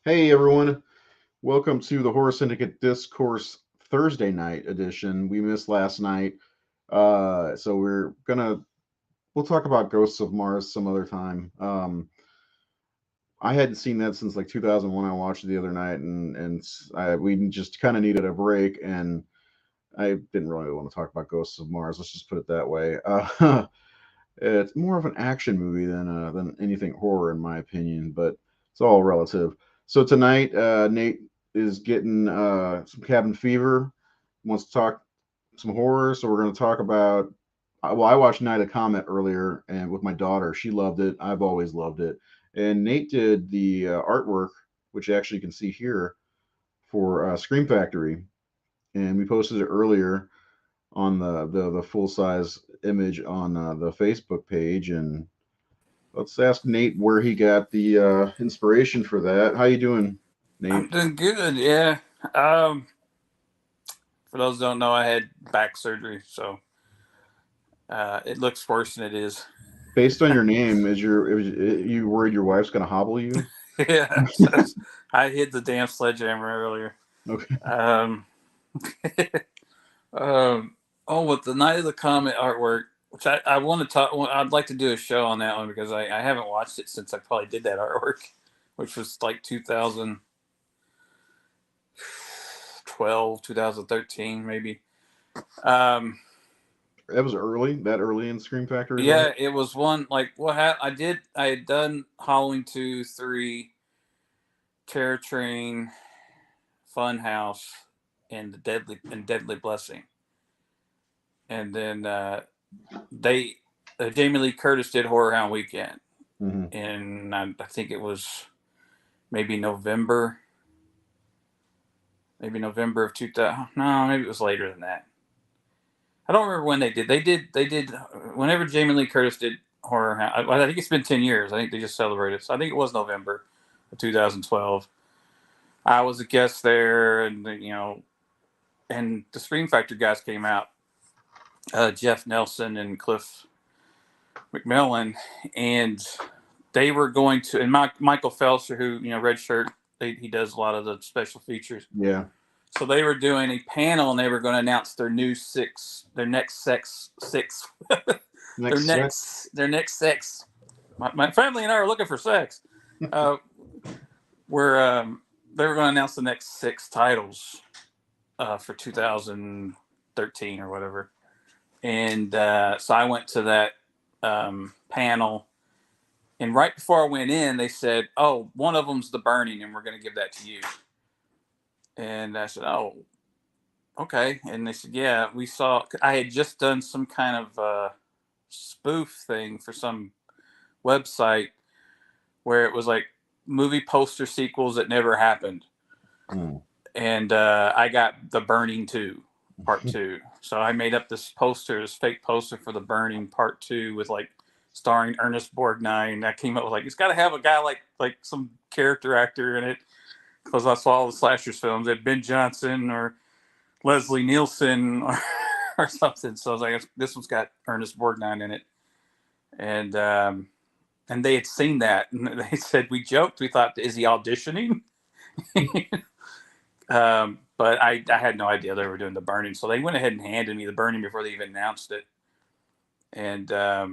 Hey everyone, welcome to the Horror Syndicate Discourse Thursday night edition. We missed last night, so we'll talk about Ghosts of Mars some other time. I hadn't seen that since like 2001. I watched it the other night, and we just kind of needed a break, and I didn't really want to talk about Ghosts of Mars. Let's just put it that way. It's more of an action movie than anything horror, in my opinion, but it's all relative. So tonight, Nate is getting some cabin fever. Wants to talk some horror, so we're going to talk about. Well, I watched Night of Comet earlier, and with my daughter, she loved it. I've always loved it, and Nate did the artwork, which actually you can see here for Scream Factory, and we posted it earlier on the full size image on the Facebook page, and let's ask Nate where he got the inspiration for that. How you doing, I'm Nate? doing good. Yeah. Um, for those who don't know, I had back surgery, so it looks worse than it is. Based on your name, you worried your wife's gonna hobble you? Yeah. I hit the damn sledgehammer earlier. Okay. Um, oh, with the Night of the Comet artwork, which I want to talk. I'd like to do a show on that one because I haven't watched it since I probably did that artwork, which was like 2012, 2013, maybe. Um, That was early. That early in Scream Factory's life. Yeah, it was one like I did. I had done Halloween 2, 3, Terror Train, Funhouse, and the Deadly Blessing, and then they Jamie Lee Curtis did Horror Hound Weekend, Hmm. and I think it was maybe November, of 2000. No, maybe it was later than that. I don't remember when they did. They did whenever Jamie Lee Curtis did Horror Hound. I think it's been 10 years. I think they just celebrated. So I think it was November of 2012. I was a guest there, and and the Scream Factory guys came out, Jeff Nelson and Cliff McMillan, and they were going to, and Michael Felser, who Red Shirt, he does a lot of the special features. Yeah. So they were doing a panel, and they were going to announce their next six, Next sex. their next sex. My family and I are looking for sex. Uh, where they were going to announce the next six titles for 2013 or whatever. And so I went to that panel. And right before I went in, they said, "Oh, one of them's The Burning, and we're going to give that to you." And I said, "Oh, okay." And they said, "Yeah, we saw." I had just done some kind of spoof thing for some website where it was like movie poster sequels that never happened. Mm. And I got The Burning 2, Part 2. So I made up this poster, this fake poster for The Burning Part 2 with like starring Ernest Borgnine. I came up with like, it's got to have a guy like some character actor in it because I saw all the slashers films. It had Ben Johnson or Leslie Nielsen or something. So I was like, this one's got Ernest Borgnine in it. And they had seen that, and they said, we joked, we thought, is he auditioning? But I had no idea they were doing The Burning, so they went ahead and handed me The Burning before they even announced it. And so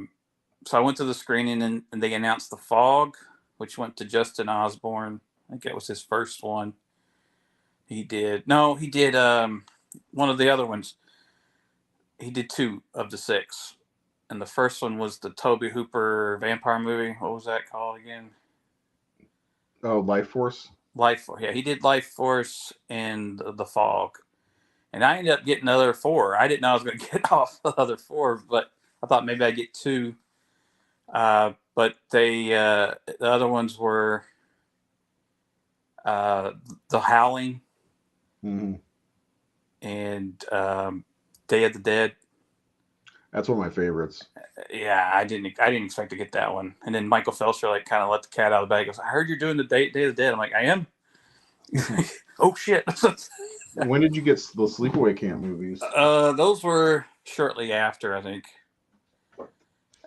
I went to the screening, and they announced The Fog, which went to Justin Osborne. I think that was his first one. He did one of the other ones. He did two of the six, and the first one was the Toby Hooper vampire movie. What was that called again? Oh, Life Force. Life. Yeah, he did Life Force and The Fog. And I ended up getting the other four. I didn't know I was going to get off the other four, but I thought maybe I'd get two. But the other ones were uh, The Howling Hmm. and Day of the Dead. That's one of my favorites. Yeah, I didn't expect to get that one. And then Michael Felcher like kind of let the cat out of the bag. He goes, I heard you're doing the Day of the Dead. I'm like, I am. Oh shit. When did you get the Sleepaway Camp movies? Those were shortly after, I think.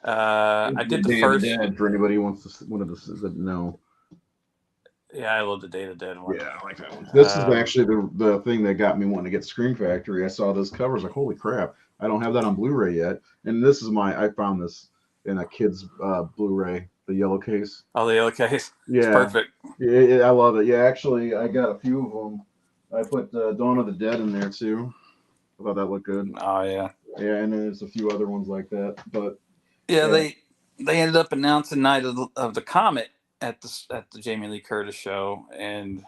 I did the Day of the first. Dead for anybody who wanted to know. Yeah, I love the Day of the Dead one. Yeah, I like that one. This is actually the thing that got me wanting to get Scream Factory. I saw this cover, I was like, holy crap! I don't have that on Blu-ray yet. And this is I found this in a kid's Blu-ray, the yellow case. Oh, the yellow case. It's Yeah, perfect. I love it. Yeah, actually, I got a few of them. I put Dawn of the Dead in there too. I thought that looked good. Oh yeah. Yeah, and there's a few other ones like that. But Yeah, yeah. they ended up announcing Night of the Comet at the Jamie Lee Curtis show, and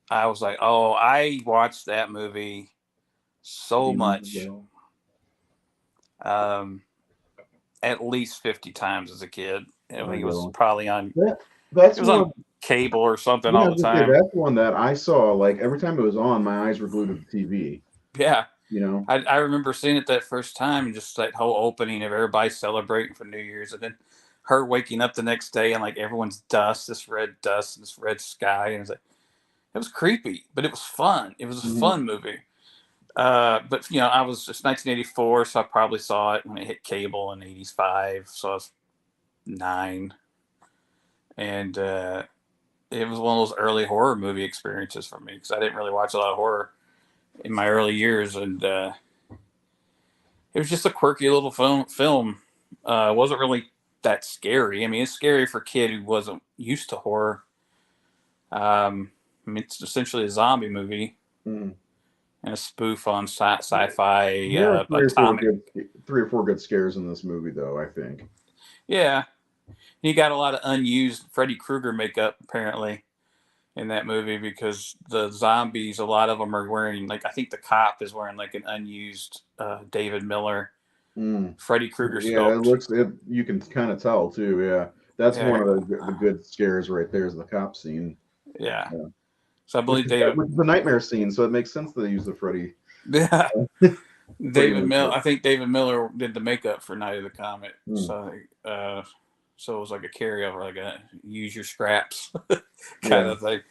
I was like, oh, I watched that movie so much, at least 50 times as a kid. I think it was probably on. That's It was on cable or something yeah, all the time. that's one that I saw. Like every time it was on, my eyes were glued to the TV. Yeah. You know, I remember seeing it that first time, and just that whole opening of everybody celebrating for New Year's, and then her waking up the next day and like everyone's dust, this red dust, this red sky, and it was creepy, but it was fun. It was a fun movie. But I was just 1984, so I probably saw it when it hit cable in '85, so I was 9, and it was one of those early horror movie experiences for me because I didn't really watch a lot of horror in my early years, and it was just a quirky little film. It wasn't really that scary. I mean, it's scary for a kid who wasn't used to horror. I mean, it's essentially a zombie movie and a spoof on sci-fi. there are Atomic. 3 or 4 good scares in this movie, though. I think. Yeah, he got a lot of unused Freddy Krueger makeup apparently in that movie because the zombies, a lot of them are wearing, like, I think the cop is wearing like an unused David Miller Freddy Krueger Yeah, sculpt. you can kind of tell too. Yeah, that's Yeah, one of the good scares right there is the cop scene. yeah. Yeah. So I believe David. Which is the nightmare scene, so it makes sense that they use the Freddy. Yeah, Freddy I think David Miller did the makeup for Night of the Comet. So it was like a carryover, like a use your scraps kind of thing.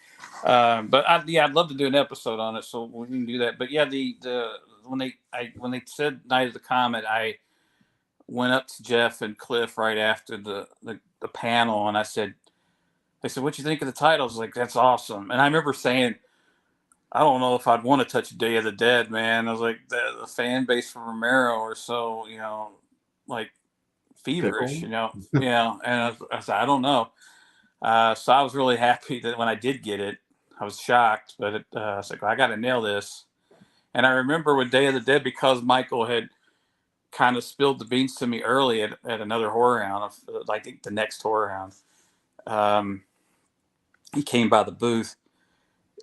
But I'd love to do an episode on it, so we can do that. But yeah, when they said Night of the Comet, I went up to Jeff and Cliff right after the panel, and they said, "What you think of the title?" I was like, "That's awesome." And I remember saying, "I don't know if I'd want to touch Day of the Dead, man." I was like, the fan base for Romero or so, like feverish, and I said, I don't know. So I was really happy that when I did get it, I was shocked, but I was like, well, I got to nail this. And I remember with Day of the Dead, because Michael had kind of spilled the beans to me early at another horror hound, I think the next horror hound. He came by the booth,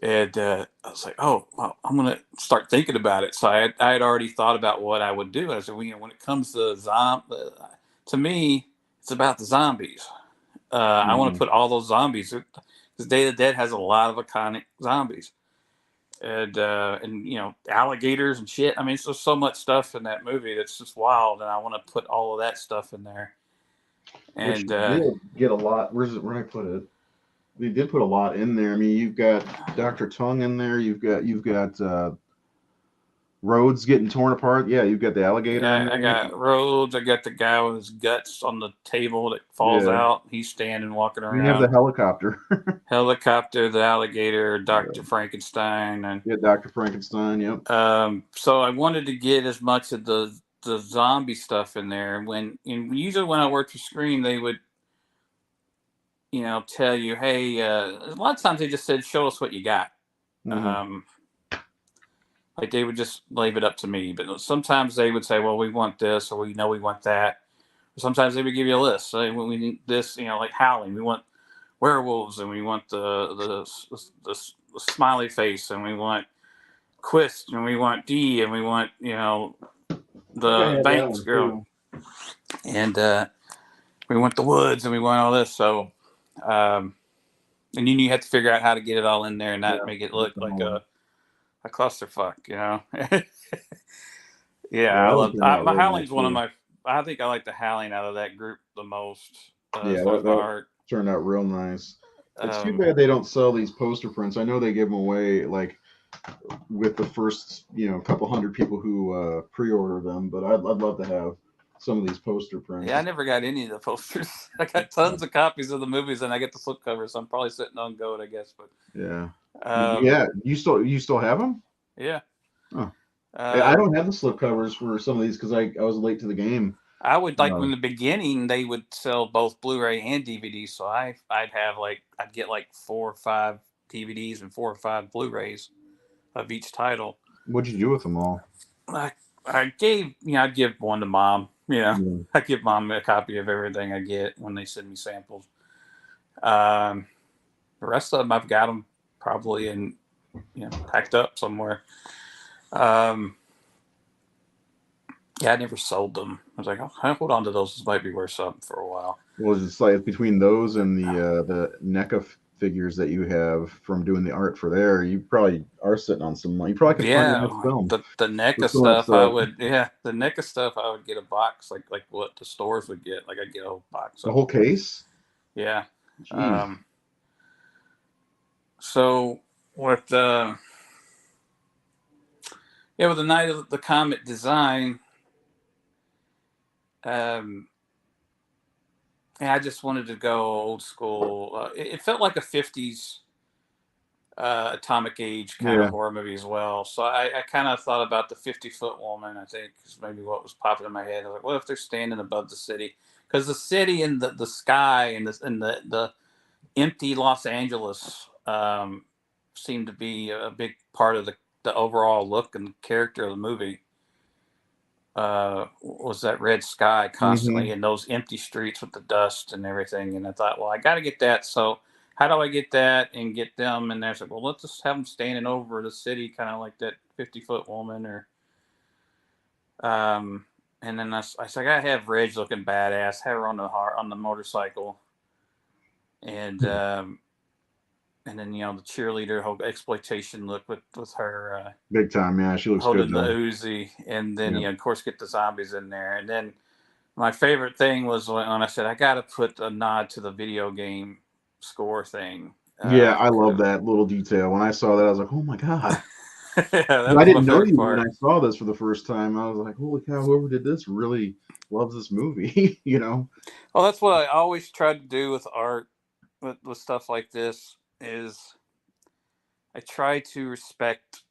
and I was like, oh, well, I'm going to start thinking about it. So I had already thought about what I would do. I said, well, when it comes to to me, it's about the zombies. I want to put all those zombies, because Day of the Dead has a lot of iconic zombies, and alligators and shit. I mean, it's just so much stuff in that movie that's just wild, and I want to put all of that stuff in there. Which And did get a lot. Where did I put it? They did put a lot in there. I mean, you've got Dr. Tongue in there. You've got Rhodes getting torn apart. Yeah, you've got the alligator in there. I got Rhodes. I got the guy with his guts on the table that falls out. He's standing, walking around. You have the helicopter. Helicopter, the alligator, Dr. Frankenstein, and Dr. Frankenstein. Yep. So I wanted to get as much of the zombie stuff in there. Usually when I worked for Scream, they would, tell you, hey, a lot of times they just said, show us what you got. Like they would just leave it up to me. But sometimes they would say, well, we want this, or we want that. Or sometimes they would give you a list. Say, we need this, like Howling. We want werewolves, and we want the smiley face, and we want Quist, and we want D, and we want, the Banks girl. And we want the woods, and we want all this. So, and then you have to figure out how to get it all in there and not make it look like a clusterfuck, I love my Howling's one of my. I think I like the Howling out of that group the most. That turned out real nice. It's too bad they don't sell these poster prints. I know they give them away like with the first couple hundred people who pre-order them, but I'd love to have some of these poster prints. Yeah, I never got any of the posters. I got tons of copies of the movies, and I get the slipcovers. So I'm probably sitting on goat, I guess. But Yeah. um, Yeah. You still have them? yeah, Oh. I um, don't have the slipcovers for some of these because I was late to the game. I would like in Uh, the beginning they would sell both Blu-ray and DVD, so I'd have I'd get like 4 or 5 DVDs and 4 or 5 Blu-rays of each title. what'd you do with them all? I I gave I'd give one to mom. Yeah. I give mom a copy of everything I get when they send me samples. Um, the rest of them I've got them probably in packed up somewhere. Um, yeah, I never sold them. I was like, oh, I'll hold on to those. This might be worth something for a while. Well, it's like between those and the NECA figures that you have from doing the art for there, you probably are sitting on some money. You probably could find a nice Yeah, film the for NECA some of that stuff I stuff. would the NECA stuff I would get a box like what the stores would get. Like I'd get a whole box The of whole them. case? Yeah. Jeez. Um, so with with the Night of the Comet design, um, yeah, I just wanted to go old school. It felt like a '50s atomic age kind of Yeah. horror movie as well. So I kind of thought about the 50-foot woman. I think is maybe what was popping in my head. I was like, what if they're standing above the city? Because the city and the sky and the empty Los Angeles seemed to be a big part of the overall look and character of the movie. Was that red sky constantly Hmm. and those empty streets with the dust and everything. And I thought, well, I got to get that. So how do I get that and get them? And they're like, well, let's just have them standing over the city, kind of like that 50-foot woman. Or and then I said, I got to have Reg looking badass, have her on the motorcycle, and and then the cheerleader whole exploitation look with her Big time. Yeah, she looks good holding the though. Uzi, and then Yeah. of course get the zombies in there, and then my favorite thing was when I said I got to put a nod to the video game score thing. Yeah, I love that little detail. When I saw that, I was like, "Oh my god!" Yeah, that I was my didn't know favorite you when I part. saw this for the first time. I was like, "Holy cow! Whoever did this really loves this movie." Well, that's what I always tried to do with art, with stuff like this. Is I try to respect,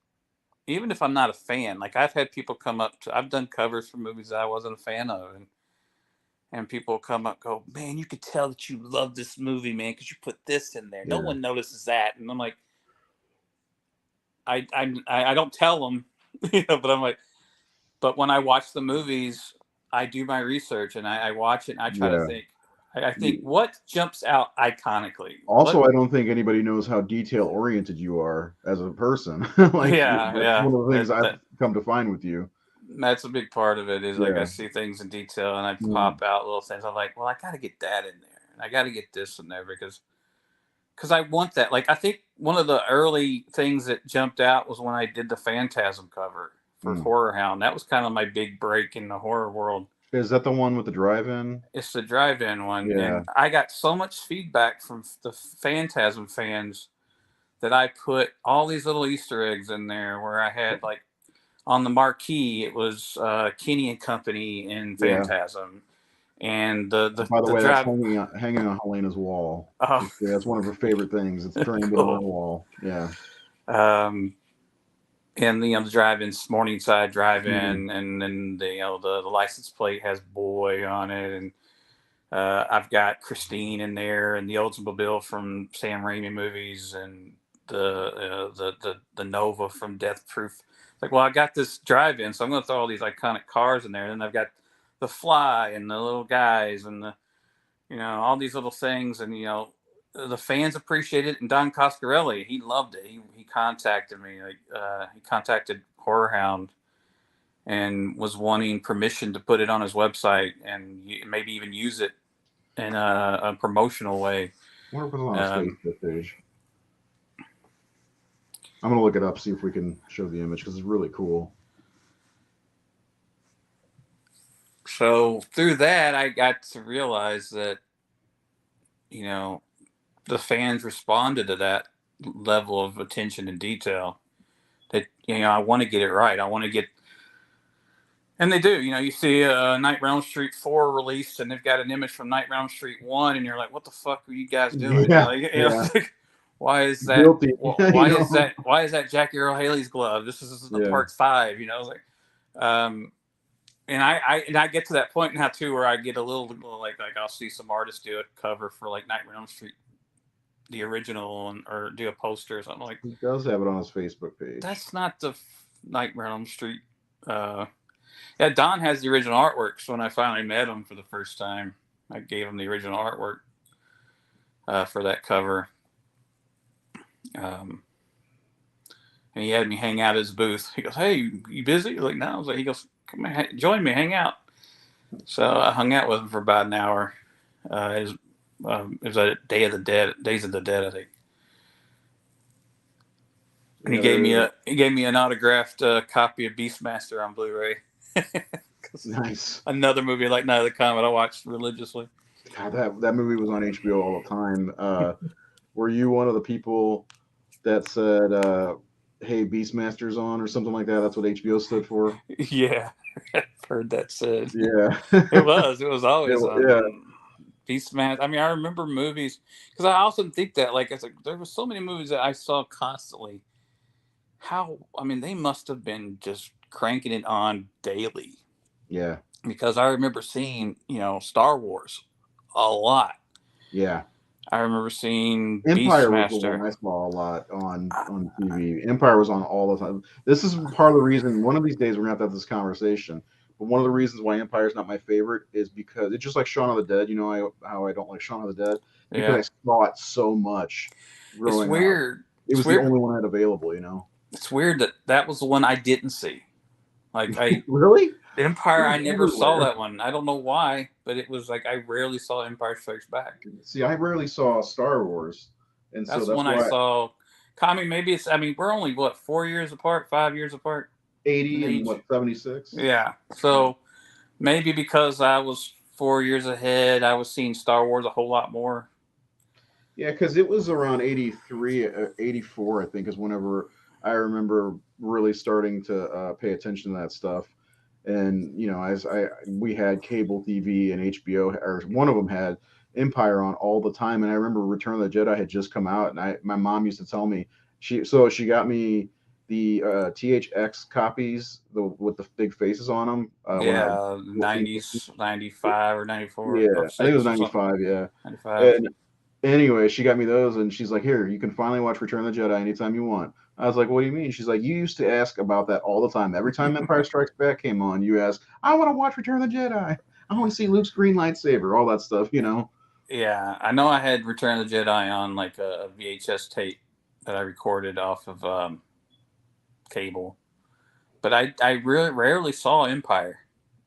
even if I'm not a fan. Like I've had people come up to, I've done covers for movies that I wasn't a fan of, and people come up, go, man, you could tell that you love this movie, man, because you put this in there. No Yeah, one notices that, and I'm like, I don't tell them, but I'm like, but when I watch the movies, I do my research and I watch it and I try to yeah. think. I think what jumps out iconically. Also, What? I don't think anybody knows how detail oriented you are as a person. Like Yeah, that's yeah. one of the things I've come to find with you. That's a big part of it. Is like I Yeah. see things in detail and I Mm. pop out little things. I'm like, well, I got to get that in there, and I got to get this in there because I want that. Like I think one of the early things that jumped out was when I did the Phantasm cover for Mm. Horror Hound. That was kind of my big break in the horror world. Is that the one with the drive-in? It's the drive-in one, Yeah. and I got so much feedback from the Phantasm fans that I put all these little Easter eggs in there. Where I had like on the marquee, it was Kenny and Company in Yeah. Phantasm, and the the, By the the way, that's drive. hanging on Helena's wall. Oh, That's one of her favorite things. It's framed on her cool. wall. Yeah. Um, and the drive-in Morningside Mhm. drive-in, and then the license plate has boy on it, and I've got Christine in there, and the Oldsmobile from Sam Raimi movies, and the Nova from Death Proof. It's like, well, I got this drive-in, so I'm going to throw all these iconic cars in there, and then I've got the Fly and the little guys, and the all these little things, and the fans appreciate it. And Don Coscarelli, he loved it. He contacted me, like he contacted Horror Hound and was wanting permission to put it on his website and maybe even use it in a promotional way. I wonder if it's on his Um, Facebook page. I'm gonna look it up, see if we can show the image because it's really cool. so through that, I got to realize that you know the fans responded to that level of attention and detail. That I want to get it right. I want to get And they do. You see Nightmare on Elm Street 4 released, and they've got an image from Nightmare on Elm Street 1, and you're like, what the fuck are you guys doing? Yeah, yeah, Like, why is that? guilty. Why is that? Why is that Jackie Earle Haley's glove? This is the Yeah, part 5. Like, and I get to that point now too, where I get a little like I'll see some artists do a cover for like Nightmare on Elm Street, the original, or do a poster or something like. he does have it on his Facebook page. That's not the Nightmare on Elm Street. Yeah, Don has the original artwork. So when I finally met him for the first time, I gave him the original artwork for that cover. And he had me hang out at his booth. He goes, "Hey, you busy?" Like, no. I was like, he goes, "Come on, join me, hang out." So I hung out with him for about an hour. It was a Days of the Dead, I think. And he gave me an autographed copy of Beastmaster on Blu-ray. Nice. Another movie like Night of the Comet I watched religiously. God, that movie was on HBO all the time. Were you one of the people that said, "Hey, Beastmaster's on" or something like that? That's what HBO stood for. Yeah, I've heard that said. Yeah, It was always on. Yeah. Beastmaster. I mean, I remember movies because I also think that there were so many movies that I saw constantly. They must have been just cranking it on daily. Yeah. Because I remember seeing, Star Wars a lot. Yeah. I remember seeing Empire was the Beastmaster. one I saw a lot on TV. Empire was on all the time. This is part of the reason. One of these days we're gonna have this conversation. But one of the reasons why Empire is not my favorite is because it's just like Shaun of the Dead. How I don't like Shaun of the Dead because I saw it so much growing It's weird. up. It was the only one I had available. It's weird that was the one I didn't see. Like really. Empire, I never saw that one. I don't know why, but it was like I rarely saw Empire Strikes Back. See, I rarely saw Star Wars, and that's so that's when why I saw. Maybe it's. We're only 4 years apart, 5 years apart. 80 and 76. Yeah, so maybe because I was 4 years ahead, I was seeing Star Wars a whole lot more. Yeah, because it was around 83, 84, I think, is whenever I remember really starting to pay attention to that stuff. And as we had cable TV and HBO, or one of them had Empire on all the time. And I remember Return of the Jedi had just come out, and my mom used to tell me she got me the THX copies, with the big faces on them. Yeah, 90s, 95 or 94. Yeah, I think it was 95. Yeah, 95. And anyway, she got me those, and she's like, "Here, you can finally watch Return of the Jedi anytime you want." I was like, "What do you mean?" She's like, "You used to ask about that all the time. Every time Empire Strikes Back came on, you asked, I want to watch Return of the Jedi. I want to see Luke's green lightsaber, all that stuff, Yeah, I know I had Return of the Jedi on like a VHS tape that I recorded off of cable, but I really rarely saw Empire.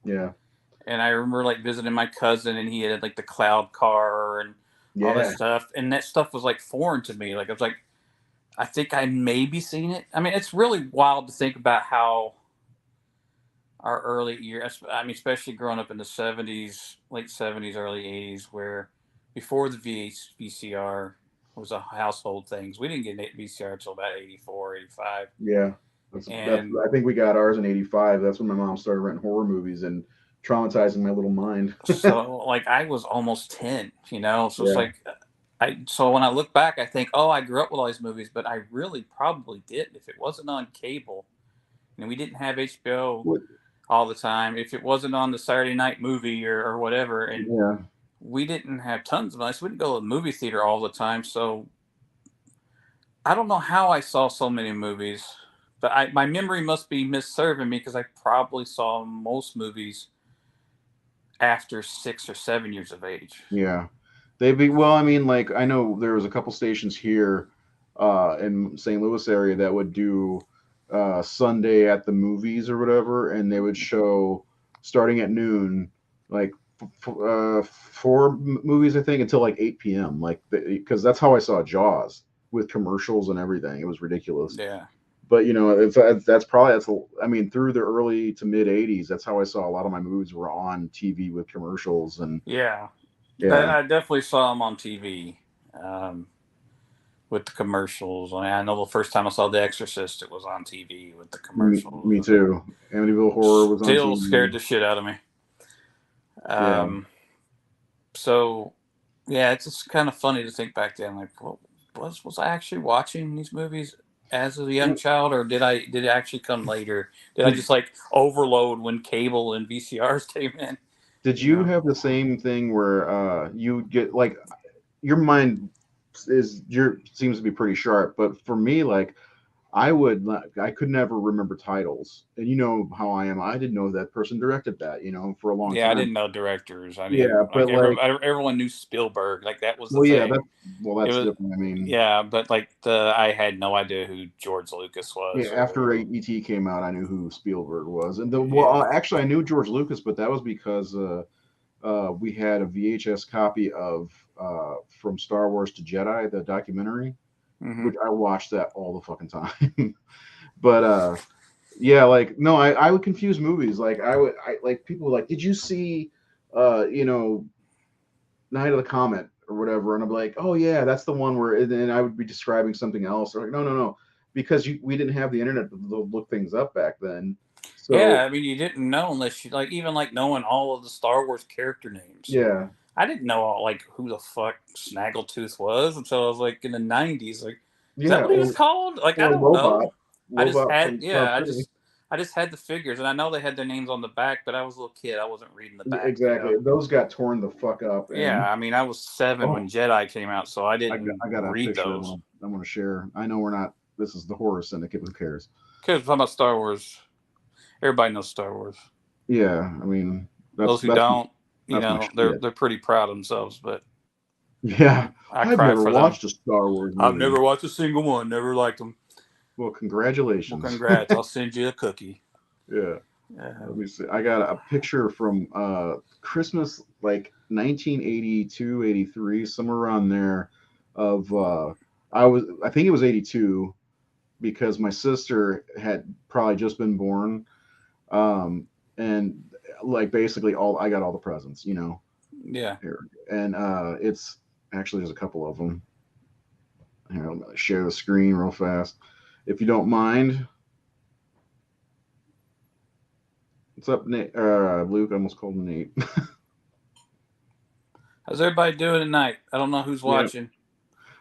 Yeah. And I remember like visiting my cousin, and he had like the cloud car and all that stuff, and that stuff was like foreign to me. Like I was like, I think I maybe seen it. It's really wild to think about how our early years. Especially growing up in the '70s, late '70s, early '80s, where before the VCR was a household thing. We didn't get VCR until about '84, '85. Yeah. That's, I think we got ours in '85. That's when my mom started renting horror movies and traumatizing my little mind. So like I was almost 10, so it's like so when I look back, I think, oh, I grew up with all these movies, but I really probably didn't. If it wasn't on cable, and we didn't have HBO all the time, if it wasn't on the Saturday night movie or whatever, and we didn't have tons of money, so we didn't go to the movie theater all the time. So I don't know how I saw so many movies, but my memory must be misserving me because I probably saw most movies after 6 or 7 years of age. Yeah. Like I know there was a couple stations here in St. Louis area that would do Sunday at the movies or whatever, and they would show starting at noon, like 4 movies, I think, until like 8 p.m. Like because that's how I saw Jaws, with commercials and everything. It was ridiculous. Yeah. But that's through the early to mid '80s, that's how I saw a lot of my movies were on TV with commercials. And I definitely saw them on TV. with the commercials. I know the first time I saw The Exorcist, it was on TV with the Me, commercials. me too. Amityville Horror was on Still TV. scared the shit out of me. Yeah. So yeah, it's just kind of funny to think back then. Like, well, was I actually watching these movies as a young child, or did it actually come later? Did I just like overload when cable and VCRs came in? Did you have the same thing where you get like your mind seems to be pretty sharp, but for me, like I could never remember titles, and you know how I am. I didn't know that person directed that, for a long Yeah, I time. didn't know directors. I Yeah, knew like but like, everyone knew Spielberg. Like that was the well, yeah, thing. It that's was different. I mean, yeah, but like I had no idea who George Lucas yeah, was after or ET came out, I knew who Spielberg was, and yeah. actually, I knew George Lucas, but that was because we had a VHS copy of from Star Wars to Jedi, the documentary, Mm-hmm. which I watched that all the fucking time. But yeah, like no, I would confuse movies. Like I like people were like, did you see, you know, Night of the Comet or whatever? And I'm like, oh yeah, that's the one where, and then I would be describing something else. They're like, no, no, no, because we didn't have the internet to look things up back then. Yeah, So I mean, you didn't know unless you like even like knowing all of the Star Wars character names. yeah, I didn't know all like who the fuck Snaggletooth was until I was like in the '90s. Like, is that yeah, what he was called? Like, I or don't Lobot, know. I just had from Star yeah, City. I just had the figures, and I know they had their names on the back, but I was a little kid. I wasn't reading the Yeah, back, you exactly. know. Those got torn the fuck up, Yeah, and I mean, I was 7 oh, when Jedi came out, so I didn't I got a read picture those. I'm gonna share. I know we're not. This is the Horror Syndicate. Who cares? Because talking about Star Wars, everybody knows Star Wars. Yeah, I mean Those who that's don't, that's my they're shit. pretty proud of themselves, but Yeah, I I've cry never for them. watched a Star Wars I've movie. never watched a single one. Never liked them. Well, Well, congratulations. congrats. I'll send you a cookie. Yeah, let Um, me see. I got a picture from Christmas, like 1982, 83, somewhere around there. Of I think it was 82 because my sister had probably just been born, and like basically all I got all the presents, yeah. here, and it's actually there's a couple of them. Here, I'm gonna share the screen real fast, if you don't mind. What's up, Nate? Luke? I almost called him Nate. How's everybody doing tonight? I don't know who's Yeah, watching.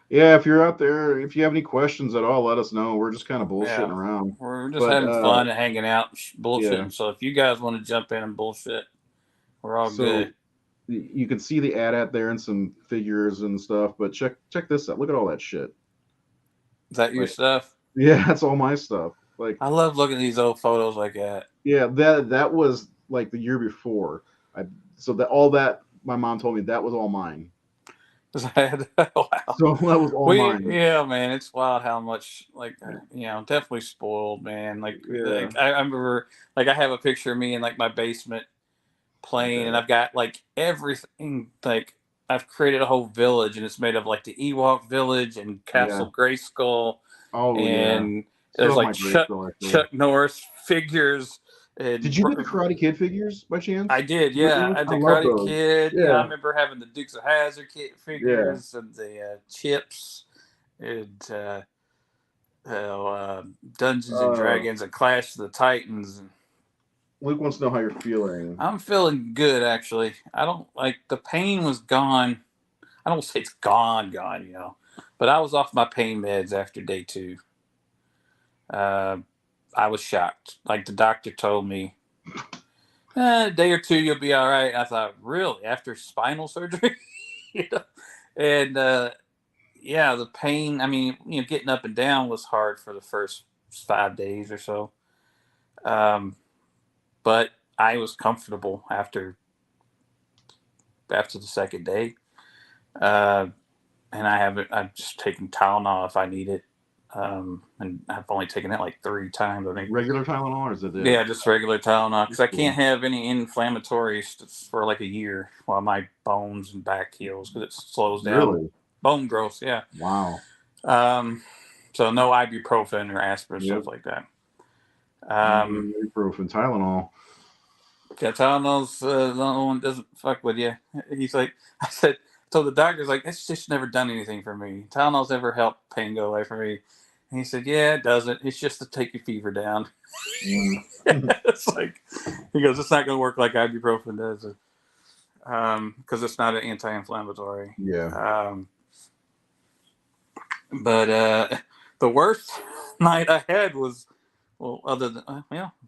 yeah. If you're out there, if you have any questions at all, let us know. We're just kind of bullshitting Yeah. around, We're just but having fun and hanging out, and yeah. bullshitting. So if you guys want to jump in and bullshit, we're all So good. you can see the ad there and some figures and stuff, but check this out. Look at all that shit. Is that your Like, stuff? yeah, that's all my stuff. Like, I love looking at these old photos like that. yeah, that was like the year before. I so that all that my mom told me that was all mine. 'Cause I had, wow. So that was all mine. Yeah, man, it's wild how much, like, Yeah, definitely spoiled, man. yeah, I remember, like, I have a picture of me in, like, my basement playing, and I've got, like, everything, like, I've created a whole village, and it's made of, like, the Ewok village and yeah. Castle Grayskull, Oh yeah. and Still there's, have like, my great girl actually. Chuck Norris figures, Did and you get the Karate Kid figures by I chance? did, yeah. Originally? I had I the love Karate those. Kid. I Yeah, remember having the Dukes of Hazzard kid yeah. figures and the Chips and Dungeons and Uh, Dragons and Clash of the Titans. Luke wants to know how you're feeling. I'm feeling good, actually. I don't like the pain was gone. I don't say it's gone, but I was off my pain meds after day 2. Uh, I was shocked. Like the doctor told me, a day or 2 you'll be all right. I thought, really, after spinal surgery, you know? And yeah, the pain. I mean, getting up and down was hard for the first 5 days or so. Um, but I was comfortable after the second day. Uh, and I've just taken Tylenol if I need it. And I've only taken it like 3 times, I think. Regular Tylenol or is it Yeah, just regular Tylenol because That's I cool. can't have any inflammatories for like a year while my bones and back heals because it slows down Really? bone growth. Yeah. Wow. Um, so no ibuprofen or aspirin Yep. stuff like that. No Um, ibuprofen, Tylenol. yeah, Tylenol's the only one that doesn't fuck with you. He's like, I said, So the doctor's like, it's just never done anything for me. Tylenol's never helped pain go away from me. And he said, yeah, it doesn't. It's just to take your fever down. It's like, he goes, it's not going to work like ibuprofen does. Because it's not an anti-inflammatory. Yeah. But the worst night I had was, well,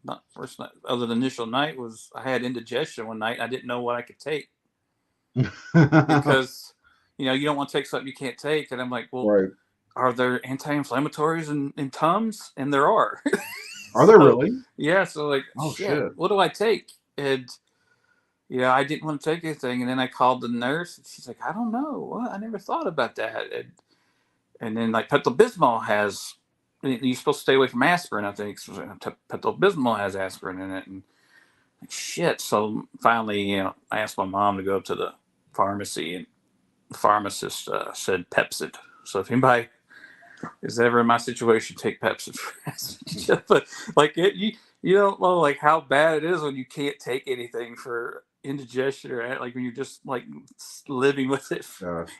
not first night, other than the initial night was I had indigestion one night. I didn't know what I could take because, you don't want to take something you can't take. And I'm like, well, right. Are there anti-inflammatories in Tums? And there are. Are there really? Yeah. So like, Oh, shit, what do I take? And I didn't want to take anything. And then I called the nurse and she's like, I don't know. What? I never thought about that. And then like Pepto-Bismol has, you're supposed to stay away from aspirin, I think. So Pepto-Bismol has aspirin in it. And like, shit. So finally, I asked my mom to go to the pharmacy, and the pharmacist said Pepsid. So if anybody is ever in my situation, take Pepsid for acid. But like you don't know like how bad it is when you can't take anything for indigestion, or like when you're just like living with it,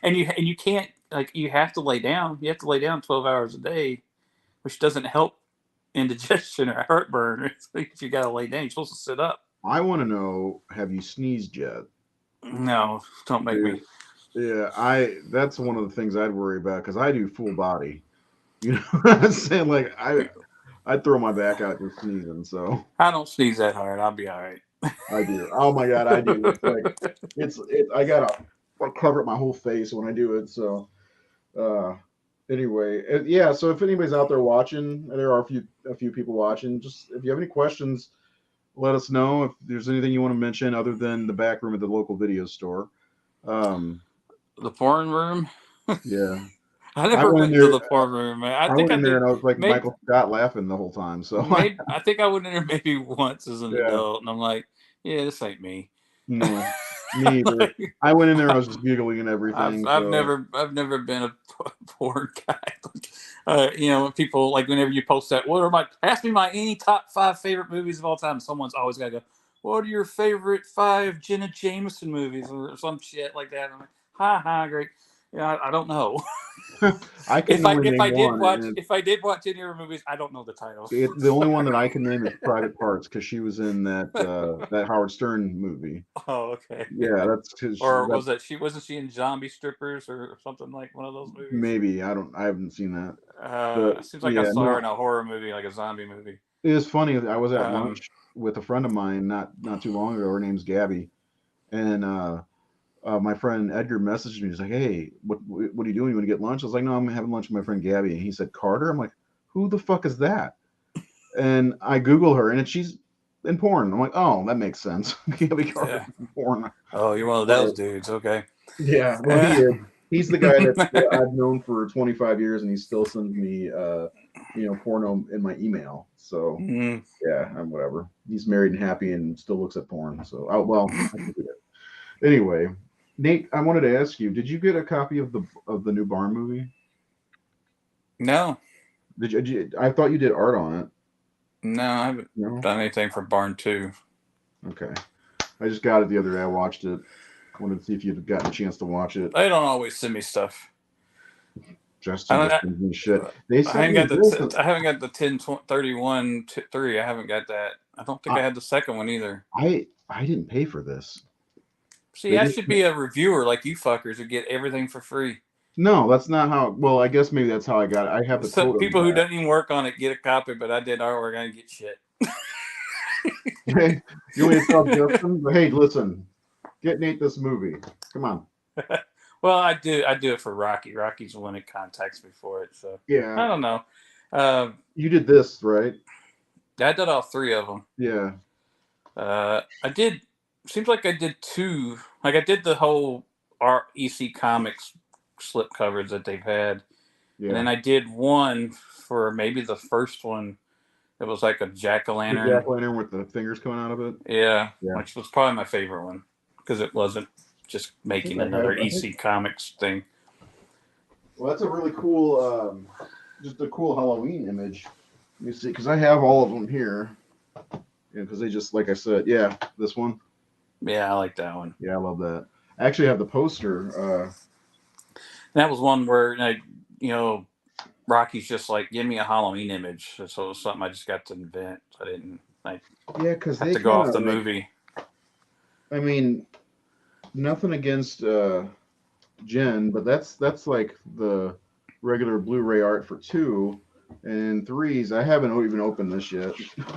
and you can't, like, you have to lay down. You have to lay down 12 hours a day, which doesn't help indigestion or heartburn. It's like if you got to lay down, you're supposed to sit up. I want to know, have you sneezed yet? No, don't make me. Yeah, that's one of the things I'd worry about because I do full body. You know what I'm saying? Like I'd throw my back out just sneezing. So I don't sneeze that hard. I'll be all right. I do. Oh my god, I do. It's like it's I gotta cover up my whole face when I do it. So anyway, yeah. So if anybody's out there watching, there are a few people watching. Just if you have any questions, let us know. If there's anything you want to mention other than the back room at the local video store. The porn room. Yeah. I never went into the porn room, man. I went in there and I was like Michael Scott laughing the whole time. So I think I went in there maybe once as an adult, and I'm like, yeah, this ain't me. No, me either. Like, I went in there, I was just giggling and everything. I've never been a porn guy. When people, like, whenever you post that, ask me any top 5 favorite movies of all time. Someone's always got to go, what are your favorite 5 Jenna Jameson movies or some shit like that? I'm like, ha, great. I don't know. I can if I did watch any of her movies, I don't know the titles. The only one that I can name is Private Parts because she was in that that Howard Stern movie. Oh, okay. Yeah, that's because. Or wasn't she in Zombie Strippers or something like one of those movies? Maybe I haven't seen that. It seems like I saw her in a horror movie, like a zombie movie. It was funny. I was at lunch with a friend of mine not too long ago. Her name's Gabby, and my friend Edgar messaged me. He's like, "Hey, what are you doing? You want to get lunch?" I was like, "No, I'm having lunch with my friend Gabby." And he said, "Carter?" I'm like, "Who the fuck is that?" And I Google her, and she's in porn. I'm like, "Oh, that makes sense." Gabby Carter in porn. Oh, you're one of those dudes. Okay. Yeah, well, he is. He's the guy that I've known for 25 years, and he still sends me, porno in my email. So yeah, whatever. He's married and happy, and still looks at porn. So I can do it. Anyway. Nate, I wanted to ask you: did you get a copy of the new Barn movie? No. Did you? I thought you did art on it. No, I haven't done anything for Barn 2. Okay, I just got it the other day. I watched it. Wanted to see if you'd gotten a chance to watch it. They don't always send me stuff. Justin just sends me shit. I haven't got the 10/31/3. I haven't got that. I don't think I had the second one either. I didn't pay for this. See, I should be a reviewer like you fuckers who get everything for free. No, that's not how. Well, I guess maybe that's how I got it. I have the some people who don't even work on it get a copy, but I did artwork. I didn't get shit. Hey, you want to tell Justin? Hey, listen, get Nate this movie. Come on. Well, I do it for Rocky. Rocky's the one that contacts me for it. So yeah, I don't know. You did this, right? I did all 3 of them. Yeah. I did. Seems like I did 2. Like I did the whole EC Comics slip covers that they've had, and then I did one for maybe the first one. It was like a jack-o'-lantern. Jack-o'-lantern with the fingers coming out of it. Yeah, which was probably my favorite one because it wasn't just making another EC Comics thing. Well, that's a really cool, just a cool Halloween image. Let me see, because I have all of them here. Yeah, because they just, like I said, this one. Yeah, I like that one. Yeah, I love that. I actually have the poster. That was one where you know Rocky's just like, give me a Halloween image. So it was something I just got to invent. I didn't like Yeah, because have they to go kind off of the like. movie. I mean, nothing against Jen, but that's like the regular Blu-ray art for two and threes. I haven't even opened this yet,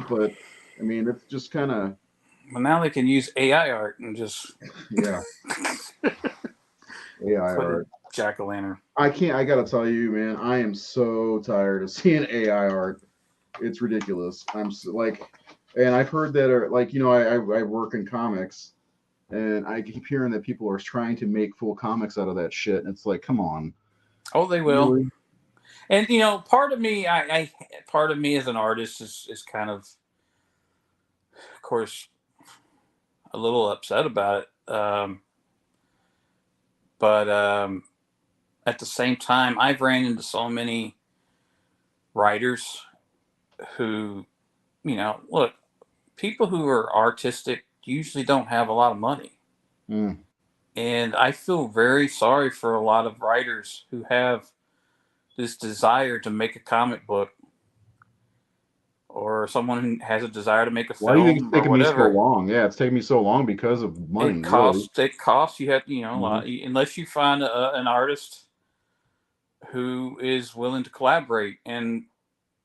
but I mean, it's just kind of Well, now they can use AI art and just yeah, AI put a art. jack o' lantern. I can't. I gotta tell you, man, I am so tired of seeing AI art. It's ridiculous. I'm so, like, and I've heard that, like, I work in comics, and I keep hearing that people are trying to make full comics out of that shit. And it's like, come on, Oh, they will. really? And part of me, part of me as an artist is kind of course, a little upset about it. But at the same time, I've ran into so many writers who, look, people who are artistic usually don't have a lot of money. Mm, And I feel very sorry for a lot of writers who have this desire to make a comic book, or someone who has a desire to make a why do you think it's film or taking me so whatever. long? Yeah, it's taking me so long because of money, really. It costs you have, a Hmm. lot, unless you find an artist who is willing to collaborate. And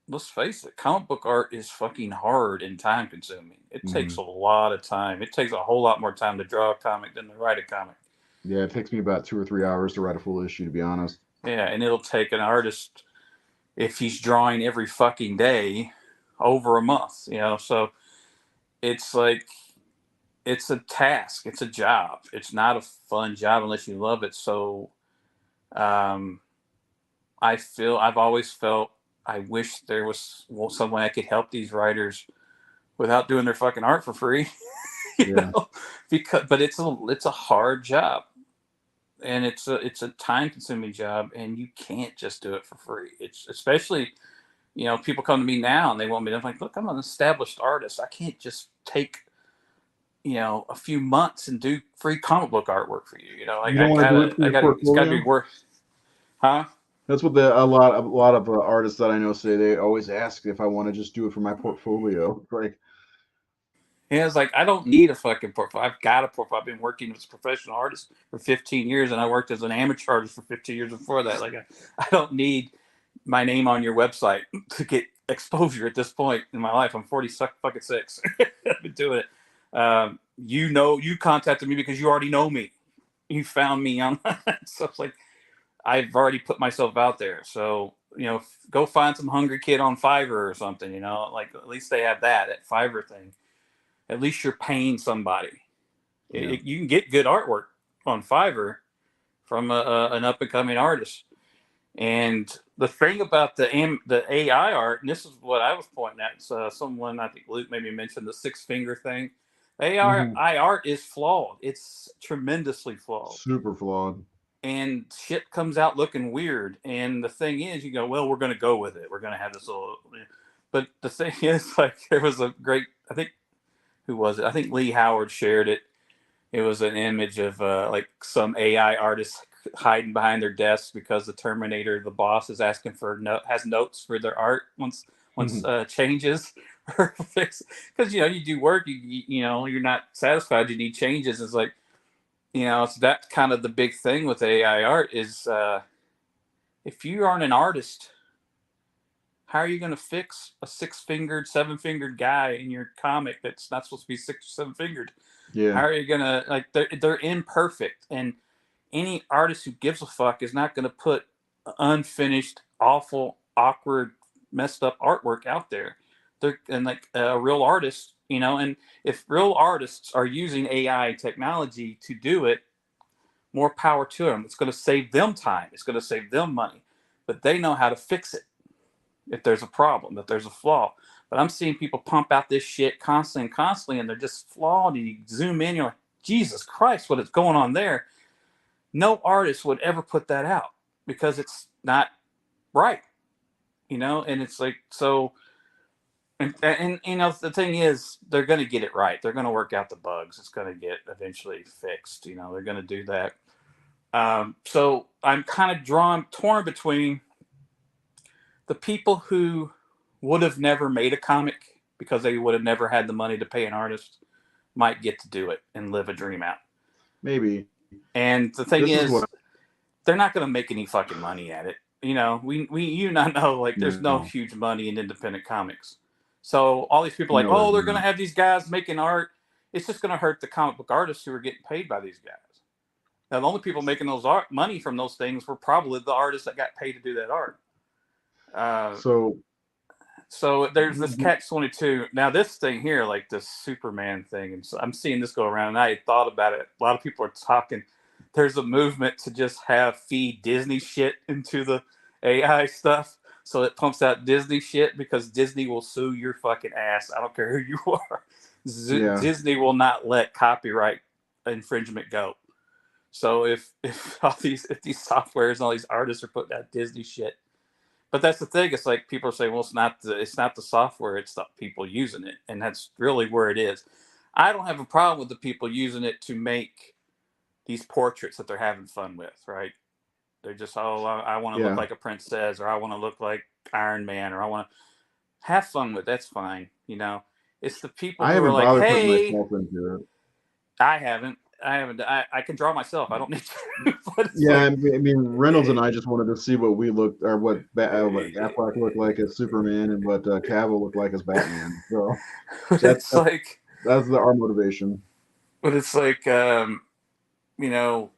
let's face it, comic book art is fucking hard and time consuming. It takes Hmm. a lot of time. It takes a whole lot more time to draw a comic than to write a comic. Yeah, it takes me about 2 or 3 hours to write a full issue, to be honest. Yeah, and it'll take an artist, if he's drawing every fucking day, over a month. So it's like it's a task. It's a job. It's not a fun job unless you love it. So um, I've always felt I wish there was some way I could help these writers without doing their fucking art for free. you Yeah. know, but it's a hard job, and it's a time consuming job, and you can't just do it for free. It's especially people come to me now and they want me to. I'm like, look, I'm an established artist. I can't just take a few months and do free comic book artwork for you. You don't want to do it for I your gotta, it's gotta be portfolio? worth, huh? That's what a lot of artists that I know say. They always ask if I want to just do it for my portfolio. Like, Yeah, it's like I don't need a fucking portfolio. I've got a portfolio. I've been working as a professional artist for 15 years, and I worked as an amateur artist for 15 years before that. Like I don't need my name on your website to get exposure at this point in my life. I'm 40 fucking six. I've been doing it. You contacted me because you already know me. You found me on. So it's like I've already put myself out there. So go find some hungry kid on Fiverr or something. Like at least they have that Fiverr thing. At least you're paying somebody. yeah. You can get good artwork on Fiverr from an up and coming artist. And the thing about the AI art, and this is what I was pointing at. Someone, I think Luke maybe mentioned the six finger thing. Hmm. AI art is flawed. It's tremendously flawed, Super flawed. and shit comes out looking weird. And the thing is, you go, well, we're going to go with it. We're going to have this little. But the thing is, like, there was a great. I think who was it? I think Lee Howard shared it. It was an image of like some AI artist hiding behind their desk because the Terminator, the boss, is asking for has notes for their art once changes or fix. Because you do work, you're not satisfied. You need changes. It's like it's that kind of the big thing with AI art is if you aren't an artist, how are you going to fix a six-fingered, seven-fingered guy in your comic that's not supposed to be six or seven-fingered? How Yeah. are you gonna like? They're imperfect, and any artist who gives a fuck is not gonna put unfinished, awful, awkward, messed up artwork out there. They're and like a real artist, and if real artists are using AI technology to do it, more power to them. It's gonna save them time. It's gonna save them money, but they know how to fix it if there's a problem, if there's a flaw. But I'm seeing people pump out this shit constantly and constantly, and they're just flawed. And you zoom in, you're like, Jesus Christ, what is going on there? No artist would ever put that out because it's not right, And it's like so. And you know, the thing is, they're going to get it right. They're going to work out the bugs. It's going to get eventually fixed. You know, they're going to do that. So I'm kind of torn between the people who would have never made a comic because they would have never had the money to pay an artist might get to do it and live a dream out. Maybe. And the thing This is is, what they're not going to make any fucking money at it. You know, you not know, like, there's no no, huge money in independent comics. So all these people are like, no, oh, there's they're going to not. have these guys making art. It's just going to hurt the comic book artists who are getting paid by these guys. Now, the only people making those money from those things were probably the artists that got paid to do that art. So So there's this catch-22. Now, this thing here, like this Superman thing, and so I'm seeing this go around, and I thought about it. A lot of people are talking. There's a movement to just feed Disney shit into the AI stuff, so it pumps out Disney shit because Disney will sue your fucking ass. I don't care who you are. yeah, Disney will not let copyright infringement go. So if if these softwares and all these artists are putting out Disney shit, but that's the thing. It's like people are saying, well, it's not the software, it's the people using it, and that's really where it is. I don't have a problem with the people using it to make these portraits that they're having fun with, right? They're just, oh, I want to look yeah. like a princess, or I want to look like Iron Man, or I want to have fun with. That's fine, you know. It's the people I who are haven't like, bothered putting hey, myself into it. I haven't. I haven't. I can draw myself. I don't need to. But it's Yeah, like, I mean, Reynolds and I just wanted to see what we looked, or what Affleck looked like as Superman, and what Cavill looked like as Batman. So but that, it's that like, that's our motivation. but it's like, you know,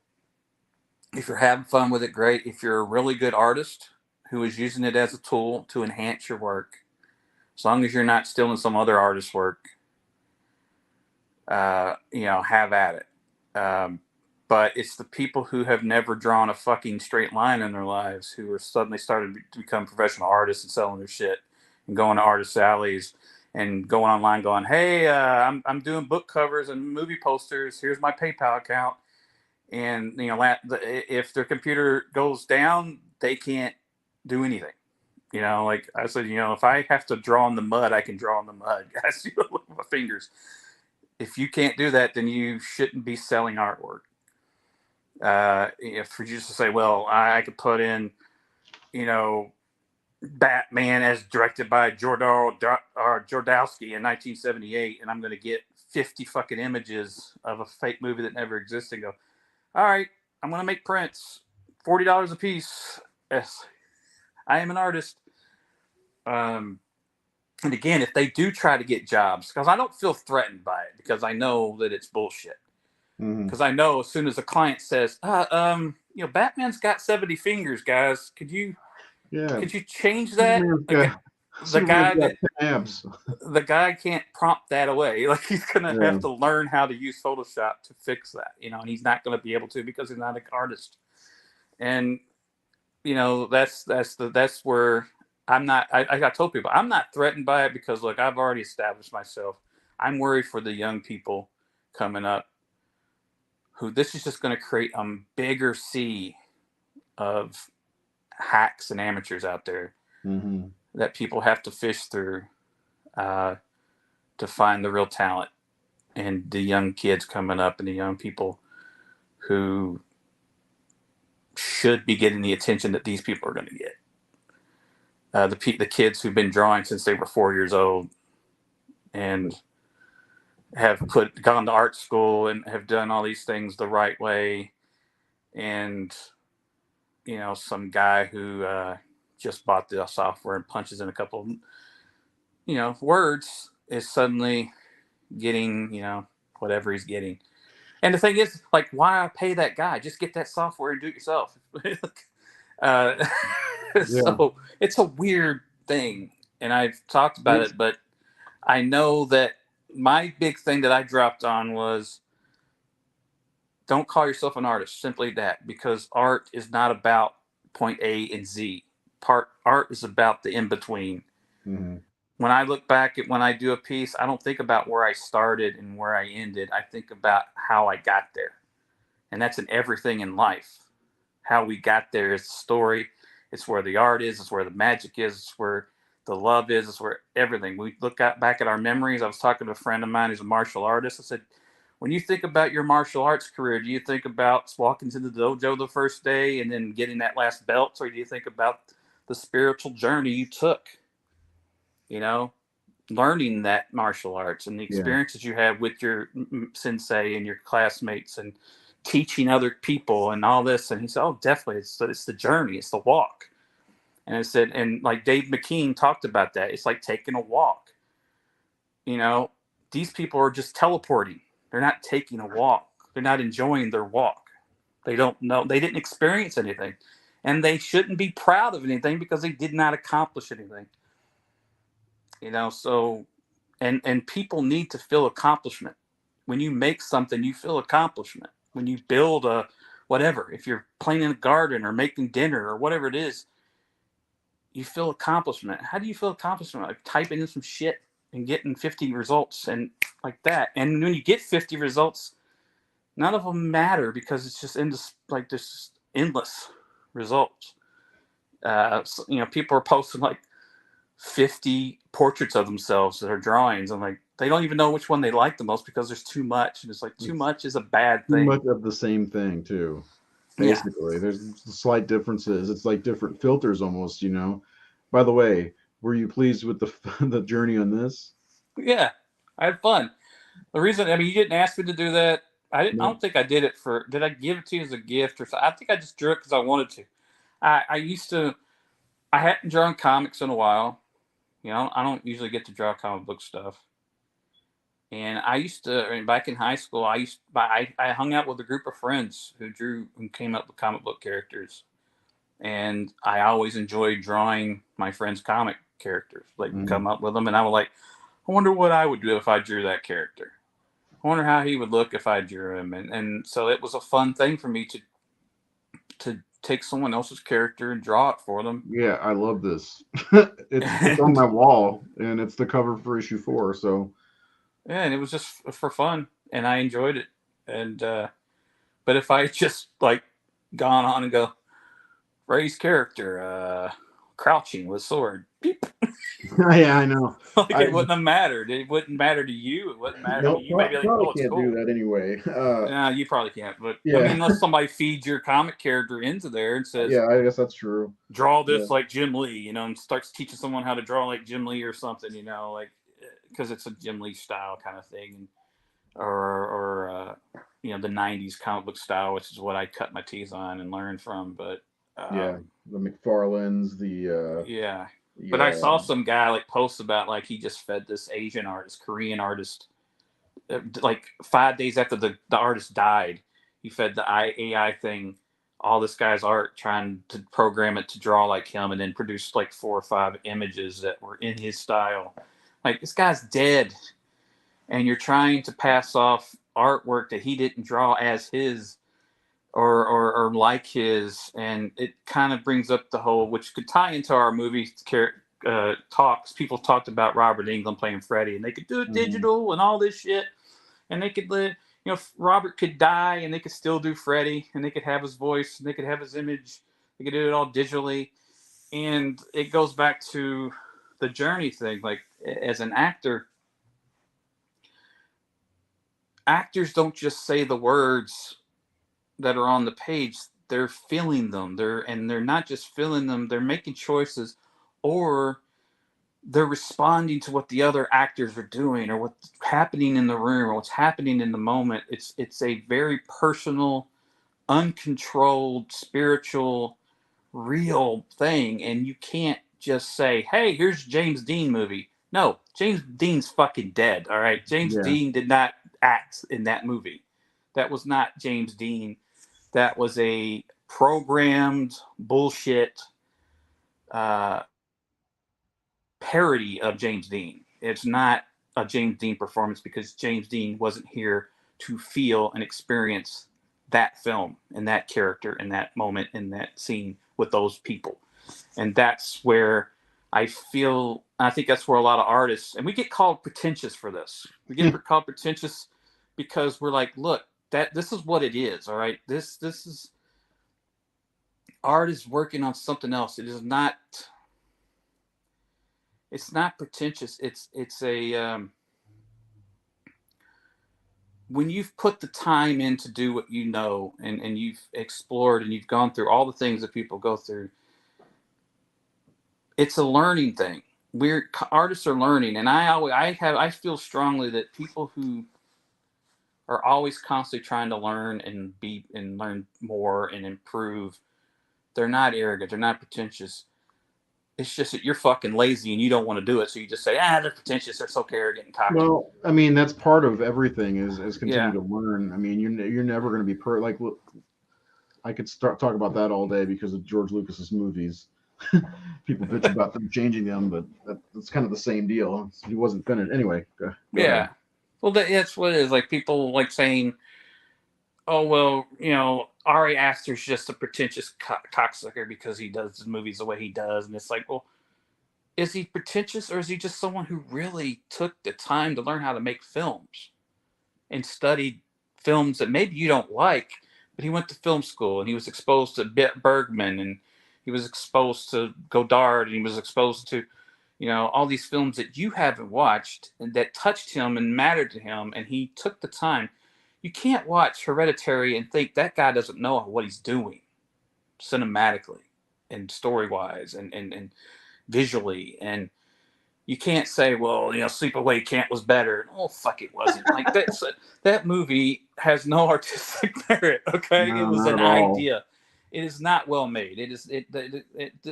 if you're having fun with it, great. If you're a really good artist who is using it as a tool to enhance your work, as long as you're not stealing some other artist's work, you know, have at it. But it's the people who have never drawn a fucking straight line in their lives who are suddenly starting to become professional artists and selling their shit and going to artist alleys and going online going, hey, I'm doing book covers and movie posters. Here's my PayPal account. And, you know, if their computer goes down, they can't do anything. You know, like I said, you know, if I have to draw in the mud, I can draw in the mud, guys. You know, look at my fingers. If you can't do that, then you shouldn't be selling artwork. If for you just to say, well, I could put in, you know, Batman as directed by Jordowski in 1978, and I'm going to get 50 fucking images of a fake movie that never existed. And go, all right, I'm going to make prints, $40 a piece. Yes, I am an artist. Um, and again, if they do try to get jobs, because I don't feel threatened by it, because I know that it's bullshit. Hmm. Because I know as soon as a client says, you know, Batman's got 70 fingers, guys. Yeah, Could you change that? Superman's Like, got the Superman's guy got that 10 abs. the guy can't prompt that away. Like, he's gonna Yeah, have to learn how to use Photoshop to fix that, you know, and he's not gonna be able to because he's not an artist. And you know, that's where I'm not. I told people I'm not threatened by it because look, I've already established myself. I'm worried for the young people coming up who this is just going to create a bigger sea of hacks and amateurs out there hmm, that people have to fish through uh, to find the real talent and the young kids coming up and the young people who should be getting the attention that these people are going to get. The kids who've been drawing since they were 4 years old and have gone to art school and have done all these things the right way, and you know, some guy who just bought the software and punches in a couple of, you know, words is suddenly getting, you know, whatever he's getting. And the thing is, like, why pay that guy? Just get that software and do it yourself. uh, yeah. so it's a weird thing, and I've talked about It's it, but I know that my big thing that I dropped on was don't call yourself an artist. Simply that, because art is not about point A and Z. Art is about the in between. hmm, When I look back at when I do a piece, I don't think about where I started and where I ended. I think about how I got there, and that's in everything in life. How we got there is the story. It's where the art is. It's where the magic is. It's where the love is. It's where everything. We look back at our memories. I was talking to a friend of mine who's a martial artist. I said, when you think about your martial arts career, do you think about walking to the dojo the first day and then getting that last belt, or do you think about the spiritual journey you took? You know, learning that martial arts and the Yeah. experiences you had with your sensei and your classmates and teaching other people and all this. And he said, oh, definitely. It's the journey. It's the walk. And I said, and like Dave McKean talked about that. It's like taking a walk. You know, these people are just teleporting. They're not taking a walk. They're not enjoying their walk. They don't know. They didn't experience anything. And they shouldn't be proud of anything because they did not accomplish anything. You know, so and people need to feel accomplishment. When you make something, you feel accomplishment. When you build a whatever, if you're playing in a garden or making dinner or whatever it is, you feel accomplishment. How do you feel accomplishment? Like typing in some shit and getting 50 results and like that. And when you get 50 results, none of them matter because it's just endless, like there's just endless results. So, you know, people are posting like 50 portraits of themselves that are drawings. And like, they don't even know which one they like the most because there's too much. And it's like, too It's much is a bad too thing. much of the same thing too. Yeah. Basically, there's slight differences. It's like different filters almost, you know. By the way, were you pleased with the the journey on this? Yeah. I had fun. The reason, I mean, you didn't ask me to do that. I No. don't think I did it for, did I give it to you as a gift or something? I think I just drew it because I wanted to. I used to, I hadn't drawn comics in a while. You know, I don't usually get to draw comic book stuff. And I used to, I mean, back in high school, I hung out with a group of friends who came up with comic book characters. And I always enjoyed drawing my friends' comic characters. Like, Mhm. come up with them. And I was like, I wonder what I would do if I drew that character. I wonder how he would look if I drew him. And so it was a fun thing for me to take someone else's character and draw it for them. Yeah, I love this. It's on And my wall, and it's the cover for issue 4. So yeah, and it was just for fun, and I enjoyed it. And but if I just like gone on and go Ray's character, crouching with sword, beep, yeah, I know. like I it wouldn't have mattered. It wouldn't matter to you. It wouldn't matter. I no mean, you may be like, probably oh, it's can't do cool. that anyway. You probably can't. But I mean, Yeah, unless somebody feeds your comic character into there and says, yeah, I guess that's true. draw Yeah, this like Jim Lee, you know, and starts teaching someone how to draw like Jim Lee or something, you know, like because it's a Jim Lee style kind of thing, or you know, the '90s comic book style, which is what I cut my teeth on and learned from. But yeah. The McFarlanes, yeah, but I yeah. saw some guy like post about like he just fed this Asian artist, Korean artist, like 5 days after the artist died, he fed the AI thing all this guy's art, trying to program it to draw like him, and then produce like 4 or 5 images that were in his style. Like this guy's dead, and you're trying to pass off artwork that he didn't draw as his or like his, and it kind of brings up the whole, which could tie into our movie talks. People talked about Robert Englund playing Freddy, and they could do it Hmm. digital and all this shit, and they could live. You know, Robert could die, and they could still do Freddy, and they could have his voice, and they could have his image. They could do it all digitally, and it goes back to the journey thing. Like as an actor, actors don't just say the words that are on the page, they're feeling them. They're not just feeling them, they're making choices, or they're responding to what the other actors are doing, or what's happening in the room, or what's happening in the moment. It's a very personal, uncontrolled, spiritual, real thing. And you can't just say, hey, here's James Dean movie. No, James Dean's fucking dead. All right. James Yeah, Dean did not act in that movie. That was not James Dean. That was a programmed bullshit uh, parody of James Dean. It's not a James Dean performance because James Dean wasn't here to feel and experience that film and that character and that moment in that scene with those people. And that's where I feel, I think that's where a lot of artists, and we get called pretentious for this. We get called pretentious because we're like, look, that this is what it is. All right. This is art is working on something else. It is not, it's not pretentious. It's a when you've put the time in to do what you know, and you've explored and you've gone through all the things that people go through, it's a learning thing. We're artists are learning, and I feel strongly that people who are always constantly trying to learn and learn more and improve, they're not arrogant, they're not pretentious. It's just that you're fucking lazy and you don't want to do it, so you just say, they're pretentious, they're so arrogant and cocky. Well, I mean, that's part of everything is continue Yeah. to learn. I mean, you're never going to be like. Look, I could start talk about that all day because of George Lucas's movies. People bitch about them changing them, but that's kind of the same deal. He wasn't finished anyway. Go Yeah. ahead. Well, that's what it is. Like people like saying, "Oh well, Ari Aster's just a pretentious cocksucker because he does his movies the way he does," and it's like, well, is he pretentious or is he just someone who really took the time to learn how to make films and studied films that maybe you don't like, but he went to film school and he was exposed to Bergman and he was exposed to Godard and he was exposed to all these films that you haven't watched and that touched him and mattered to him, and he took the time. You can't watch Hereditary and think that guy doesn't know what he's doing cinematically and story wise and visually. And you can't say, well, Sleepaway Camp was better. Oh, fuck, it wasn't. Like that movie has no artistic merit. Okay, it No, was not an at all. idea. It is not well made.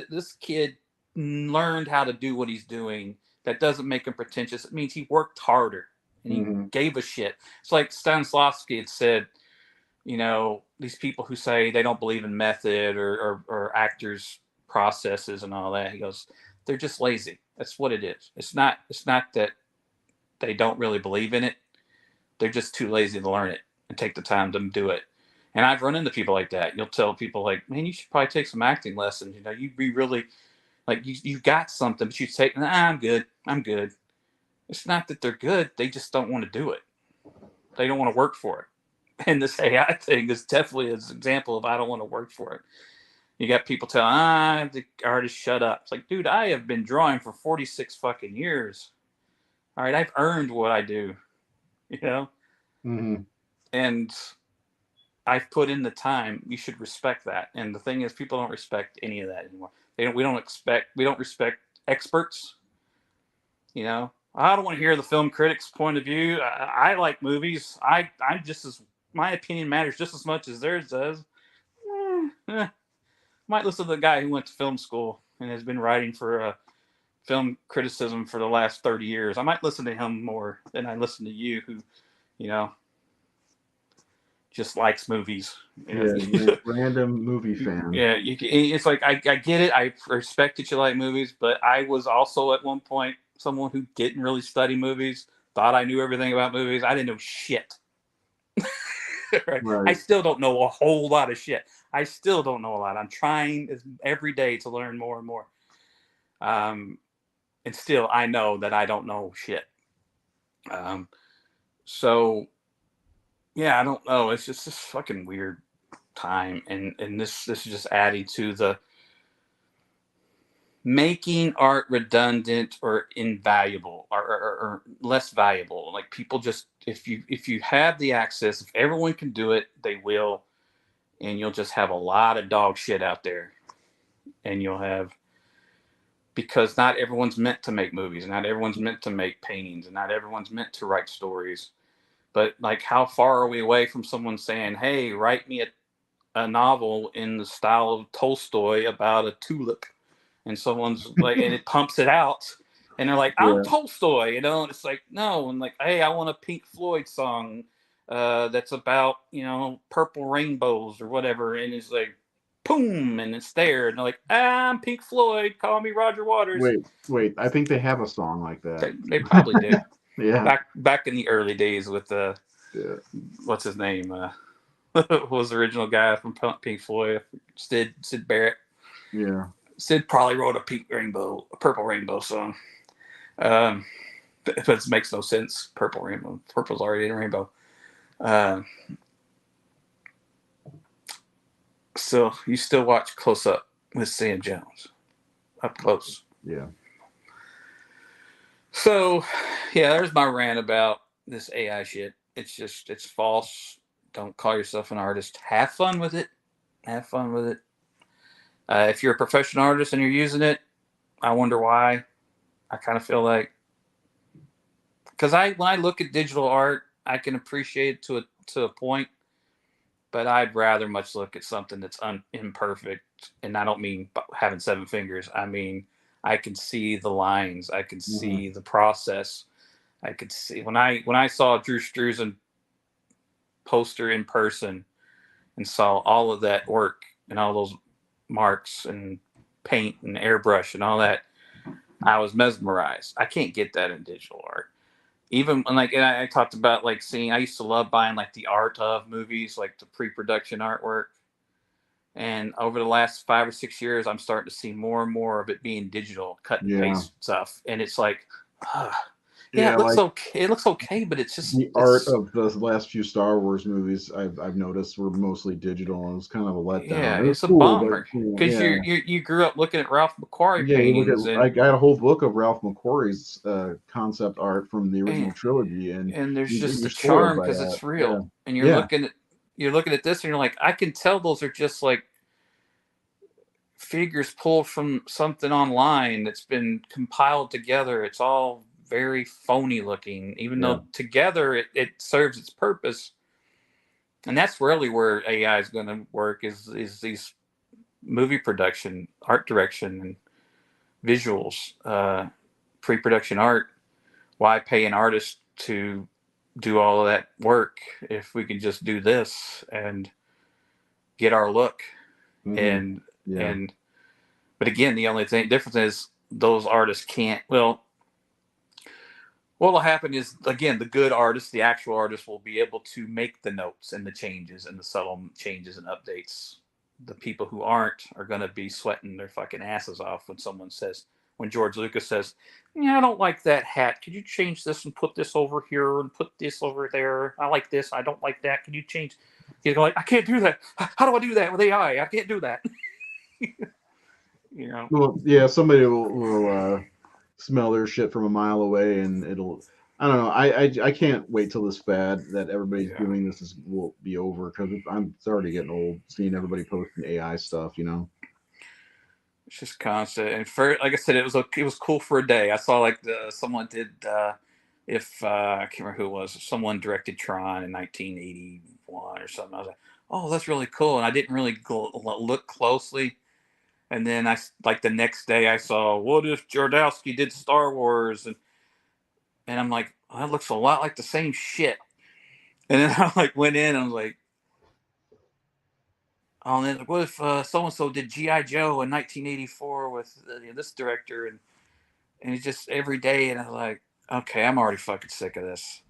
This kid learned how to do what he's doing. That doesn't make him pretentious. It means he worked harder and he Mm-hmm. gave a shit. It's like Stanislavski had said, these people who say they don't believe in method or actors' processes and all that. He goes, they're just lazy. That's what it is. It's not that they don't really believe in it. They're just too lazy to learn it and take the time to do it. And I've run into people like that. You'll tell people like, man, you should probably take some acting lessons. You'd be really like you've got something, but you take, nah, I'm good. I'm good. It's not that they're good. They just don't want to do it. They don't want to work for it. And this AI thing is definitely an example of I don't want to work for it. You got people telling, the artist, shut up. It's like, dude, I have been drawing for 46 fucking years. All right, I've earned what I do, Mm-hmm. and I've put in the time. You should respect that. And the thing is, people don't respect any of that anymore. They don't. We don't respect experts. I don't want to hear the film critic's point of view. I like movies. I'm just as my opinion matters just as much as theirs does. Might listen to the guy who went to film school and has been writing for film criticism for the last 30 years. I might listen to him more than I listen to you, who, you know, just likes movies. Yeah, random movie fan. Yeah, it's like I get it. I respect that you like movies, but I was also at one point someone who didn't really study movies, thought I knew everything about movies. I didn't know shit. Right? I Right. still don't know a whole lot of shit. I still don't know a lot. I'm trying every day to learn more and more. And still, I know that I don't know shit. Um, so yeah, I don't know. It's just this fucking weird time, and this is just adding to the making art redundant or invaluable or less valuable. Like people just if you have the access, if everyone can do it, they will, and you'll just have a lot of dog shit out there, and you'll have because not everyone's meant to make movies, not everyone's meant to make paintings, and not everyone's meant to write stories. But like, how far are we away from someone saying, "Hey, write me a novel in the style of Tolstoy about a tulip," and someone's like, and it pumps it out, and they're like, "I'm Yeah. Tolstoy," and it's like, no, and like, hey, I want a Pink Floyd song that's about purple rainbows or whatever, and it's like, boom, and it's there, and they're like, I'm Pink Floyd, call me Roger Waters. Wait. I think they have a song like that. They probably do. Yeah. Back in the early days with Yeah. what's his name? Was the original guy from Pink Floyd, Sid Barrett. Yeah. Sid probably wrote a purple rainbow song. Um, but it makes no sense. Purple rainbow. Purple's already in a rainbow. So you still watch Close Up with Sam Jones, up close. Yeah. So, yeah, there's my rant about this AI shit. It's false. Don't call yourself an artist. Have fun with it. Have fun with it. If you're a professional artist and you're using it, I wonder why. I kind of feel like because when I look at digital art, I can appreciate it to a point, but I'd rather much look at something that's imperfect. And I don't mean having seven fingers. I mean I can see the lines. I can Mhm. see the process. I could see when I saw Drew Struzan poster in person and saw all of that work and all those marks and paint and airbrush and all that, I was mesmerized. I can't get that in digital art. Even like and I talked about like seeing. I used to love buying like the art of movies, like the pre-production artwork. And over the last 5 or 6 years, I'm starting to see more and more of it being digital, cut and Yeah. paste stuff. And it's like, yeah, Yeah, it looks like okay. It looks okay, but it's just the art it's of the last few Star Wars movies I've noticed were mostly digital, and it was kind of a yeah, letdown. It was it's a cool, but bummer because yeah. you grew up looking at Ralph McQuarrie Yeah, you look paintings at I and got a whole book of Ralph McQuarrie's concept art from the and, original trilogy, and and there's just you're the spoiled charm by because that. it's Yeah, real. And yeah, you're looking at this and you're like, I can tell those are just like figures pulled from something online that's been compiled together. It's all very phony looking, even yeah. though together it serves its purpose. And that's really where AI is going to work is these movie production, art direction, and visuals, pre-production art. Why pay an artist to do all of that work if we can just do this and get our look Hmm. and Yeah. and but again the only thing difference is those artists can't what will happen is again the good artists, the actual artists will be able to make the notes and the changes and the subtle changes and updates. The people who aren't are going to be sweating their fucking asses off when someone says, when George Lucas says, yeah, I don't like that hat, could you change this and put this over here and put this over there, I like this, I don't like that, can you change? He's like, I can't do that, how do I do that with AI, I can't do that. you know Well, yeah. Somebody will smell their shit from a mile away, and it'll. I don't know. I can't wait till this fad that everybody's yeah, doing this will be over because it's already getting old seeing everybody posting AI stuff. You know. it's just constant. And for like I said, it was cool for a day. I saw like someone did if I can't remember who it was. Someone directed Tron in 1981 or something. I was like, oh, that's really cool. And I didn't really look closely. And then like the next day I saw what if Jodorowsky did Star Wars and I'm like, oh, that looks a lot like the same shit. And then I like went in and I was like, oh, and then like, what if so and so did GI Joe in 1984 with this director and it's just every day, and I'm like, okay, I'm already fucking sick of this.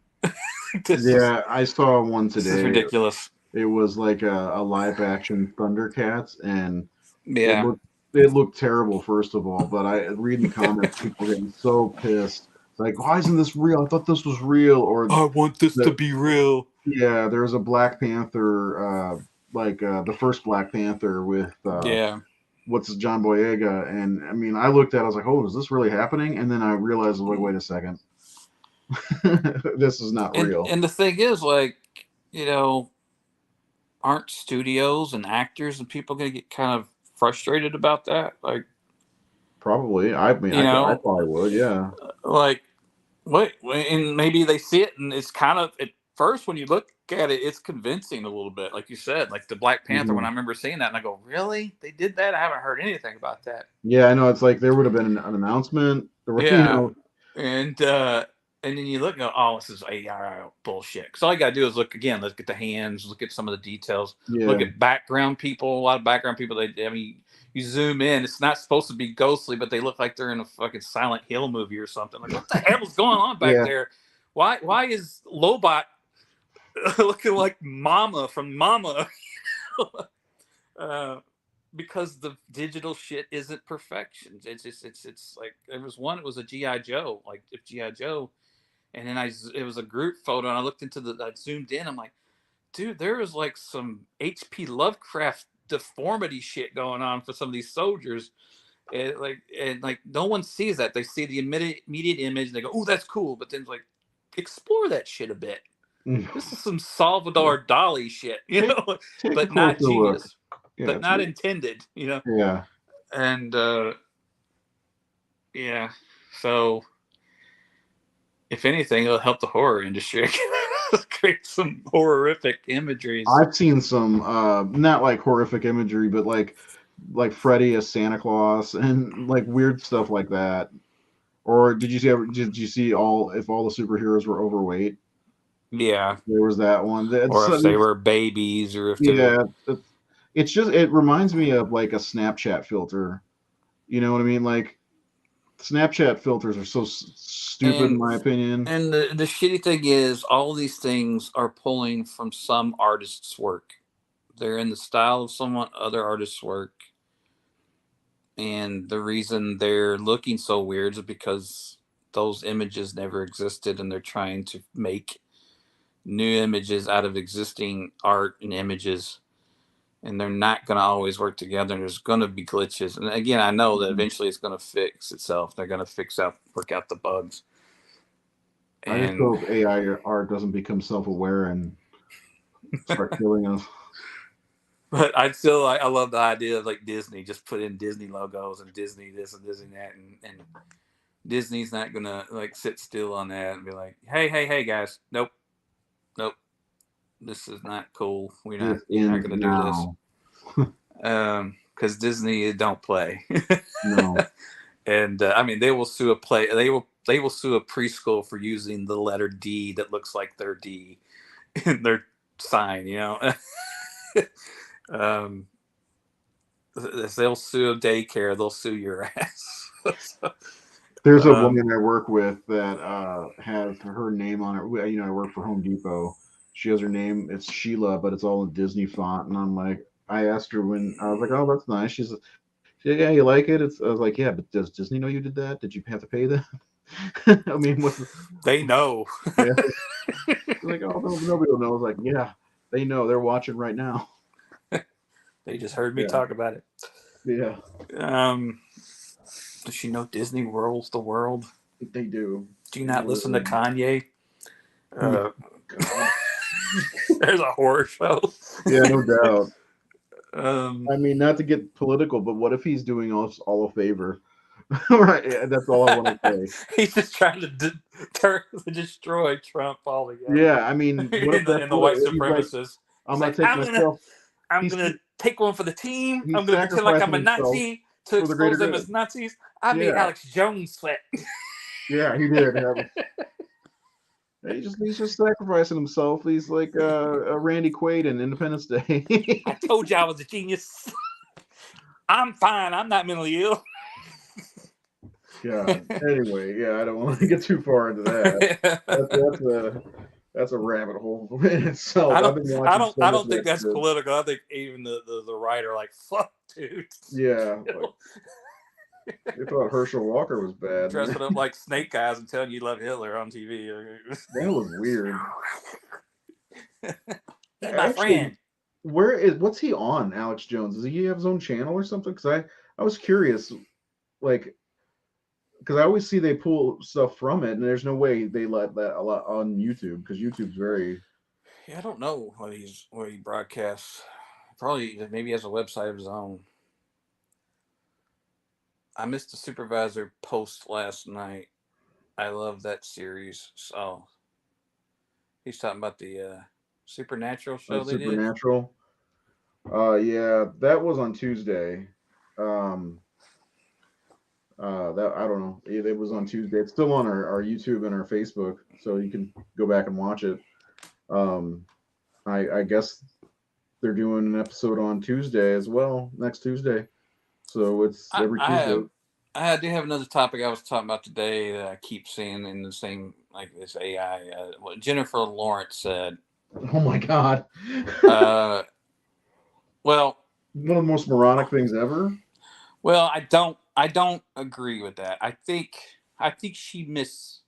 this is Yeah, I saw one this is today. ridiculous. It was like a live action Thundercats, and it Yeah, looked it looked terrible first of all. But I reading the comments, people were getting so pissed. Like, why isn't this real? I thought this was real. Or I want this to the be real. yeah, there's a Black Panther, the first Black Panther with Yeah, what's John Boyega, and I mean, I looked at, it, I was like, oh, is this really happening? And then I realized, like, wait a second, this is not real. and the thing is, like, you know, aren't studios and actors and people gonna get kind of frustrated about that? Like, Probably. I mean, you I know, probably would. Yeah. like what? And maybe they see it, and it's kind of at first when you look at it, it's convincing a little bit, like you said, like the Black Panther. When Hmm. I remember seeing that, and I go, "Really? They did that? I haven't heard anything about that." Yeah, I know. It's like there would have been an announcement. There were, Yeah, and uh, and then you look and go, "Oh, this is AI bullshit." Because all you gotta do is look again, look at the hands, look at some of the details, look yeah, at background people. A lot of background people, I mean, you zoom in, it's not supposed to be ghostly, but they look like they're in a fucking Silent Hill movie or something. Like, what the hell is going on back yeah, there? Why is Lobot looking like Mama from Mama? uh, because the digital shit isn't perfection. It's like there was one. It was a GI Joe. Like if GI Joe, and then it was a group photo, and I looked into I zoomed in. I'm like, dude, there was like some H.P. Lovecraft deformity shit going on for some of these soldiers, And no one sees that. They see the immediate image and they go, "Oh, that's cool," but then it's like, explore that shit a bit. This is some Salvador Dali shit, take take a but not closer look. genius, Yeah, but not intended, yeah. And yeah, so if anything, it'll help the horror industry create some horrific imageries. I've seen some not like horrific imagery, but like Freddy as Santa Claus and like weird stuff like that. Or did you see all if all the superheroes were overweight? Yeah, There was that one. or if they were babies, or if they're Yeah, it's just it reminds me of like a Snapchat filter. You know what I mean? Like Snapchat filters are so stupid in and my opinion. and the shitty thing is, all these things are pulling from some artist's work. They're in the style of someone other artists' work, and the reason they're looking so weird is because those images never existed, and they're trying to make new images out of existing art and images, and they're not going to always work together, and there's going to be glitches. And again, I know that Mhm. eventually it's going to fix itself. They're going to work out the bugs. I just And hope AI art doesn't become self-aware and start killing us. but I love the idea of like Disney just put in Disney logos and Disney this and Disney that, and Disney's not gonna like sit still on that and be like, hey guys, nope, nope, this is not cool. This You're not ends gonna do this. now. Because Disney don't play. No. And I mean, they will sue a play. They will sue a preschool for using the letter D that looks like their D in their sign. um, they'll sue a daycare. They'll sue your ass. So, There's a um, woman I work with that has her name on it. I work for Home Depot. She has her name. It's Sheila, but it's all in Disney font. And I'm like, I asked her when I was like, "Oh, that's nice." She said, "Yeah, you like it?" I was like, "Yeah, but does Disney know you did that? Did you have to pay them?" I mean, they know. yeah. Like, oh, no, nobody will know. I was like, yeah, they know. They're watching right now. They just heard me Yeah, talk about it. yeah, Um, does she know Disney rules the world? they do. Do you They not do listen to really. Kanye? Hmm. Uh, God. there's a horror show. Yeah, no doubt. um, I mean, not to get political, but what if he's doing us all a favor? Right. Yeah, that's all I want to say. he's just trying to destroy Trump altogether. Yeah, I mean, what if that's In the what white he's like? supremacists. I'm He's gonna like, take myself. I'm He's gonna take one for the team. I'm he's gonna pretend like I'm sacrificing a himself Nazi to for the greater expose them as good. Nazis. I made Yeah, Alex Jones sweat. yeah, he did. He's just sacrificing himself. He's like a Randy Quaid in Independence Day. I told you I was a genius. I'm fine. I'm not mentally ill. God. Anyway, yeah, I don't want to get too far into that. That's a rabbit hole in itself. I've been watching so I much don't of think that that's shit. political. I think even the writer, like, fuck, dude. Yeah, like they thought Herschel Walker was bad, man. Dressing up like snake eyes and telling you love Hitler on TV. That was weird. He's my Actually, friend. what's he on? Alex Jones? Does he have his own channel or something? Because I was curious, like, because I always see they pull stuff from it, and there's no way they let that a lot on YouTube because YouTube's very. Yeah, I don't know what he broadcasts. Probably maybe he has a website of his own. I missed the supervisor post last night. I love that series. So he's talking about the supernatural show they did. Supernatural. Yeah, that was on Tuesday. Um, that I don't know. It was on Tuesday. It's still on our YouTube and our Facebook, so you can go back and watch it. Um, I guess they're doing an episode on Tuesday as well, next Tuesday. So it's I, every I Tuesday. have I do have another topic I was talking about today that I keep seeing in the same like this AI. What Jennifer Lawrence said. Oh my God! Uh, well, One of the most moronic things ever. well, I don't agree with that. I think she Misspoke.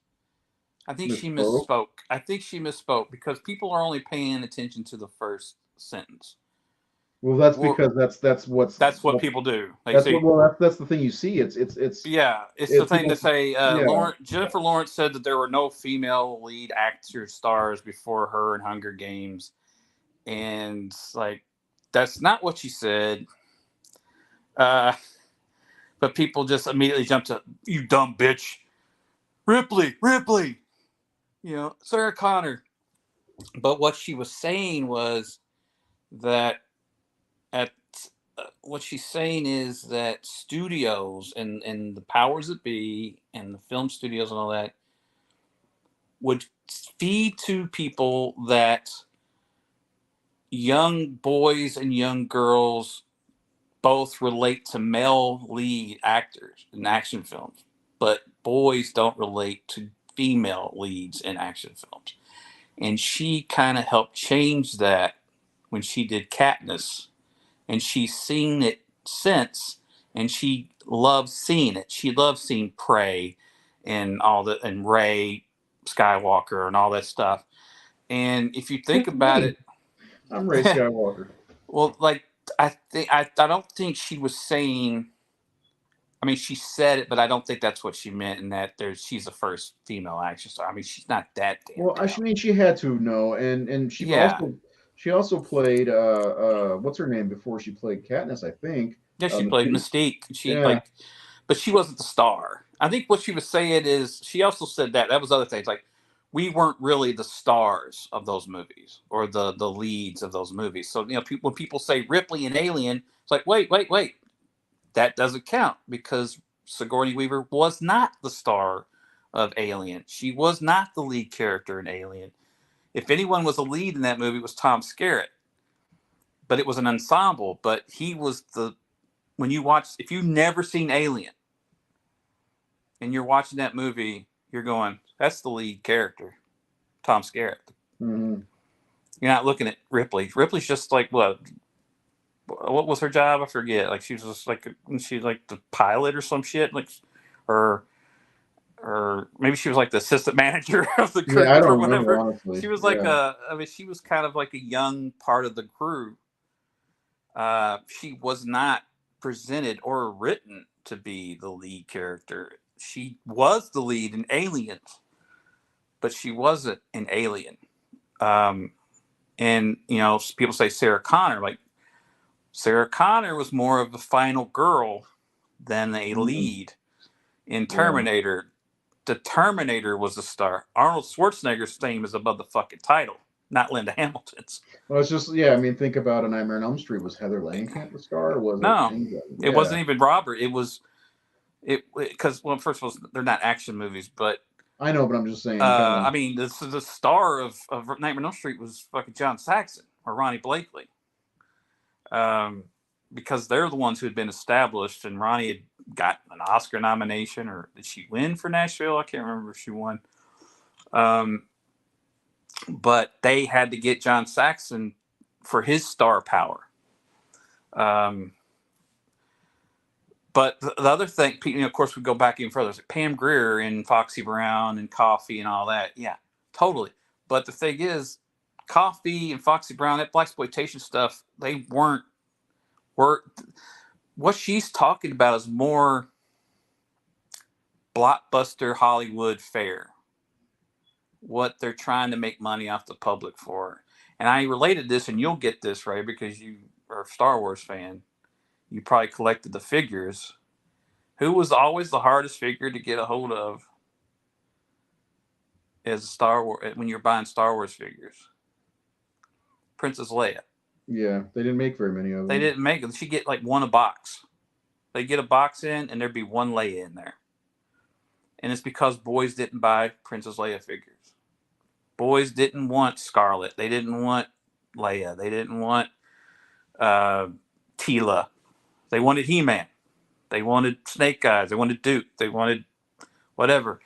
misspoke. I think she misspoke because people are only paying attention to the first sentence. Well, that's because that's what's That's what people do. They that's what say, well that's the thing you see. It's yeah, it's the thing to people. say. Yeah. Jennifer Lawrence said that there were no female lead actor stars before her in Hunger Games, and like that's not what she said. Uh, but people just immediately jump to you dumb bitch, Ripley, Sarah Connor. But what she was saying was that at what she's saying is that studios and the powers that be and the film studios and all that would feed to people that young boys and young girls both relate to male lead actors in action films, but boys don't relate to female leads in action films. And she kind of helped change that when she did Katniss, and she's seen it since, and she loves seeing it. She loves seeing Prey and and Rey Skywalker and all that stuff. And if you think It's about me. it, I'm Ray Skywalker. well, like I don't think she was saying. I mean, she said it, but I don't think that's what she meant. In that she's the first female action star. I mean, she's not that damn Well, I talented. mean, she had to know, and Yeah, she also played what's her name before she played Katniss, I think. yeah, she played Mystique. Mystique. She Yeah. like, but she wasn't the star. I think what she was saying is she also said that was other things like we weren't really the stars of those movies or the leads of those movies. So when people say Ripley and Alien, it's like wait, that doesn't count because Sigourney Weaver was not the star of Alien. She was not the lead character in Alien. If anyone was a lead in that movie, it was Tom Skerritt, but it was an ensemble. But he was the when you watch if you've never seen Alien and you're watching that movie, you're going, that's the lead character, Tom Skerritt. Hmm. You're not looking at Ripley. Ripley's just like what was her job? I forget. Like she was just like she's like the pilot or some shit, like or maybe she was like the assistant manager of the Yeah, I group or don't remember whatever. honestly. She was like Yeah. I mean, she was kind of like a young part of the crew. She was not presented or written to be the lead character. She was the lead in Aliens, but she wasn't an alien. Um, and people say Sarah Connor. Like Sarah Connor was more of a final girl than a Hmm. lead in Yeah. Terminator. The Terminator was the star. Arnold Schwarzenegger's fame is above the fucking title, not Linda Hamilton's. Well, it's just yeah. I mean, think about A Nightmare on Elm Street. Was Heather Langenkamp the star, or was it No, anybody? it Yeah. wasn't even Robert. It was because well, first of all, they're not action movies, but I know, but I'm just saying, kind of. I mean, the star of Nightmare on Elm Street was fucking John Saxon or Ronnie Blakely, um, because they're the ones who had been established, and Ronnie had got an Oscar nomination, or did she win for Nashville? I can't remember if she won. Um, but they had to get John Saxon for his star power. Um, but the other thing, of course, we go back even further. Pam Grier and Foxy Brown and Coffee and all that. Yeah, totally. But the thing is, Coffee and Foxy Brown, that blaxploitation stuff, they were what she's talking about is more blockbuster Hollywood fare. What they're trying to make money off the public for. And I related this, and you'll get this, right, because you are a Star Wars fan. You probably collected the figures. Who was always the hardest figure to get a hold of as a Star Wars when you're buying Star Wars figures? Princess Leia. Yeah, they didn't make very many of They them. didn't make them. She get like one a box. They get a box in, and there'd be one Leia in there. And it's because boys didn't buy Princess Leia figures. Boys didn't want Scarlet. They didn't want Leia. They didn't want uh, Tila. They wanted He-Man. They wanted Snake Eyes. They wanted Duke. They wanted whatever.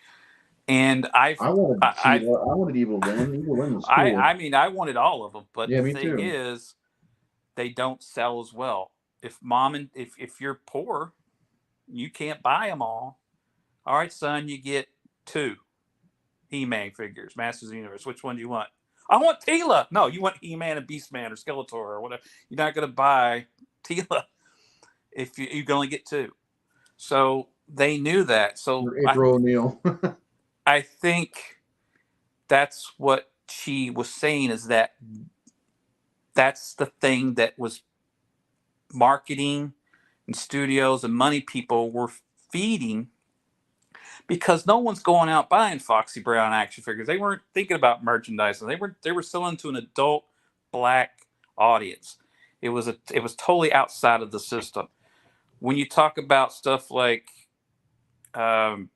And I wanted I, Tila. I wanted Evil Lynn. Evil Lynn was I cool. mean, I wanted all of them. But Yeah, the me thing too. is, they don't sell as well. If mom and if you're poor, you can't buy them all. All right, son, you get two He-Man figures, Masters of the Universe. Which one do you want? I want Tila. No, you want He-Man and Beastman or Skeletor or whatever. You're not going to buy Tila if you can only get two. So they knew that. So Or April O'Neil. I think that's what she was saying, is that that's the thing that was marketing and studios and money people were feeding, because no one's going out buying Foxy Brown action figures. They weren't thinking about merchandising. They were selling to an adult black audience. It was totally outside of the system. When you talk about stuff like um,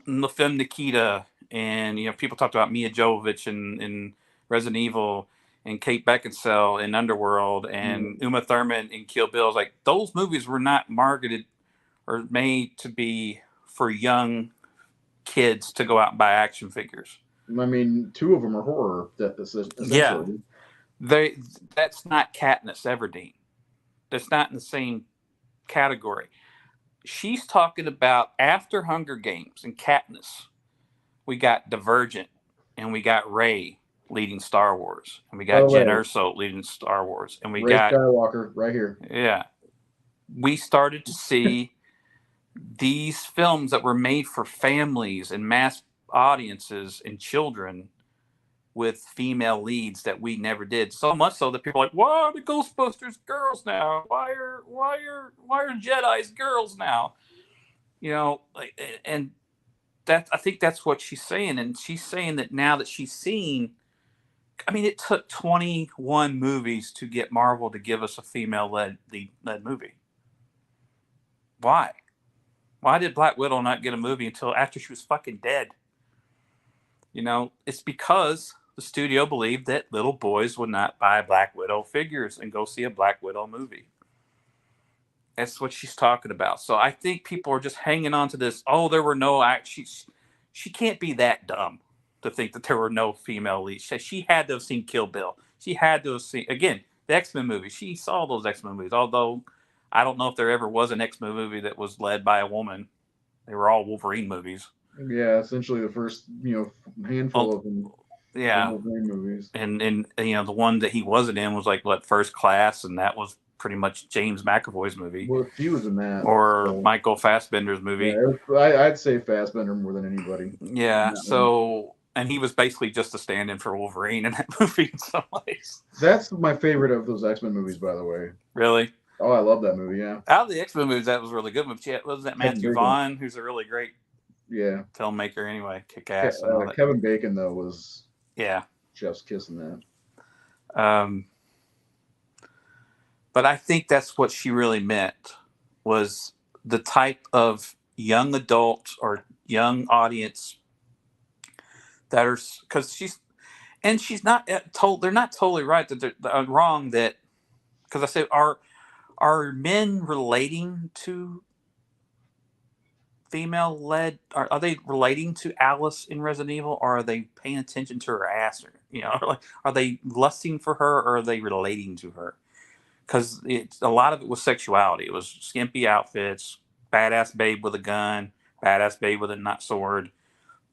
La Femme Nikita, and people talked about Mia Jovovich in Resident Evil, and Kate Beckinsale in Underworld, and Uma Thurman in Kill Bill. It's like, those movies were not marketed or made to be for young kids to go out and buy action figures. I mean, two of them are horror, essentially. Yeah, that's not Katniss Everdeen. That's not in the same category. She's talking about after Hunger Games and Katniss, we got Divergent, and we got Rey leading Star Wars, and we got Jen Erso leading Star Wars, and we got Skywalker right here. Yeah, we started to see these films that were made for families and mass audiences and children with female leads that we never did. So much so that people are like, why are the Ghostbusters girls now? Why are Jedi's girls now? And that, I think that's what she's saying. And she's saying that now that she's seen, I mean, it took 21 movies to get Marvel to give us a female led movie. Why? Why did Black Widow not get a movie until after she was fucking dead? It's because the studio believed that little boys would not buy Black Widow figures and go see a Black Widow movie. That's what she's talking about. So I think people are just hanging on to this. Oh, there were no she can't be that dumb to think that there were no female leads. She had to have seen Kill Bill. She had to have seen, again, the X-Men movies. She saw those X-Men movies, although I don't know if there ever was an X-Men movie that was led by a woman. They were all Wolverine movies. Yeah, essentially the first, handful of them. Yeah. Wolverine movies. And the one that he wasn't in was like First Class, and that was pretty much James McAvoy's movie. Well, he was in that. Or Michael Fassbender's movie. Yeah, I'd say Fassbender more than anybody. Yeah. So, and he was basically just a stand-in for Wolverine in that movie in some ways. That's my favorite of those X-Men movies, by the way. Really? Oh, I love that movie, yeah. Out of the X-Men movies, that was a really good movie. Wasn't that Matthew Vaughn, who's a really great filmmaker anyway? Kick-ass. Kevin Bacon, though, was chef's kiss in that. But I think that's what she really meant, was the type of young adult or young audience that are, because she's not told, they're not totally right, that they're wrong, that, because I say, are men relating to female led, are they relating to Alice in Resident Evil, or are they paying attention to her ass, or are they lusting for her, or are they relating to her? Because a lot of it was sexuality. It was skimpy outfits, badass babe with a gun, badass babe with a sword,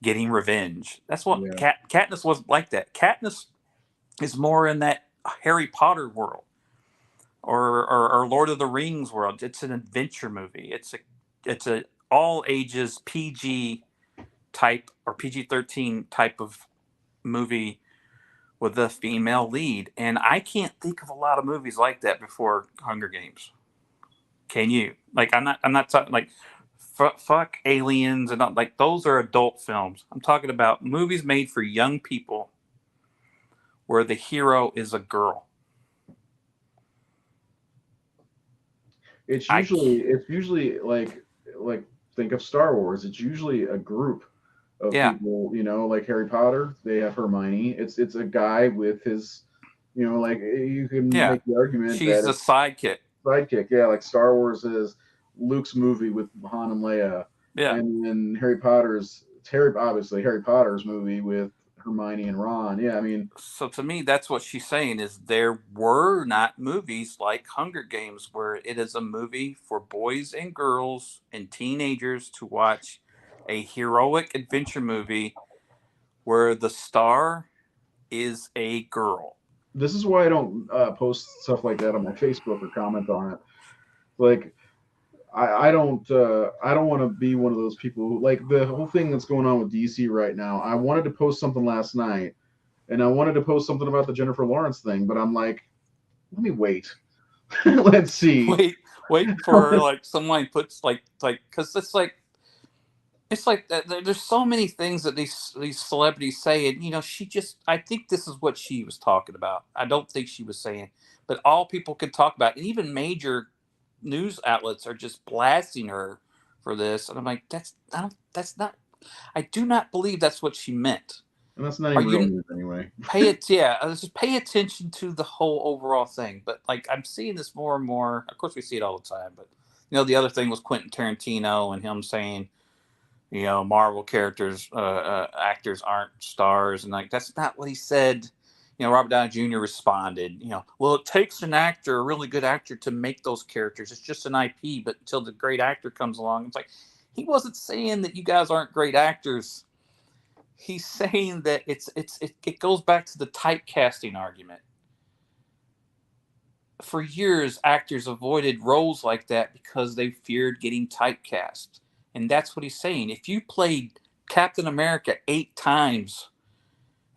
getting revenge. That's what Katniss wasn't like that. Katniss is more in that Harry Potter world, or Lord of the Rings world. It's an adventure movie. It's a all ages PG type or PG-13 type of movie with a female lead. And I can't think of a lot of movies like that before Hunger Games. Can you? Like, I'm not talking like fuck Aliens and like those are adult films. I'm talking about movies made for young people where the hero is a girl. It's usually like think of Star Wars. It's usually a group of people, like Harry Potter, they have Hermione. It's a guy with his, like you can make the argument she's that a sidekick. Like Star Wars is Luke's movie with Han and Leia. Yeah. And then Harry Potter's movie with Hermione and Ron. Yeah, I mean. So to me, that's what she's saying, is there were not movies like Hunger Games where it is a movie for boys and girls and teenagers to watch a heroic adventure movie where the star is a girl. This is why I don't post stuff like that on my Facebook or comment on it. Like, I don't want to be one of those people who, like, the whole thing that's going on with DC right now. I wanted to post something last night, and I wanted to post something about the Jennifer Lawrence thing, but I'm like, let me wait. Let's see. Wait for like someone puts like because it's like that. There's so many things that these celebrities say, and she just. I think this is what she was talking about. I don't think she was saying, but all people can talk about, and even major news outlets are just blasting her for this, and I'm like, that's not. I do not believe that's what she meant. And that's not Are even real you news anyway. just pay attention to the whole overall thing. But like I'm seeing this more and more. Of course, we see it all the time. But the other thing was Quentin Tarantino and him saying, Marvel characters, actors aren't stars, and like that's not what he said. Robert Downey Jr. responded, well, it takes an actor, a really good actor, to make those characters. It's just an IP, but until the great actor comes along, it's like he wasn't saying that you guys aren't great actors. He's saying that it goes back to the typecasting argument. For years, actors avoided roles like that because they feared getting typecast. And that's what he's saying. If you played Captain America 8 times,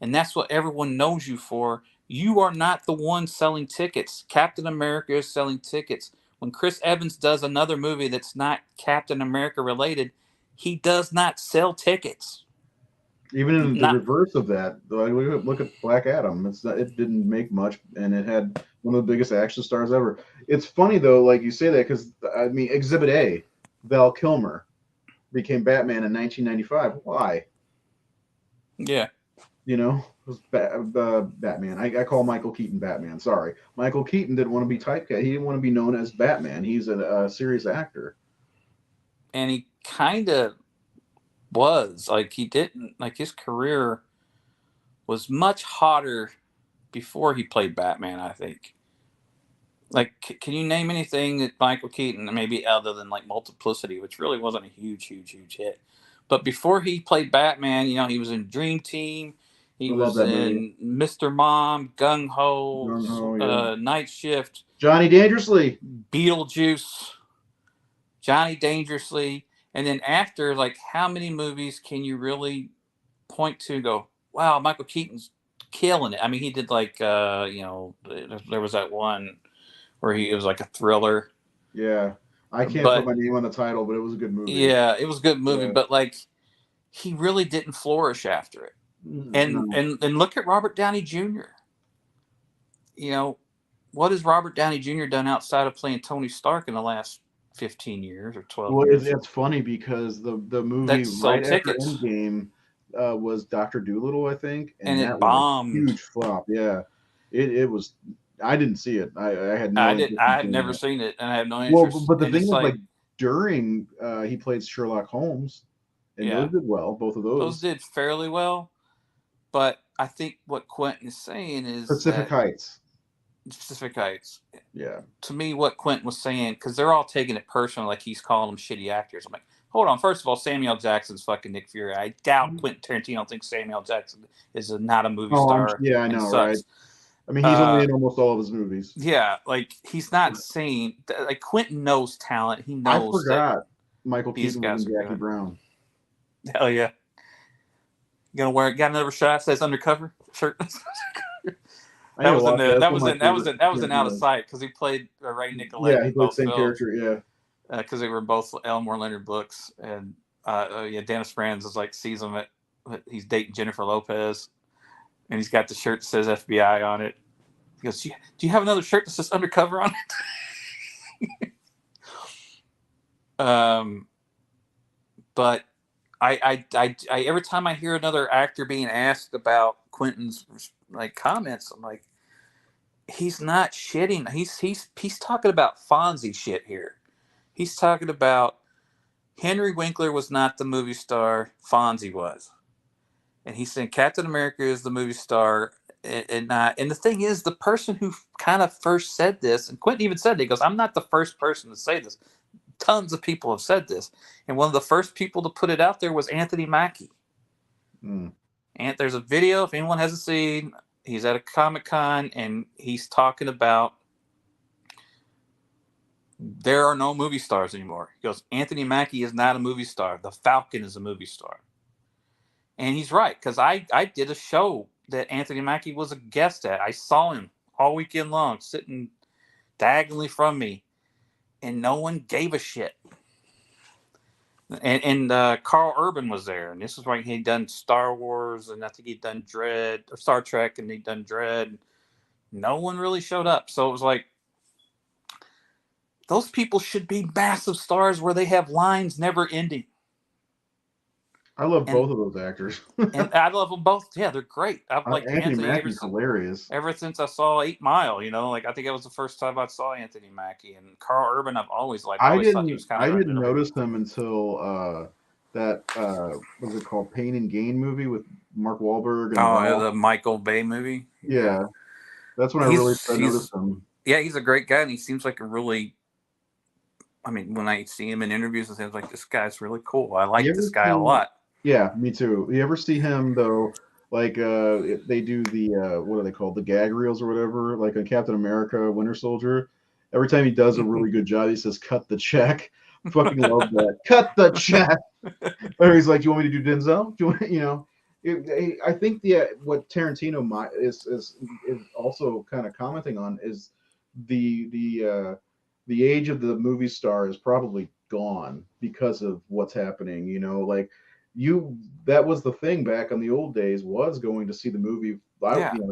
and that's what everyone knows you for, you are not the one selling tickets. Captain America is selling tickets. When Chris Evans does another movie that's not Captain America related, he does not sell tickets. Even in the Not reverse of that, look at Black Adam. It didn't make much, and it had one of the biggest action stars ever. It's funny though, like you say that, because I mean, Exhibit A, Val Kilmer became Batman in 1995. Why? Yeah. It was Batman. I call Michael Keaton Batman. Sorry, Michael Keaton didn't want to be typecast. He didn't want to be known as Batman. He's a serious actor. And he kind of was like he didn't like his career was much hotter before he played Batman. I think. Like, can you name anything that Michael Keaton, maybe other than like Multiplicity, which really wasn't a huge hit, but before he played Batman, he was in Dream Team, he I love was that movie. in Mr. Mom, Gung Ho, Gung Ho, yeah. Night Shift, Johnny Dangerously. Beetlejuice, Johnny Dangerously, and then after, like, how many movies can you really point to and go, wow, Michael Keaton's killing it? I mean, he did like, there was that one where it was like a thriller. Yeah, I can't put But my name on the title, but it was a good movie. yeah, it was a good movie. Yeah. But like, he really didn't flourish after it. And No. and look at Robert Downey Jr. What has Robert Downey Jr. done outside of playing Tony Stark in the last 15 years or 12 Well, years? it's funny because the movie That right sold after tickets Endgame was Doctor Dolittle, I think, and and it that was a bombed. huge flop. Yeah, it was. I didn't see it. I had no interest I in had seeing never it. seen it, and I have no Well, interest. but the And thing it's is, like, like, during he played Sherlock Holmes, and yeah, those did well, both of those those. did fairly well. But I think what Quentin is saying is Pacific that Heights. Pacific Heights. Yeah. To me, what Quentin was saying, because they're all taking it personal, like he's calling them shitty actors. I'm like, hold on. First of all, Samuel Jackson's fucking Nick Fury. I doubt Quentin Tarantino thinks Samuel Jackson is not a movie Oh, star yeah, I and know, right? sucks. I mean, he's only Uh, in almost all of his movies. yeah, like he's not saying like Quentin knows talent. He I knows that forgot Michael these Keaton was in guys are Jackie good. Brown. Hell yeah. You gonna wear? Got another shot? Says undercover shirt. I need to watch that. That's That one was of my in favorite Out of Tarantinos. Sight because he played Ray Yeah, Nicolette he in played the both same films character. Yeah. because they were both Elmore Leonard books, and yeah, Dennis Franz is like sees him he's dating Jennifer Lopez, and he's got the shirt that says FBI on it. He goes, "Do you have another shirt that says undercover on it?" But I every time I hear another actor being asked about Quentin's like comments, I'm like, he's not shitting. He's talking about Fonzie shit here. He's talking about Henry Winkler was not the movie star, Fonzie was. And he's saying Captain America is the movie star and not. And the thing is, the person who kind of first said this, and Quentin even said it, he goes, I'm not the first person to say this. Tons of people have said this. And one of the first people to put it out there was Anthony Mackie. Mm. And there's a video, if anyone hasn't seen, he's at a Comic-Con and he's talking about there are no movie stars anymore. He goes, Anthony Mackie is not a movie star. The Falcon is a movie star. And he's right, because I did a show that Anthony Mackie was a guest at. I saw him all weekend long, sitting diagonally from me, and no one gave a shit. And Carl Urban was there, and this is why he'd done Star Wars, and I think he'd done Dread, or Star Trek, and he'd done Dread. No one really showed up, so it was like, those people should be massive stars where they have lines never ending. I love both of those actors. And I love them both. Yeah, they're great. I've like Anthony Mackie's hilarious. Ever since I saw 8 Mile, like I think that was the first time I saw Anthony Mackie. And Carl Urban, I've always liked. I always thought he was kind of. I didn't notice him until that what's it called, Pain and Gain movie with Mark Wahlberg. And the Michael Bay movie. Yeah, that's when I really noticed him. Yeah, he's a great guy, and he seems like a really. I mean, when I see him in interviews, I was like, this guy's really cool. I like this guy a lot. Yeah, me too. You ever see him though? Like they do the what are they called? The gag reels or whatever. Like on Captain America, Winter Soldier. Every time he does a really good job, he says, "Cut the check." Fucking love that. Cut the check. Or he's like, "Do you want me to do Denzel? Do you want, I think what Tarantino is also kind of commenting on is the age of the movie star is probably gone because of what's happening. Like that was the thing back in the old days, was going to see the movie.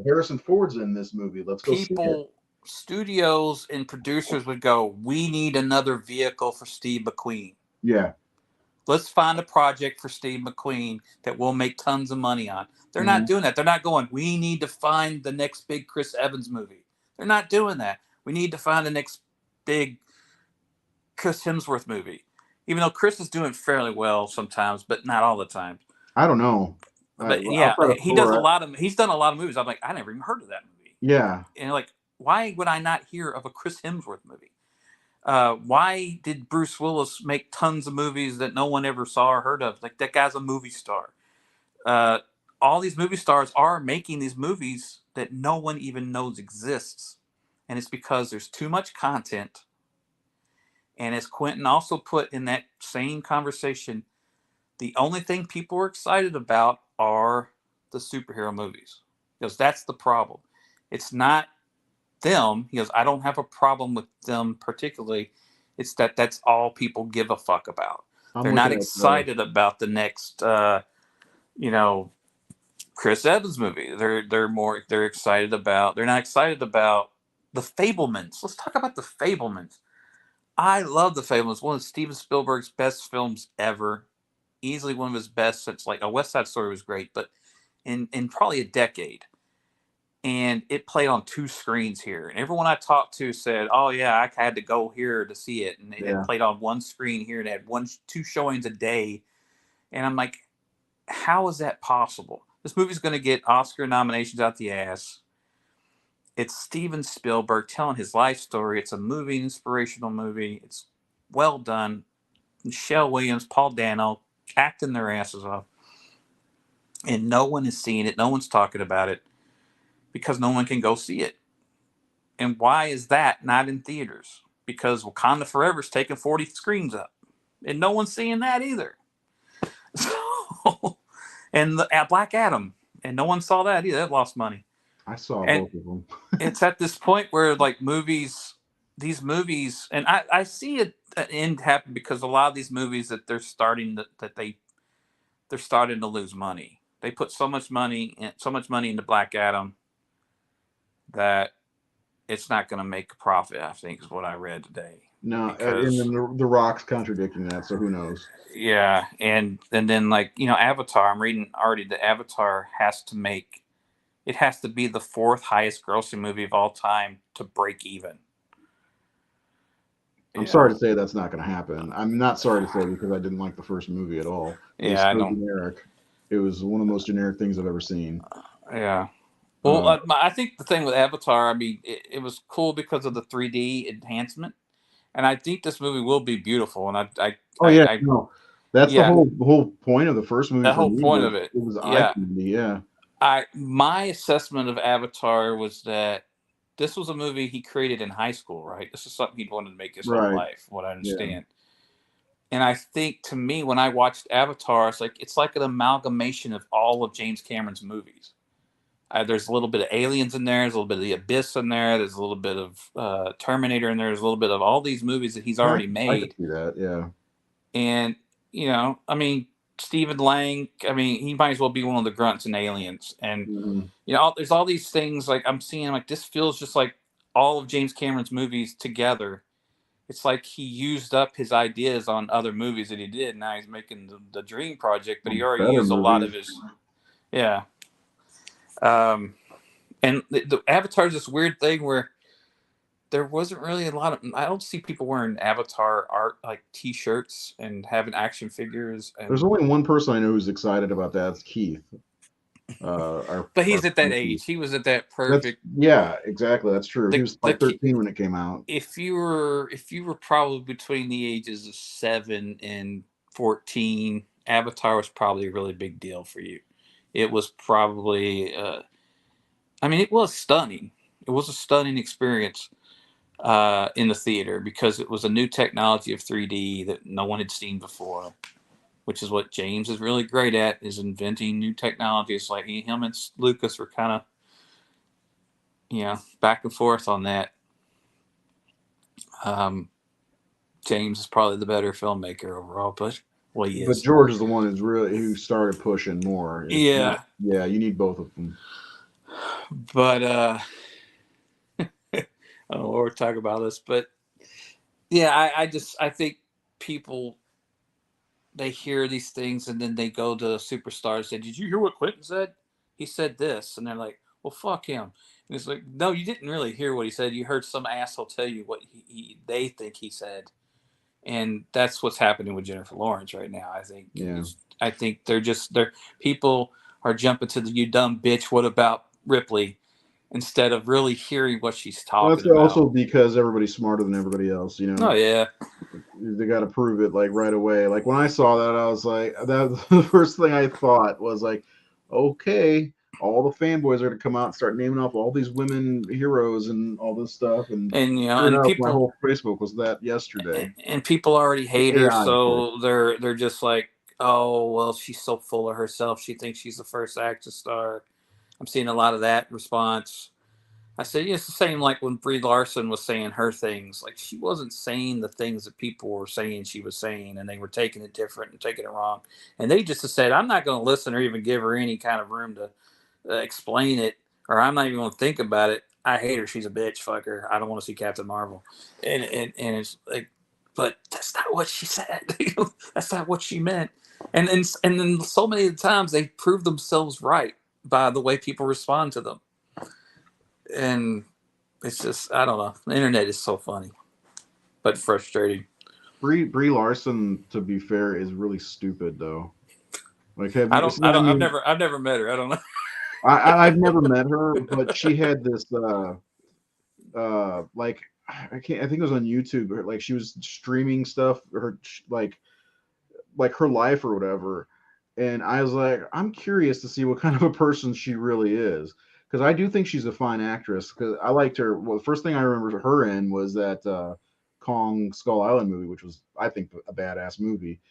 Harrison Ford's in this movie. Let's go see it. Studios and producers would go, we need another vehicle for Steve McQueen. Yeah. Let's find a project for Steve McQueen that we'll make tons of money on. They're not doing that. They're not going, we need to find the next big Chris Evans movie. They're not doing that. We need to find the next big Chris Hemsworth movie. Even though Chris is doing fairly well sometimes, but not all the time. I don't know. But he does he's done a lot of movies. I'm like, I never even heard of that movie. Yeah. And like, why would I not hear of a Chris Hemsworth movie? Why did Bruce Willis make tons of movies that no one ever saw or heard of? Like, that guy's a movie star. All these movie stars are making these movies that no one even knows exists. And it's because there's too much content. And as Quentin also put in that same conversation, the only thing people are excited about are the superhero movies. Because that's the problem. It's not them. He goes, I don't have a problem with them particularly. It's that's all people give a fuck about. They're not excited about the next, Chris Evans movie. They're excited about. They're not excited about the Fablemans. Let's talk about the Fablemans. I love the Fablemans. One of Steven Spielberg's best films ever. Easily one of his best since, like, A West Side Story was great, but in probably a decade. And it played on 2 screens here. And everyone I talked to said, oh, yeah, I had to go here to see it. And it played on 1 screen here, and it had 2 showings a day. And I'm like, how is that possible? This movie's going to get Oscar nominations out the ass. It's Steven Spielberg telling his life story. It's a movie, an inspirational movie. It's well done. Michelle Williams, Paul Dano, acting their asses off. And no one is seeing it. No one's talking about it because no one can go see it. And why is that not in theaters? Because Wakanda Forever's taking 40 screens up. And no one's seeing that either. So, and Black Adam. And no one saw that either. That lost money. I saw both of them. It's at this point where, like, these movies, and I see an end happen because a lot of these movies that they're starting to lose money. They put so much money into Black Adam that it's not going to make a profit, I think, is what I read today. No, and then the Rock's contradicting that, so who knows? Yeah, and then, like, Avatar. I'm reading already that Avatar has to be the 4th highest grossing movie of all time to break even. I'm sorry to say that's not going to happen. I'm not sorry to say because I didn't like the first movie at all. I don't. Generic. It was one of the most generic things I've ever seen. Yeah. Well, I think the thing with Avatar, I mean, it was cool because of the 3D enhancement, and I think this movie will be beautiful. And That's the Yeah, whole point of the first movie that for whole me point was of it. it was eye Yeah, candy. Yeah, my assessment of Avatar was that this was a movie he created in high school, right? This is something he'd wanted to make his whole right. life, what I Yeah, understand. And I think, to me, when I watched Avatar, it's like an amalgamation of all of James Cameron's movies. There's a little bit of Aliens in there. There's a little bit of The Abyss in there. There's a little bit of Terminator in there. There's a little bit of all these movies that he's I already I could made. see that. Yeah. And, I mean, Stephen Lang, I mean, he might as well be one of the grunts in Aliens. And, Hmm. there's all these things like I'm seeing, like, this feels just like all of James Cameron's movies together. It's like he used up his ideas on other movies that he did. Now he's making the Dream Project, but he already Better used a lot of movies. his, yeah. Um, and the Avatar's this weird thing where there wasn't really a lot of. I don't see people wearing Avatar art like T-shirts and having action figures, There's and only one person I know who's excited about that. It's Keith. but Our he's at that friend Keith. age. He was at that That's perfect. yeah, exactly. That's true. He The was the like 13 when it came out. if you were probably between the ages of 7 and 14, Avatar was probably a really big deal for you. It was probably. I mean, it was stunning. It was a stunning experience in the theater because it was a new technology of 3D that no one had seen before, which is what James is really great at, is inventing new technologies. Like him and Lucas were kind of, back and forth on that. Um, James is probably the better filmmaker overall, but well, he But is. George is the one who started pushing more. It's not. Yeah, Yeah, you need both of them. but I don't know what we're talking about this, but yeah, I think people, they hear these things and then they go to superstars and say, "Did you hear what Clinton said? He said this," and they're like, "Well, fuck him." And it's like, no, you didn't really hear what he said. You heard some asshole tell you what they think he said, and that's what's happening with Jennifer Lawrence right now. Yeah. I think they're people are jumping to the "you dumb bitch, what about Ripley," instead of really hearing what she's Well, talking that's about. also because everybody's smarter than everybody else. Oh yeah, They got to prove it like right away. Like when I saw that, I was like, that the first thing I thought was like, okay, all the fanboys are going to come out and start naming off all these women heroes and all this stuff. And and sure and enough, my people whole Facebook was that yesterday. and people already hate her, AI, of course. so they're just like, oh well, she's so full of herself. She thinks she's the first actress star. I'm seeing a lot of that response. I said, yeah, it's the same like when Brie Larson was saying her things. Like she wasn't saying the things that people were saying she was saying, and they were taking it different and taking it wrong. And they just said, I'm not going to listen or even give her any kind of room to explain it, or I'm not even going to think about it. I hate her. She's a bitch. Fuck her. I don't want to see Captain Marvel. And it's like, but that's not what she said. That's not what she meant. And then so many times they prove themselves right by the way people respond to them. And it's just, I don't know. The internet is so funny, but frustrating. Brie Larson, to be fair, is really stupid though. Like, have I you? don't. See, I I don't. mean, I've never met her. I don't know. I've never met her, but she had this like I can't I think it was on YouTube. Like she was streaming stuff, like her life or whatever. And I was like, I'm curious to see what kind of a person she really is. Because I do think she's a fine actress. Because I liked her. Well, the first thing I remember her in was that Kong Skull Island movie, which was, I think, a badass movie.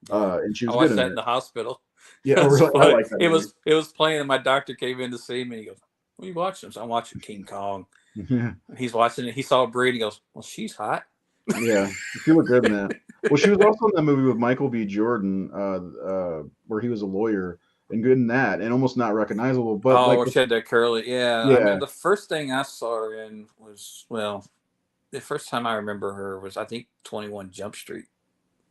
Yeah, And she I was good watched in that in it. the hospital. Yeah, It was really, I funny. like that It movie. was it was playing, and my doctor came in to see me. He goes, "What are you watching?" So I'm watching King Kong. Yeah, And he's watching it. He saw Brady. He goes, "Well, she's hot." yeah, she looked good in that. Well, she was also in that movie with Michael B. Jordan, where he was a lawyer, and good in that, and almost not recognizable. But Oh, like, where she had that curly. Yeah, I mean, yeah, the first thing I saw her in was, well, the first time I remember her was, I think, 21 Jump Street.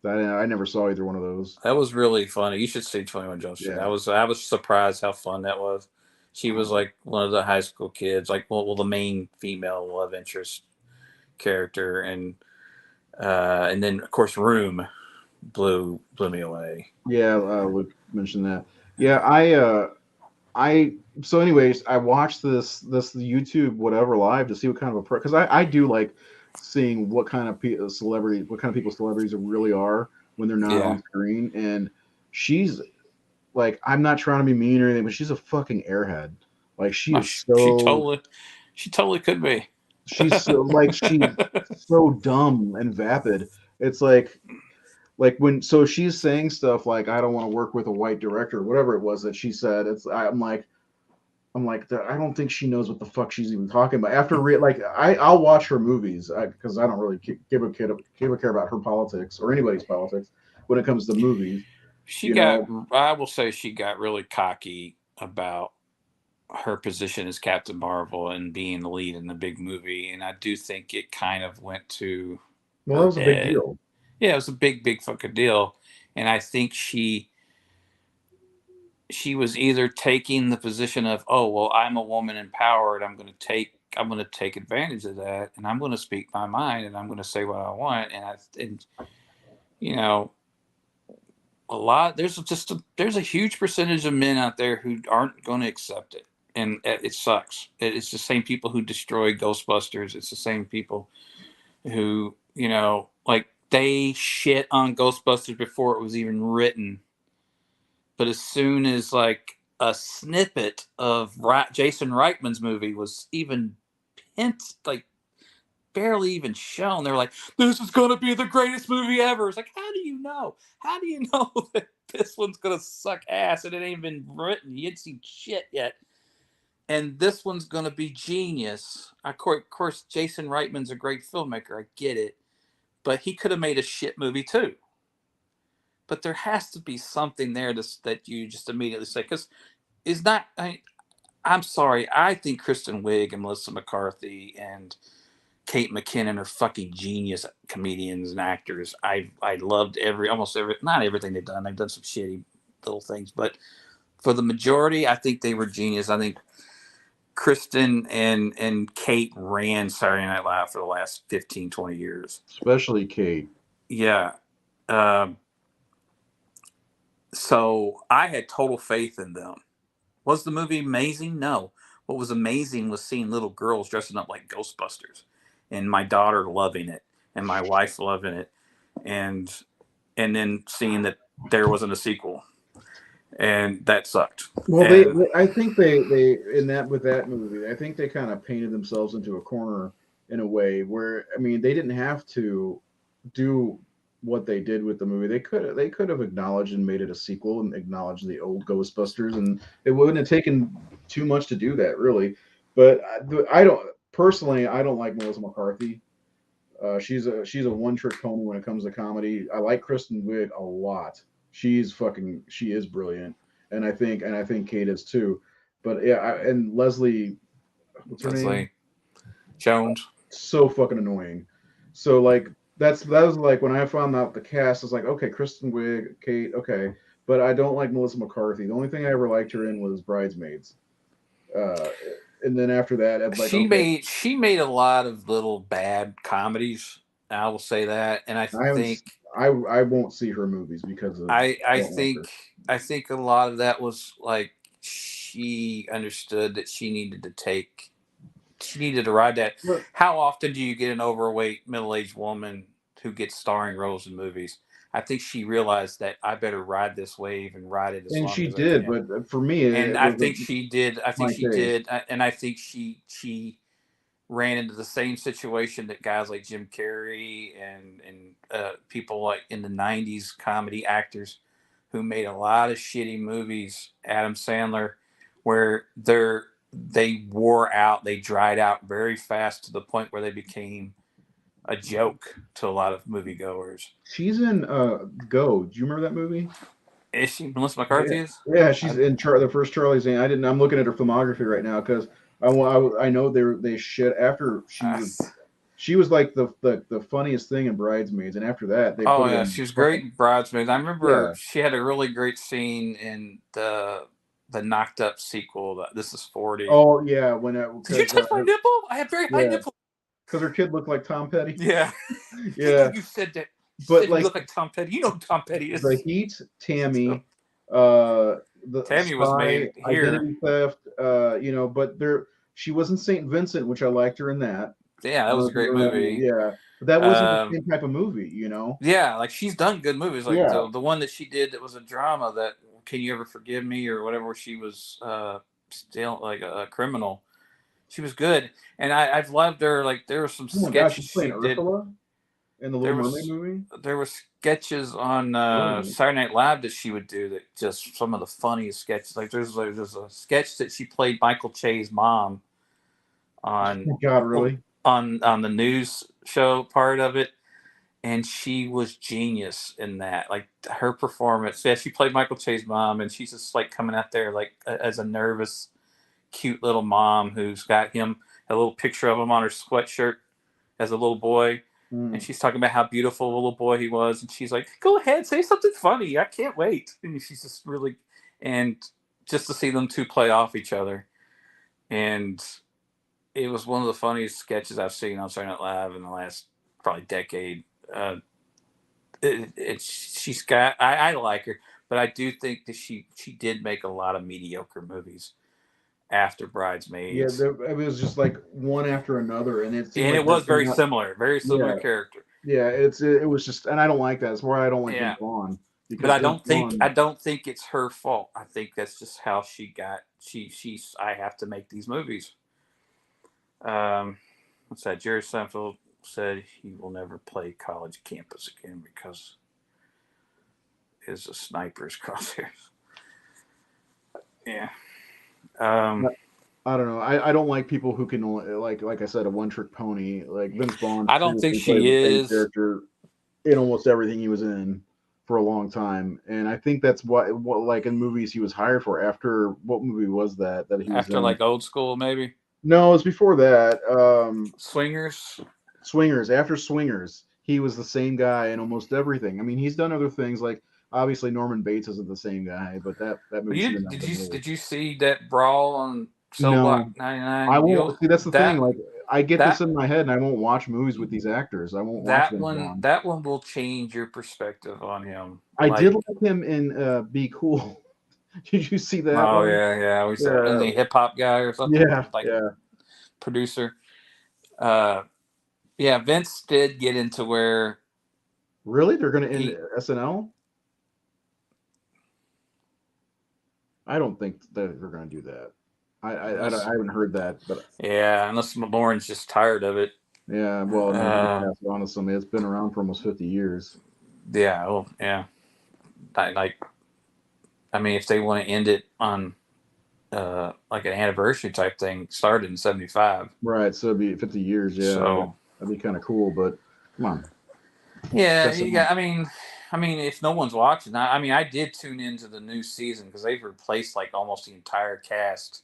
I never saw either one of those. That was really funny. You should see 21 Jump Street. Yeah. I was surprised how fun that was. She was Um, like one of the high school kids, like, the main female love interest character, and then of course Room blew me away. yeah, Luke mentioned that. Yeah, I so anyways, I watched this YouTube whatever live to see what kind of a because I do like seeing what kind of celebrities what kind of people celebrities really are. when they're not Yeah. on screen. And she's like, I'm not trying to be mean or anything, but she's a fucking airhead. Like she is so She totally could be. she's so like she's so dumb and vapid. It's like when so she's saying stuff like I don't want to work with a white director, whatever it was that she said. I'm like I don't think she knows what the fuck she's even talking about. I'll watch her movies because I don't really give a care about her politics or anybody's politics when it comes to movies. You know, I will say she got really cocky about her position as Captain Marvel and being the lead in the big movie. And I do think it kind of went to well, that her was a big head. deal. Yeah, it was a big fucking deal. And I think she was either taking the position of, oh well, I'm a woman in power and I'm going to take advantage of that and I'm going to speak my mind and I'm going to say what I want. And you know, there's a huge percentage of men out there who aren't going to accept it, and it sucks. It's the same people who destroyed Ghostbusters. It's the same people who, like, they shit on Ghostbusters before it was even written, but as soon as like a snippet of Jason Reitman's movie was even hint like barely even shown, they're like, this is going to be the greatest movie ever. It's like, how do you know? How do you know that this one's going to suck ass and it ain't been written? You ain't seen shit yet. And this one's going to be genius. Of course, Jason Reitman's a great filmmaker. I get it. But he could have made a shit movie too. But there has to be something there that you just immediately say, because it's not. I'm sorry. I think Kristen Wiig and Melissa McCarthy and Kate McKinnon are fucking genius comedians and actors. I loved almost every, not everything they've done. They've done some shitty little things, but for the majority, I think they were genius. I think Kristen and Kate ran Saturday Night Live for the last 15, 20 years. Especially Kate. Yeah. Um, so I had total faith in them. Was the movie amazing? No. What was amazing was seeing little girls dressing up like Ghostbusters and my daughter loving it and my wife loving it, and then seeing that there wasn't a sequel, and that sucked. Well, And I think they in that with that movie, I think they kind of painted themselves into a corner in a way where I mean they didn't have to do what they did with the movie. They could have acknowledged and made it a sequel and acknowledged the old Ghostbusters, and it wouldn't have taken too much to do that really. But I don't personally I don't like Melissa McCarthy. She's a one trick pony when it comes to comedy. I like Kristen Wiig a lot. She is brilliant, and I think Kate is too. But yeah, and Leslie, what's her name? Leslie Jones. So fucking annoying. So like that was like when I found out the cast. I was like, okay, Kristen Wiig, Kate, okay, but I don't like Melissa McCarthy. The only thing I ever liked her in was Bridesmaids. Uh, and then after that, I'm like, okay, She made a lot of little bad comedies. I will say that, and I haven't. I won't see her movies because of I I don't like think her. I think a lot of that was like she understood that she needed to ride that. But How often do you get an overweight middle aged woman who gets starring roles in movies? I think she realized that I better ride this wave and ride it as and long she as I did, can. but for me, And it I wasn't think she did. I think my she taste. did. And I think she ran into the same situation that guys like Jim Carrey and people like in the '90s comedy actors who made a lot of shitty movies. Adam Sandler, where they wore out, they dried out very fast to the point where they became a joke to a lot of moviegoers. She's in Go. Do you remember that movie? Is she Melissa Yeah, McCarthy? Is yeah, she's I, in the first Charlie's Angels. I didn't. I'm looking at her filmography right now because I know they shit after I, she was like the funniest thing in Bridesmaids, and after that they oh put her yeah, in she was great fucking in Bridesmaids. I remember yeah. she had a really great scene in the knocked up sequel. This is 40. Oh yeah, when Did you because touch my nipple? I have very high yeah, nipples. because her kid looked like Tom Petty. Yeah. Hey, Yeah, you said that. You but said you like look like Tom Petty. You know who Tom Petty the is. Heat, So, Tammy, the Tammy was Spy, made here. Identity Theft, but she was in Saint Vincent, which I liked her in that. Yeah, I that don't know was a if you great remember that movie. movie. Yeah, But that wasn't the Um, same type of movie, you know? yeah, like she's done good movies, like Yeah. the one that she did that was a drama, that Can You Ever Forgive Me or whatever, where she was still like a criminal. She was good, and I've loved her. Like there were some Oh my gosh, sketches she's playing she did. Ursula in the Little There Mermaid was movie. there were sketches on Brilliant. Saturday Night Live that she would do, that just some of the funniest sketches. Like there's a sketch that she played Michael Che's mom on Oh God, really? on the news show part of it, and she was genius in that. Like her performance. Yeah, she played Michael Che's mom, and she's just like coming out there like as a nervous, cute little mom who's got him a little picture of him on her sweatshirt as a little boy. And Mm. she's talking about how beautiful a little boy he was, and she's like, "Go ahead, say something funny. I can't wait." And she's just really, and just to see them two play off each other, and it was one of the funniest sketches I've seen on Saturday Night Live in the last probably decade. Uh, she's got, I like her, but I do think that she did make a lot of mediocre movies after Yeah, Bridesmaids, it was just like one after another, and it seemed and like it they're was coming out. very Yeah, similar character. yeah. It was just, and I don't like that. It's why I don't like Vince Yeah, Vaughn but because Vince I Vaughn. don't think it's her fault. I think that's just how she got. She's. I have to make these movies. What's that? Jerry Seinfeld said he will never play college campus again because his a sniper's crosshairs. Yeah. Um, I don't know. I don't like people who can only, like I said, a one trick pony. Like Vince Vaughn I don't think seriously plays she the same is. character in almost everything he was in for a long time, and I think that's what like in movies he was hired for. After what movie was that he was After in? like Old School, maybe No, it was before that. Swingers. Swingers. After Swingers, he was the same guy in almost everything. I mean, he's done other things like obviously Norman Bates isn't the same guy, but that movie should have never been released. Did you see that brawl on Cell Block No, I 99? won't see. That's the thing. That Like, I get this that in my head, and I won't watch movies with these actors. I won't watch Vince Vaughn. that one will change your perspective on him. I did Like, like him in Be Cool. Did you see that oh one? yeah, yeah, we said, and Yeah, the hip hop guy or something, yeah, like yeah. producer. Uh, yeah, Vince did get into where Really? They're gonna end he, SNL? I don't think that they're gonna do that. unless, I haven't heard that, but yeah, unless Lauren's just tired of it. yeah. Well, no, he Uh, passed on to somebody. It's been around for almost 50 years. yeah, well, yeah, like, I mean, if they want to end it on like an anniversary type thing, started in '75. Right. So it'd be 50 years. Yeah, So that'd be kind of cool. But come on, yeah, that's you got. I mean, if no one's watching, I mean, I did tune into the new season because they've replaced like almost the entire cast,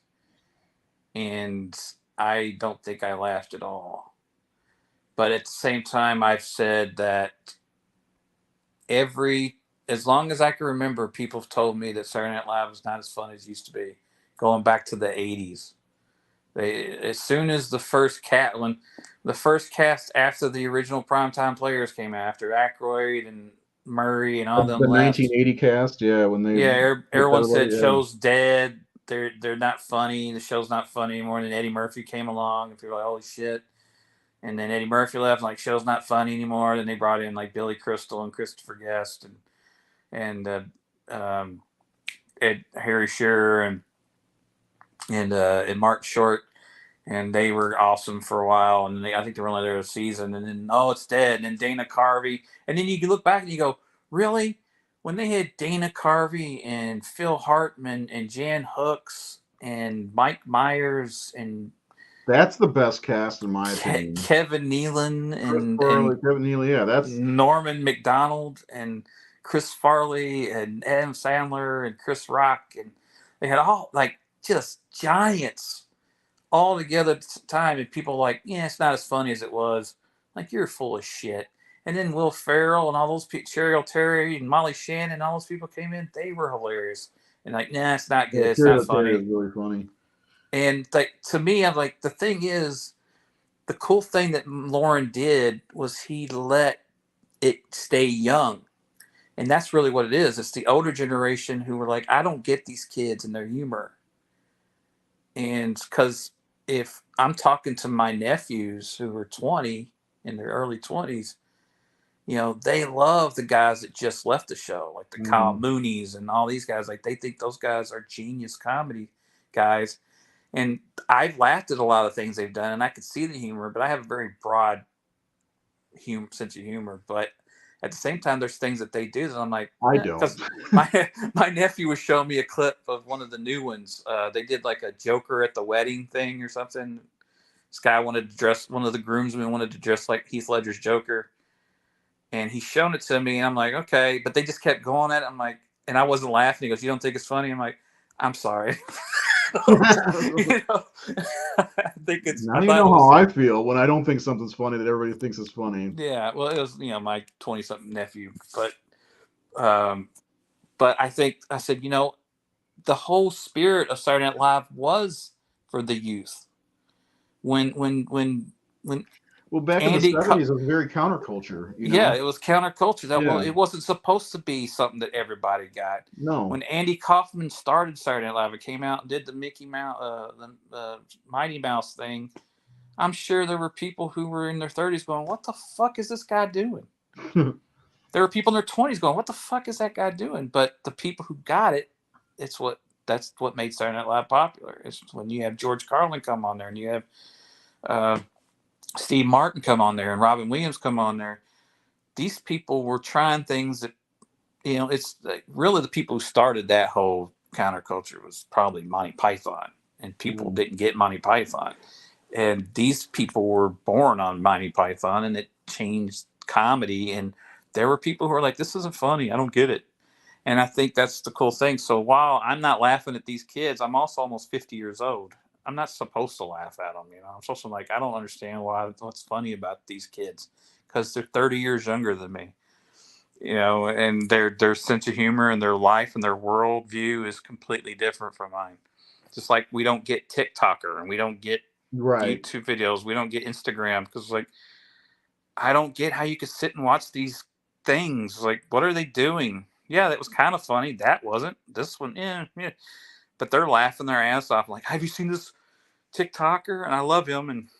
and I don't think I laughed at all. But at the same time, I've said that every as long as I can remember, people have told me that Saturday Night Live is not as fun as it used to be, going back to the '80s. They as soon as the first cast after the original primetime players came after Aykroyd and Murray and all them the left. 1980 cast. Yeah, when they Yeah, picked everyone everybody. said Yeah. show's dead. They're not funny. The show's not funny anymore. And then Eddie Murphy came along, and people were like, "Holy shit!" And then Eddie Murphy left, and like show's not funny anymore. Then they brought in like Billy Crystal and Christopher Guest and Harry Shearer and Mark Short, and they were awesome for a while. And I think they were only there a season, and then it's dead. And then Dana Carvey, and then you look back and you go, really? When they had Dana Carvey and Phil Hartman and Jan Hooks and Mike Myers and That's the best cast in my opinion. Kevin Nealon Chris and Farley, Kevin Neely. Yeah, that's Norman McDonald and Chris Farley and Adam Sandler and Chris Rock, and they had all like just giants all together at the time, and people like, yeah, it's not as funny as it was. Like, you're full of shit. And then Will Ferrell and all those people, Cheryl Terry and Molly Shannon, and all those people came in. They were hilarious. And like, nah, it's not yeah. good. It's not Kira Terry funny. is really funny. And like to me, I'm like, the thing is, the cool thing that Lauren did was he let it stay young. And that's really what it is. It's the older generation who were like, I don't get these kids and their humor. And because if I'm talking to my nephews who are 20 in their early 20s, they love the guys that just left the show, like the Kyle Mooney's and all these guys. Like, they think those guys are genius comedy guys. And I've laughed at a lot of things they've done, and I could see the humor, but I have a very broad sense of humor. But at the same time, there's things that they do that I'm like, I don't. Because my nephew was showing me a clip of one of the new ones. They did like a Joker at the wedding thing or something. This guy wanted to dress, one of the groomsmen wanted to dress like Heath Ledger's Joker. And he's shown it to me, and I'm like, okay. But they just kept going at it. I'm like, and I wasn't laughing. He goes, "You don't think it's funny?" I'm like, "I'm sorry." I think it's. Now you know how I feel when I don't think something's funny that everybody thinks is funny. Yeah, well, it was my 20-something nephew, but I think I said, the whole spirit of Saturday Night Live was for the youth. When Well, back in the 70s, it was very counterculture. Yeah, it was counterculture. Yeah. It wasn't supposed to be something that everybody got. No. When Andy Kaufman started Saturday Night Live, it came out and did the Mickey Mouse, the Mighty Mouse thing. I'm sure there were people who were in their 30s going, "What the fuck is this guy doing?" There were people in their 20s going, "What the fuck is that guy doing?" But the people who got it, that's what made Saturday Night Live popular. It's when you have George Carlin come on there, and you have Steve Martin come on there, and Robin Williams come on there. These people were trying things that, it's like, really the people who started that whole counterculture was probably Monty Python, and people didn't get Monty Python. And these people were born on Monty Python, and it changed comedy. And there were people who were like, "This isn't funny. I don't get it." And I think that's the cool thing. So while I'm not laughing at these kids, I'm also almost 50 years old. I'm not supposed to laugh at them. I'm supposed to I don't understand what's funny about these kids, because they're 30 years younger than me, and their sense of humor and their life and their worldview is completely different from mine. Just like we don't get TikToker and we don't get YouTube videos, we don't get Instagram, because I don't get how you could sit and watch these things. Like, what are they doing? Yeah, that was kind of funny. That wasn't. This one, yeah. But they're laughing their ass off. Like, "Have you seen this TikToker?" And I love him. And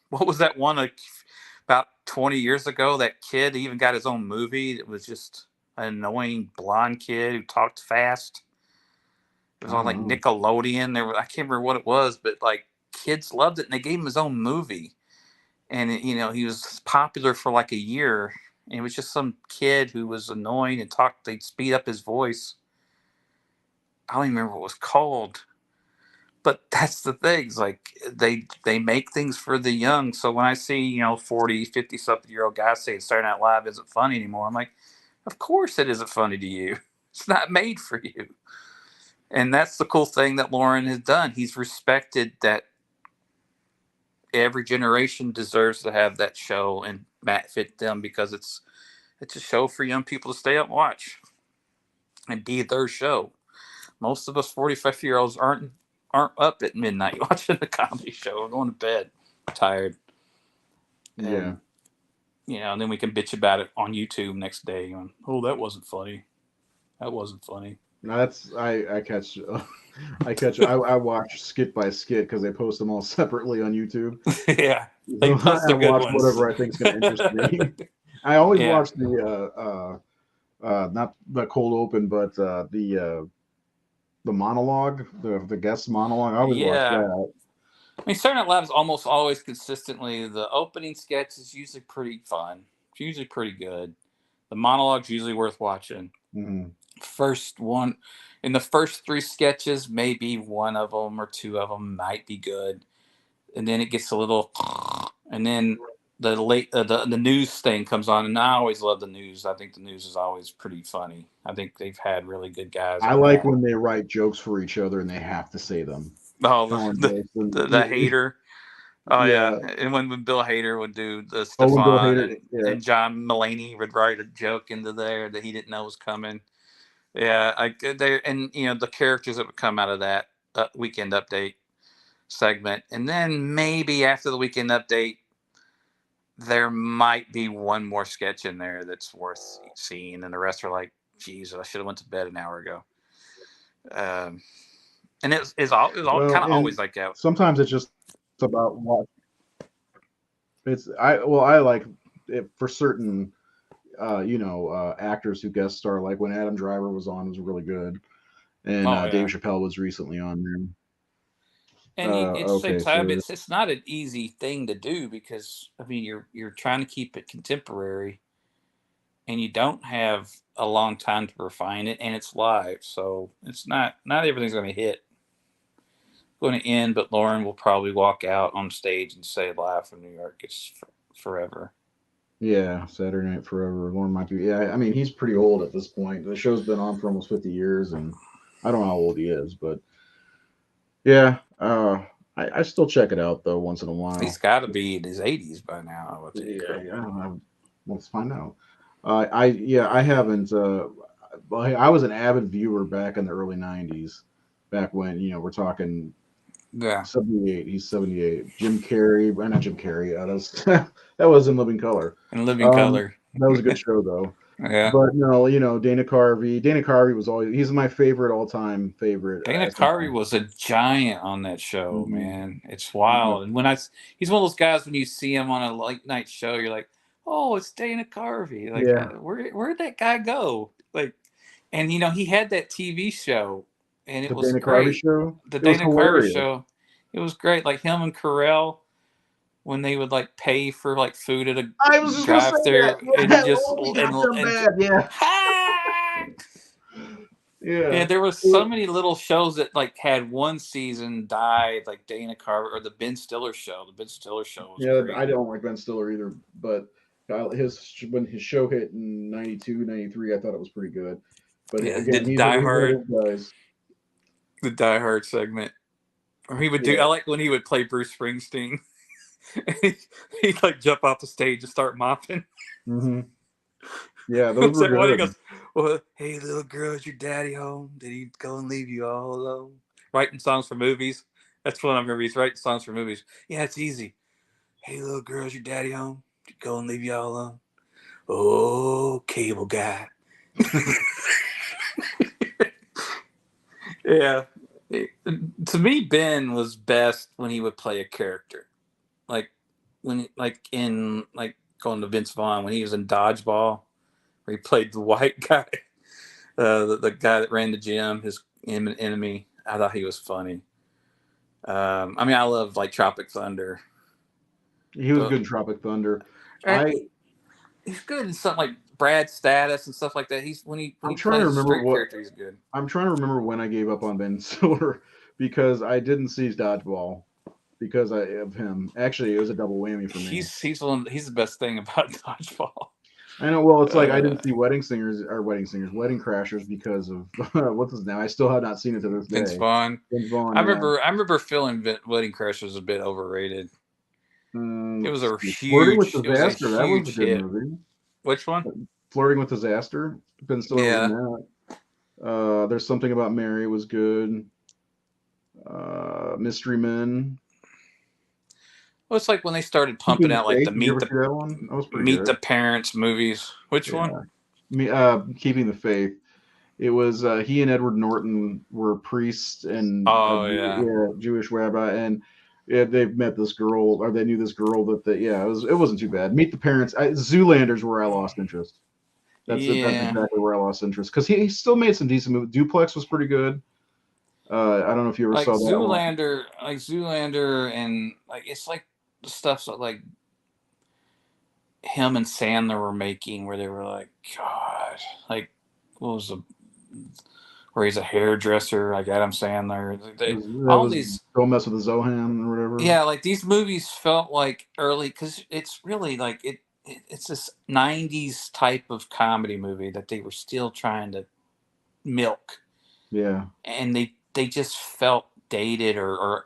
what was that one about 20 years ago? That kid even got his own movie. It was just an annoying blonde kid who talked fast. It was on like Nickelodeon. I can't remember what it was, but like kids loved it, and they gave him his own movie. And he was popular for like a year. And it was just some kid who was annoying and they'd speed up his voice. I don't even remember what it was called. But that's the thing. It's like they make things for the young. So when I see, 40, 50-something-year-old guys saying Saturday Night Live isn't funny anymore, I'm like, of course it isn't funny to you. It's not made for you. And that's the cool thing that Lauren has done. He's respected that every generation deserves to have that show and fit them, because it's a show for young people to stay up and watch and be their show. Most of us 45-year-olds aren't up at midnight watching a comedy show. We're going to bed tired. Yeah. And then we can bitch about it on YouTube next day going, "Oh, that wasn't funny. That wasn't funny." No, that's I catch I watch skit by skit because they post them all separately on YouTube. Yeah, they post the good watch ones. Whatever I think is going to interest me. I always watch the not the cold open, but the monologue, the guest monologue. I always watch that. I mean, Saturday Night Live is almost always consistently, the opening sketch is usually pretty fun. It's usually pretty good. The monologue's usually worth watching. First one, in the first 3 sketches, maybe one of them or 2 of them might be good, and then it gets a little, and then the news thing comes on, and I always love the news. I think the news is always pretty funny. I think they've had really good guys. I like when they write jokes for each other and they have to say them. Oh, the hater. Oh yeah. And when Bill Hader would do the Stefan and John Mulaney would write a joke into there that he didn't know was coming. Yeah, the characters that would come out of that Weekend Update segment, and then maybe after the Weekend Update, there might be one more sketch in there that's worth seeing, and the rest are like, "Jesus, I should have went to bed an hour ago." And it's all kind of always like that. Sometimes it's just about what. I like it for certain actors who guest star. Like when Adam Driver was on, was really good, and Oh Dave yeah. Chappelle was recently on there. And at the same Okay, so time, it's not an easy thing to do because I mean you're trying to keep it contemporary, and you don't have a long time to refine it, and it's live, so it's not everything's going to hit, going to end. But Lauren will probably walk out on stage and say, "Live from New York, it's forever." yeah, Saturday Night Forever. Lauren might be. Yeah, I mean he's pretty old at this point. The show's been on for almost 50 years, and I don't know how old he is, but yeah, I still check it out though once in a He's while. got to be in his 80s by now, I would think, Yeah, right? yeah. Let's find out. I haven't. I was an avid viewer back in the early '90s, back when we're talking Yeah, 78. He's 78. Jim Carrey, not Jim Carrey. That was that was in Living Color. in living Um, color. that was a good show though. Yeah, But no, Dana Carvey. Dana Carvey was always he's my favorite all time favorite Dana Carvey SNL. was a giant on that show, Mhm. man. It's He's my wild. And he's one of those guys when you see him on a late night show, you're like, oh, it's Dana Carvey. Like, yeah. where'd that guy go? Like, and he had that TV show, and it The was Dana Carvey great. show. The It was Dana Carvey hilarious. show, it was great. Like him and Carell when they would like pay for like food at a I was just gonna say that. drive-through and Yeah. just Oh, he got them and bad. Yeah. ha. Yeah, Yeah. there was so many little shows that like had one season died, like Dana Carvey or the Ben Stiller show. The Ben Stiller show was Yeah, I great. don't like Ben Stiller either, but his when his show hit in 92, 93, I thought it was pretty good. But Yeah, he again, did he's one of those guys. The Die Hard segment, or he would do. I Yeah. like when he would play Bruce Springsteen. He'd like jump off the stage and start mopping. Hmm. Yeah, those What's were that one? He good. goes, "Well, hey little girl, is your daddy home? Did he go and leave you all alone?" Writing songs for movies. That's what I remember. He's writing songs for movies. Yeah, it's easy. Hey little girl, is your daddy home? Did he go and leave you all alone? Oh, cable guy. Yeah. To me, Ben was best when he would play a character, like like in like going to Vince Vaughn when he was in Dodgeball, where he played the white guy, the guy that ran the gym, his enemy. I thought he was funny. I mean, I love like Tropic Thunder. He was The good in Tropic Thunder. and I he's good in something like Brad Status and stuff like that. He's when I'm he trying to plays a remember straight what character, he's good. I'm trying to remember when I gave up on Ben Stiller because I didn't see Dodgeball because of him. Actually, it was a double whammy for me. He's the best thing about Dodgeball. I know. Well, it's like I Uh, didn't see Wedding Crashers because of what's his name. I still have not seen it to this Vince day. Vaughn. Vince Vaughn, yeah. I remember feeling Wedding Crashers was a bit overrated. It was Let's a see. Flirting with Disaster. That was a huge good hit. movie. Which one? Flirting with Disaster. Ben Stiller was in Yeah. that. There's Something About Mary was good. Mystery Men. Well, it's like when they started pumping Keeping out like the Faith. Did you ever see that one? That was pretty Meet good. the Parents movies. Which one? Yeah. Keeping the Faith. It was he and Edward Norton were priests and Oh yeah. Jewish rabbi, and they met this girl, or they knew this girl it wasn't too bad. Meet the Parents. Zoolander's where I lost interest. That's Yeah. exactly where I lost interest because he still made some decent movies. Duplex was pretty good. I don't know if you ever saw that one. Like Zoolander, and like it's like the stuff that like him and Sandler were making, where they were like, God, like what was the where he's a hairdresser, like Adam Sandler. That All was these, Don't Mess with the Zohan or whatever. yeah, like these movies felt like early because it's really like it's this '90s type of comedy movie that they were still trying to milk, Yeah, and they just felt dated or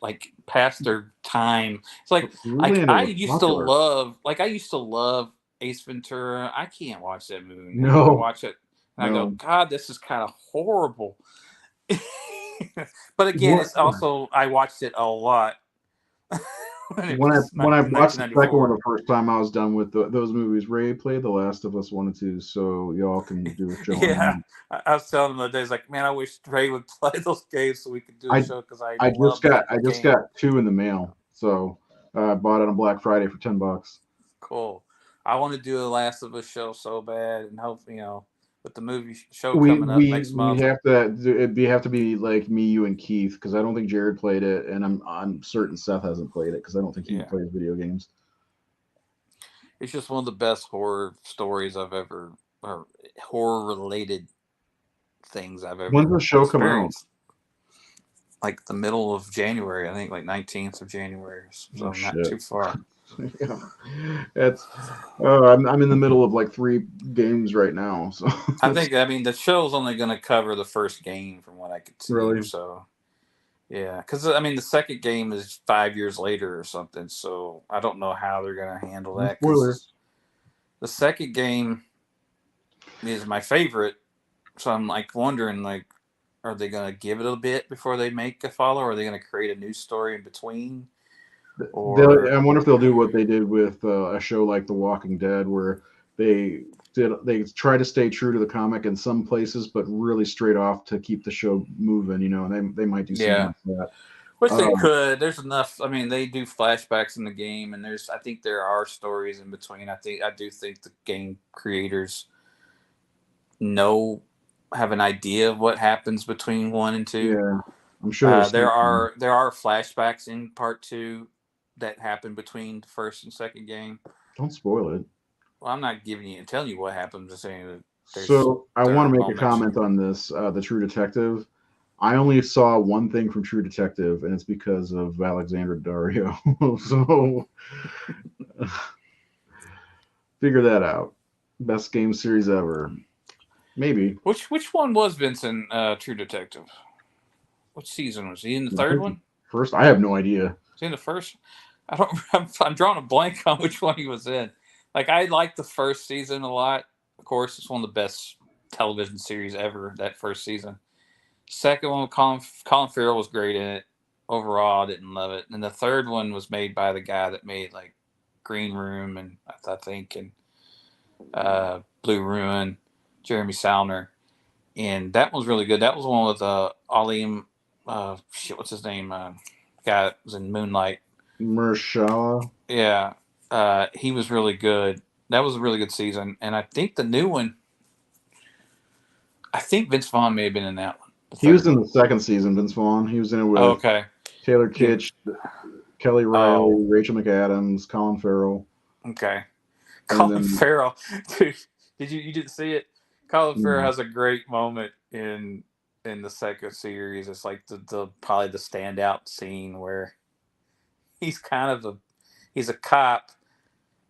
like past their time. It's like but Zoolander was popular. I used to love Ace Ventura. I can't watch that movie now. I No, watch it and I go, no. God, this is kind of horrible. But again, What it's also I watched it a lot when it when I was when I in watched the second one 1994. the first time, I was done with those movies. Ray played The Last of Us 1 and 2, so y'all can do a show on Yeah, that. I was telling him the other day, it's like, man, I wish Ray would play those games so we could do a I show because I I just love got that I just game. got two in the mail, so Bought it on Black Friday for $10. Cool. I want to do a Last of Us show so bad, and hope with the movie show We coming up we next we month. have to have to be like me, you, and Keith, because I don't think Jared played it, and I'm certain Seth hasn't played it because I don't think he Yeah, plays video games. it's just one of the best horror stories I've ever, or horror related things I've When's ever the show come out? experienced. Like the middle of January, I think, like 19th of January, Oh so not shit. too far. Yeah, it's. I'm in the middle of like 3 games right now, so it's I mean, the show's only going to cover the first game from what I could see. really So, yeah. Because, I mean, the second game is 5 years later or something. So, I don't know how they're going to handle no that. spoiler. Because the second game is my favorite. So, I'm like wondering, like, are they going to give it a bit before they make a follow? Or are they going to create a new story in between? Or, I wonder if they'll do what they did with a show like The Walking Dead, where they try to stay true to the comic in some places, but really straight off to keep the show moving. And they might do something yeah. like that. Which they Um, could. There's enough. I mean, they do flashbacks in the game, and I think there are stories in between. I do think the game creators know, have an idea of what happens between 1 and 2. yeah, I'm sure there's something. There are flashbacks in part 2 that happen between the first and second game. Don't spoil it. Well, I'm not giving you and telling you what happens. I'm saying that So I there want are to make a moments. comment on this. The True Detective. I only saw one thing from True Detective, and it's because of Alexandra Dario. So figure that out. Best game series ever. Maybe. Which one was Vincent? True Detective. What season was he in? The I third think the one? first. I have no idea. Was he in the first? I don't. I'm drawing a blank on which one he was in. Like I liked the first season a lot. Of course, it's one of the best television series ever. That first season. Second one, Colin Farrell was great in it. Overall, I didn't love it. And the third one was made by the guy that made like Green Room and I think and Blue Ruin, Jeremy Saulnier, and that was really good. That was one with Alim. What's his name? Guy that was in Moonlight. Mershala. Yeah, he was really good. That was a really good season, and I think the new one. I think Vince Vaughn may have been in that one, the He was third in one. the second season. Vince Vaughn. He was in it Oh, with okay. Taylor Yeah. Kitsch, Kelly Oh, Riley, Rachel McAdams, Colin Farrell, okay. and Colin then Farrell, dude. You didn't see it? Colin Farrell no. has a great moment in the second series. It's like the probably the standout scene where he's kind of he's a cop,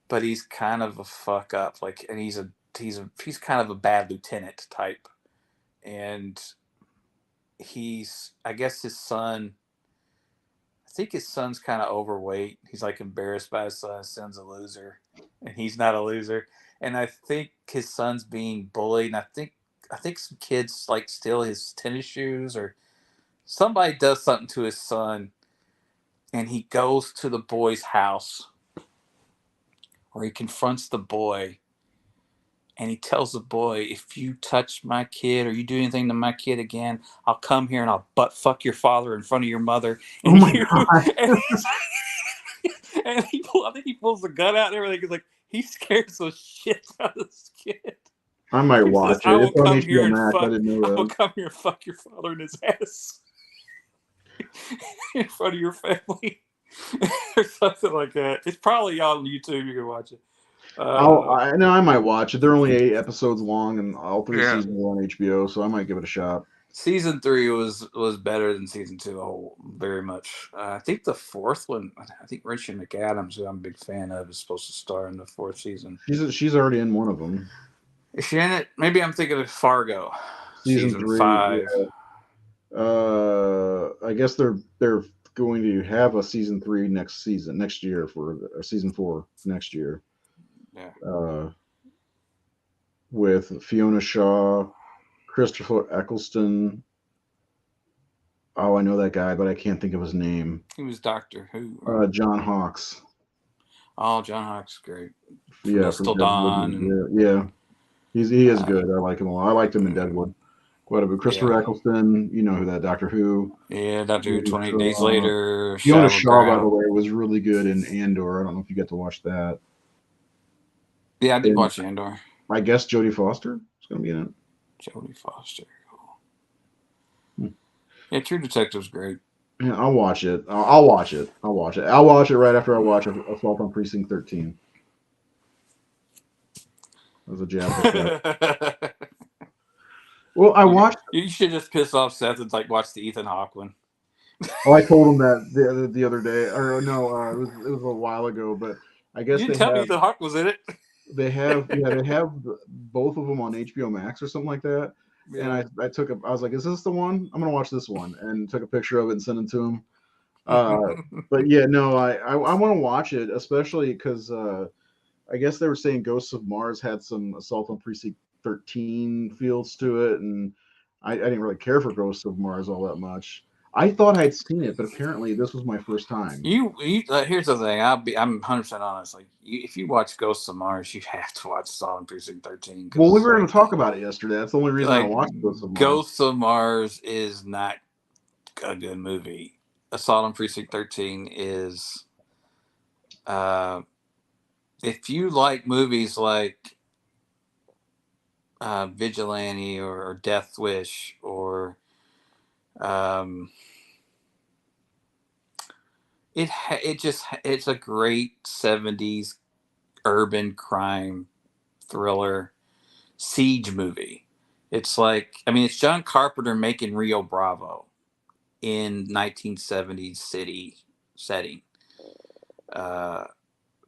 but he's kind of a fuck up. Like, and he's kind of a bad lieutenant type, and I guess his son. I think his son's kind of overweight. He's like embarrassed by his son. His son's a loser, and he's not a loser. And I think his son's being bullied. And I think some kids like steal his tennis shoes or somebody does something to his son, and he goes to the boy's house where he confronts the boy and he tells the boy, if you touch my kid or you do anything to my kid again, I'll come here and I'll butt fuck your father in front of your mother. Oh And my you god! and I think he pulls the gun out and everything. He's like, he scares the shit out of this kid. I might He says, watch it. It's on HBO Max. I didn't I know will that. come here and fuck your father in his ass in front of your family. Or something like that. It's probably on YouTube. You can watch it. I know I might watch it. They're only 8 episodes long, and all 3 seasons are on HBO, so I might give it a shot. Season 3 was better than season 2 a whole very much. I think the fourth one. I think Rachel McAdams, who I'm a big fan of, is supposed to star in the fourth season. She's already in one of them. Is she in it? Maybe I'm thinking of Fargo, Season season 3. 5. Yeah. I guess they're going to have a season 3 next year for season 4 next year. Yeah. With Fiona Shaw, Christopher Eccleston. Oh, I know that guy, but I can't think of his name. He was Doctor Who. John Hawkes. Oh, John Hawkes, great. From Yeah, Dust from Till Deadwood. Dawn. And Yeah, he is good. I like him a lot. I liked him in Deadwood. Quite a bit. Christopher Yeah. Eccleston, you know who that Doctor Who. Yeah, Doctor Who, 28 Days Shaw. Later, Fiona Shallow Shaw, by the Ground. way, was really good in Andor. I don't know if you get to watch that. Yeah, I did And watch Andor. I guess Jodie Foster is going to be in it. Jodie Foster. Hmm. Yeah, True Detective's great. Yeah, I'll watch it. I'll watch it. I'll watch it. I'll watch it right after I watch Assault on Precinct 13. That was a jab for Seth. Well, I watched. You should just piss off Seth and like watch the Ethan Hawke one. Oh, I told him that the other day, or no, it was a while ago. But I You guess didn't tell me Ethan Hawke was in it. they have both of them on HBO Max or something like that. And Yeah. I was like, is this the one? I'm gonna watch this one, and took a picture of it and sent it to him. But yeah, no, I want to watch it, especially because I guess they were saying Ghosts of Mars had some Assault on Precinct 13 feels to it, and I didn't really care for Ghosts of Mars all that much. I thought I'd seen it, but apparently this was my first time. Here's the thing. I'm 100% honest. Like, if you watch Ghosts of Mars, you have to watch Solid Precinct 13 Well, we because were going to talk about it yesterday. That's the only reason I like watched Ghosts of Mars. Ghosts of Mars is not a good movie. Assault on Precinct 13 is. Uh, if you like movies like Vigilante or Death Wish or um, it's a great 70s urban crime thriller siege movie. It's like, I mean, it's John Carpenter making Rio Bravo in 1970s city setting. Uh,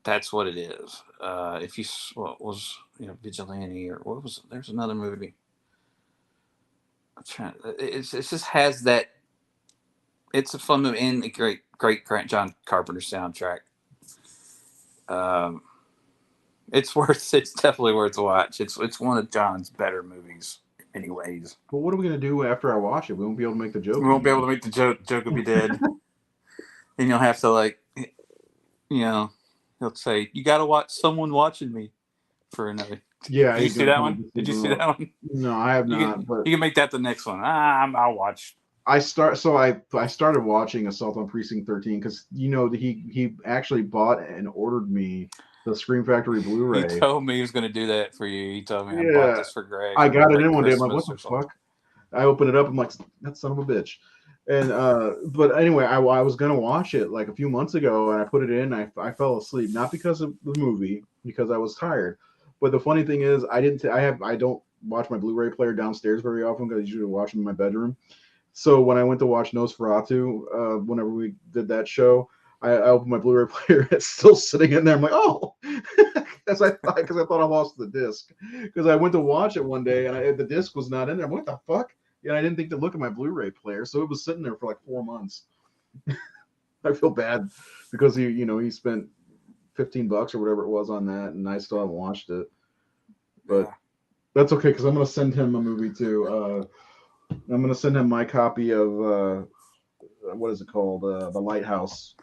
that's what it is. If you what was Vigilante or what was there's another movie. I'm trying. It just has that. It's a fun movie and a great John Carpenter soundtrack. Um, it's definitely worth a watch. It's one of John's better movies, anyways. But what are we going to do after I watch it? We won't be able to make the We joke won't be able anymore. to make the joke. Joke will be dead. Then you'll have to you know, he'll say, "You got to watch someone watching me for another." Yeah, Did you he's see going to that come up one? with Did you something see that about. one? No, I have not. But You can make that the next one. I'll watch. I started watching Assault on Precinct 13 because he actually bought and ordered me the Scream Factory He Blu-ray. told me he was going to do that for you. He told me I bought Yeah, this for Greg I for got it like in one day. I'm like, what Christmas the or something. fuck? I open it up. I'm like, that son of a bitch. And but anyway, I was gonna watch it like a few months ago, and I put it in. I fell asleep, not because of the movie, because I was tired. But the funny thing is, I don't watch my Blu-ray player downstairs very often because I usually watch them in my bedroom. So when I went to watch Nosferatu, whenever we did that show, I opened my Blu-ray player. It's still sitting in there. I'm like, oh, because I thought I lost the disc. Because I went to watch it one day and the disc was not in there. I'm like, what the fuck? And I didn't think to look at my Blu-ray player, so it was sitting there for like 4 months. I feel bad because he spent $15 or whatever it was on that, and I still haven't watched it. But Yeah. that's okay because I'm gonna send him a movie too. I'm gonna send him my copy of what is it called, The Lighthouse,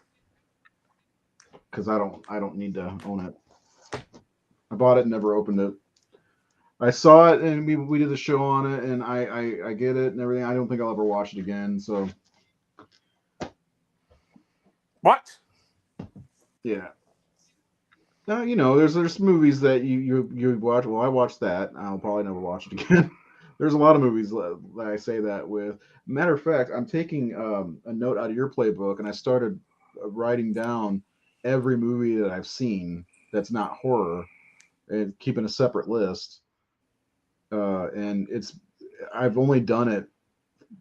because I don't need to own it. I bought it and never opened it. I saw it and we did the show on it, and I get it and everything. I don't think I'll ever watch it again. So What? yeah. Now there's movies that you watch. Well, I watched that. I'll probably never watch it again. There's a lot of movies that I say that with. Matter of fact, I'm taking a note out of your playbook, and I started writing down every movie that I've seen that's not horror, and keeping a separate list. And I've only done it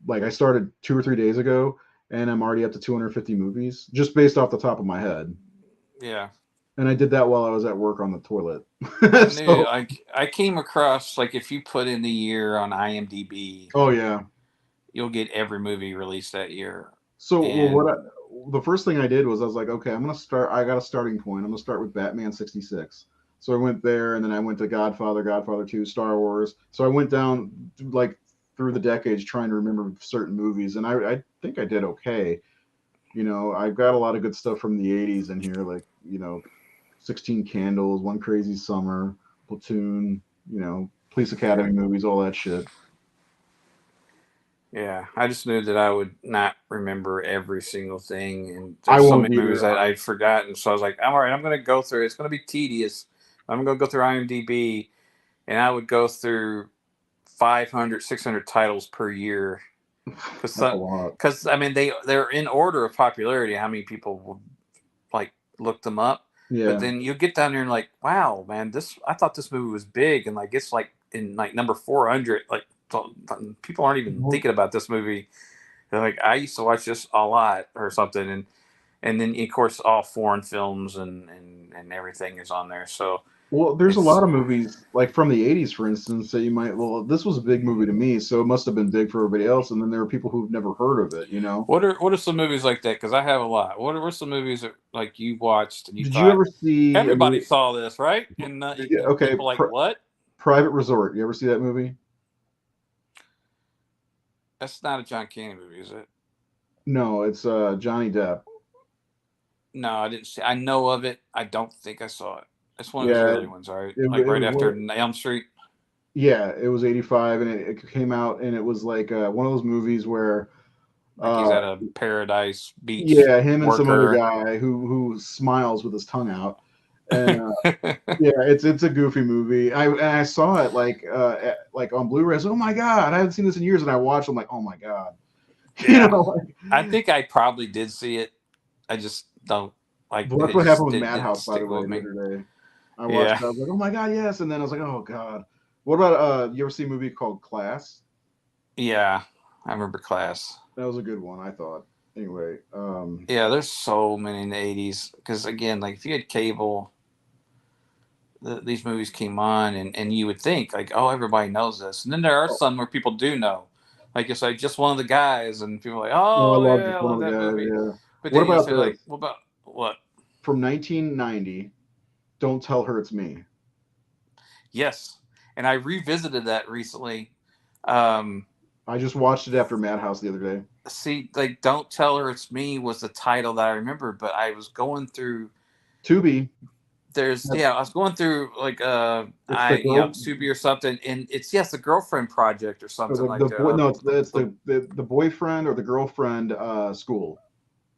like I started 2 or 3 days ago, and I'm already up to 250 movies just based off the top of my head. Yeah. And I did that while I was at work on the toilet. I knew. So, I came across like if you put in the year on IMDb, oh yeah. you'll get every movie released that year. So, well, And the first thing I did was I was like, okay, I'm gonna start. I got a starting point. I'm gonna start with Batman '66. So I went there, and then I went to Godfather, Godfather 2, Star Wars. So I went down like through the decades trying to remember certain movies, and I think I did okay. I've got a lot of good stuff from the '80s in here, like 16 Candles, One Crazy Summer, Platoon, Police Academy movies, all that shit. Yeah, I just knew that I would not remember every single thing, and I there's so won't many movies either. that I'd forgotten. So I was like, "I'm all right. I'm going to go through. It's going to be tedious. I'm going to go through IMDb, and I would go through 500, 600 titles per year because That's a lot. I mean they're in order of popularity. How many people would like look them up? But Yeah. then you get down there and like, wow, man, this I thought this movie was big, and like it's like in like number 400. Like people aren't even Well, thinking about this movie. They're like, I used to watch this a lot or something, and then of course all foreign films and everything is on there. So there's a it's lot of movies like from the '80s, for instance, that you might. Well, this was a big movie to me, so it must have been big for everybody else. And then there are people who've never heard of it. You know? what are some movies like that? Because I have a lot. What are some movies that like you watched and you Did you thought ever see a everybody movie? saw this, right? And Okay, people like what? Private Resort. You ever see that movie? That's not a John Candy movie, is it? No, it's Johnny Depp. No, I didn't see. I know of it. I don't think I saw it. It's one of his Yeah, early ones, right? Like it right was after Elm Street. yeah, it was '85, and it came out, and it was like one of those movies where Like he's uh, at a Paradise Beach yeah, him and some other worker. guy who smiles with his tongue out, and yeah, it's a goofy movie. I saw it like on Blu-ray. I was like, oh my god, I haven't seen this in years, and I watched. I'm like, oh my god, you Yeah, know. Like, I think I probably did see it. I just don't like well, that's it. what Just happened with didn't Madhouse, by the stick way, with the me. other day. I watched Yeah, it. I was like, oh my god, yes, and then I was like, oh god. What about you ever see a movie called Class? yeah, I remember Class. That was a good one, I thought. Anyway, Yeah, there's so many in the '80s because again, like if you had cable, these movies came on, and you would think like, oh, everybody knows this, and then there are oh, some where people do know, like it's like just one of the guys, and people are like, oh, I oh love yeah, just I one of love the that guys. movie, Yeah. but What then you about say like, this? what about what? From 1990, Don't Tell Her It's Me. Yes, and I revisited that recently. Um, I just watched it after Madhouse the other day. See, like, "Don't Tell Her It's Me" was the title that I remember, but I was going through. Tubi. I was going through like It's the girl, Subi or something, and it's yes, the girlfriend project or or something the like boy. that. No, it's the boyfriend or the girlfriend school.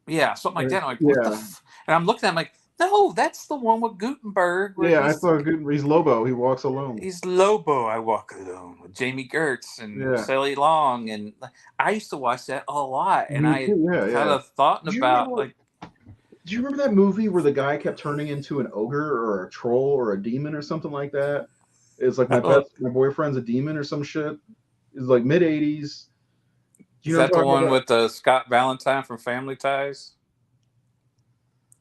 Yeah, something like that. I'm like, what the? Yeah, And I'm looking at, it, I'm like, no, that's the one with Gutenberg where yeah. I saw a good. He's Lobo. He walks alone. he's Lobo. I Walk Alone with Jamie Gertz and Yeah, Sally Long, and I used to watch that a lot, and me I too. Yeah, kind yeah. of thought Do you about remember? like, Do you remember that movie where the guy kept turning into an ogre or a troll or a demon or something like that? It's like my boyfriend's a demon or some shit. It's like mid '80s. Do is you know what that I'm the talking one about? with Scott Valentine from Family Ties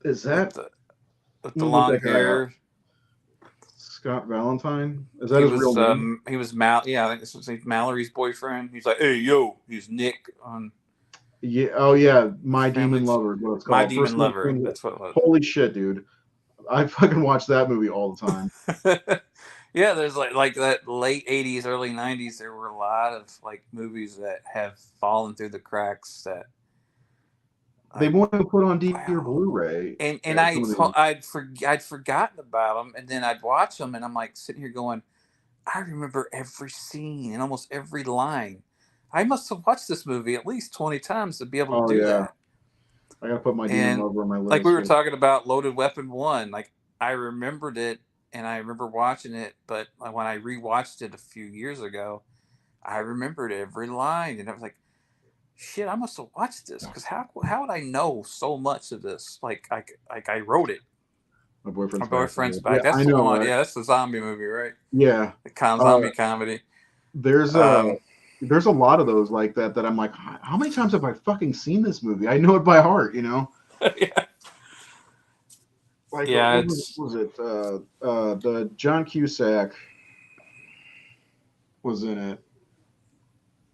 Is with that the with long that guy hair? Scott Valentine? Is that his real name? He was I think this was Mallory's boyfriend. He's like, hey yo, he's Nick on Yeah. Oh yeah, My Family Demon Lover is what it's My called. First Demon name. Lover. That's what it Holy shit, dude! I fucking watch that movie all the time. was. Yeah, there's like that late '80s, early '90s. There were a lot of like movies that have fallen through the cracks. That They like won't even put on DVD or wow. Blu-ray. And Some of these. I'd forgotten about them, and then I'd watch them, and I'm like sitting here going, I remember every scene and almost every line. I must have watched this movie at least 20 times to be able to Oh do yeah, that. I gotta put My Demon And Lover on my like we list. were talking about Loaded Weapon 1, like I remembered it and I remember watching it, but when I rewatched it a few years ago, I remembered every line and I was like, shit, I must have watched this because how would I know so much of this? Like I wrote it. My boyfriend's My back. boyfriend's Yeah, back. That's I the know, one. right? Yeah, that's the zombie movie, right? Yeah. The Uh, zombie comedy. there's a Um, there's a lot of those like that that I'm like, how many times have I fucking seen this movie? I know it by heart, you know. yeah, Like yeah, what it's was it? The John Cusack was in it.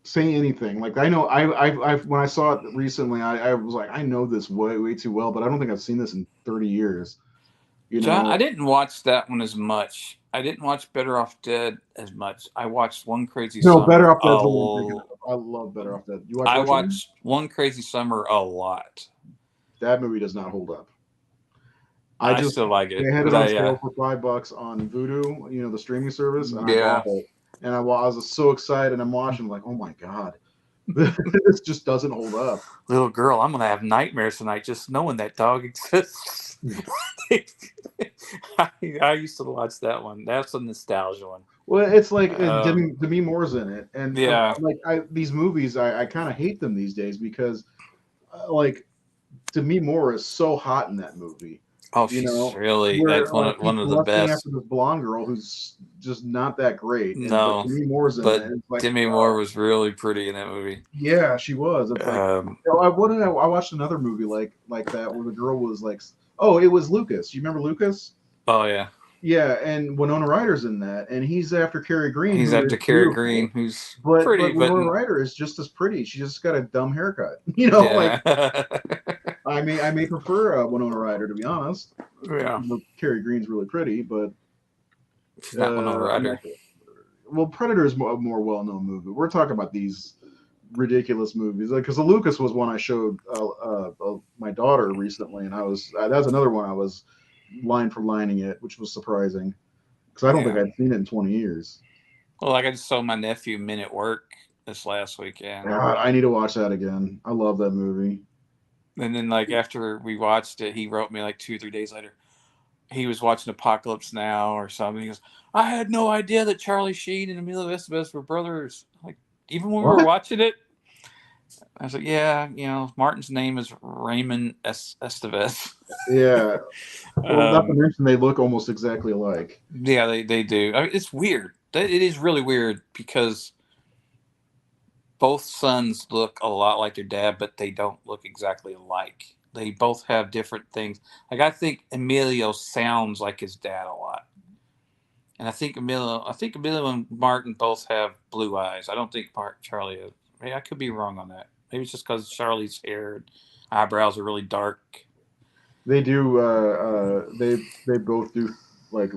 Say anything. Like I know I when I saw it recently, I was like, I know this way too well, but I don't think I've seen this in 30 years. You John. I know. didn't watch that one as much. I didn't watch Better Off Dead as much. I watched One Crazy No, Better Summer. Off Dead's the one I'm thinking of. I love Better Off Dead. You watch I which one? watched One Crazy Summer a lot. That movie does not hold up. I I just still like it, they had it but on I sale for $5 on Vudu, the streaming service, and I bought yeah. it. And I was so excited. I'm watching, like, oh my god, This just doesn't hold up. Little girl, I'm gonna have nightmares tonight just knowing that dog exists. I used to watch that one. That's a nostalgia one. Well, it's like Demi Moore's in it, and Yeah. these movies, I kind of hate them these days because, like, Demi Moore is so hot in that movie. Oh, You she's know, really where like one he's of the lusting best. after this blonde girl who's just not that great. But No, Demi Moore's in but it. And it's like, Demi Moore was really pretty in that movie. yeah, she was. It's like, I watched another movie like that where the girl was like, oh, it was Lucas. You remember Lucas? Oh yeah, Yeah, and Winona Ryder's in that, and he's after Carrie Green, he's who after is Carrie beautiful. Green, who's But pretty, but Winona Ryder is just as pretty. She just got a dumb haircut. You know, like yeah. I may prefer Winona Ryder, to be honest. Yeah, Carrie Green's really pretty, but she's not Winona Ryder. well, Predator is a more well-known movie. We're talking about these ridiculous movies, because the Lucas was one I showed my daughter recently, and I was that's another one I was line for lining it, which was surprising because I don't think I'd seen it in 20 years. Well, like I just saw my nephew Men at Work this last weekend. God, I need to watch that again. I love that movie. And then, like, after we watched it, he wrote me like 2-3 days later. He was watching Apocalypse Now or something. He goes, I had no idea that Charlie Sheen and Emilio Estevez were brothers. Like, even when we were watching it, I was like, yeah, Martin's name is Raymond Estevez. Yeah. Well, not to mention they look almost exactly alike. Yeah, they do. I mean, it's weird. It is really weird because both sons look a lot like their dad, but they don't look exactly alike. They both have different things. Like, I think Emilio sounds like his dad a lot. And I think Emilio and Martin both have blue eyes. I don't think Charlie is. Maybe I could be wrong on that. Maybe it's just because Charlie's hair and eyebrows are really dark. They do. They both do like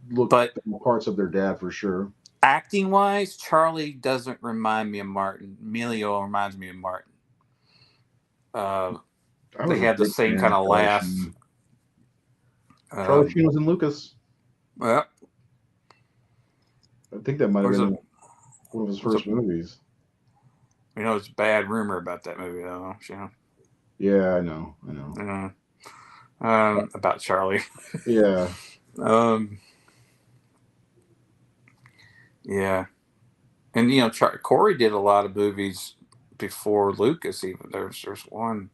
look But parts of their dad for sure. Acting wise, Charlie doesn't remind me of Martin. Emilio reminds me of Martin. They had the same kind of laugh. Charlie Sheen was in Lucas. Well, I think that might have been one of his first movies. It's a bad rumor about that movie, though. Yeah, I know. About Charlie. Yeah. Yeah. And Corey did a lot of movies before Lucas. Even there's one.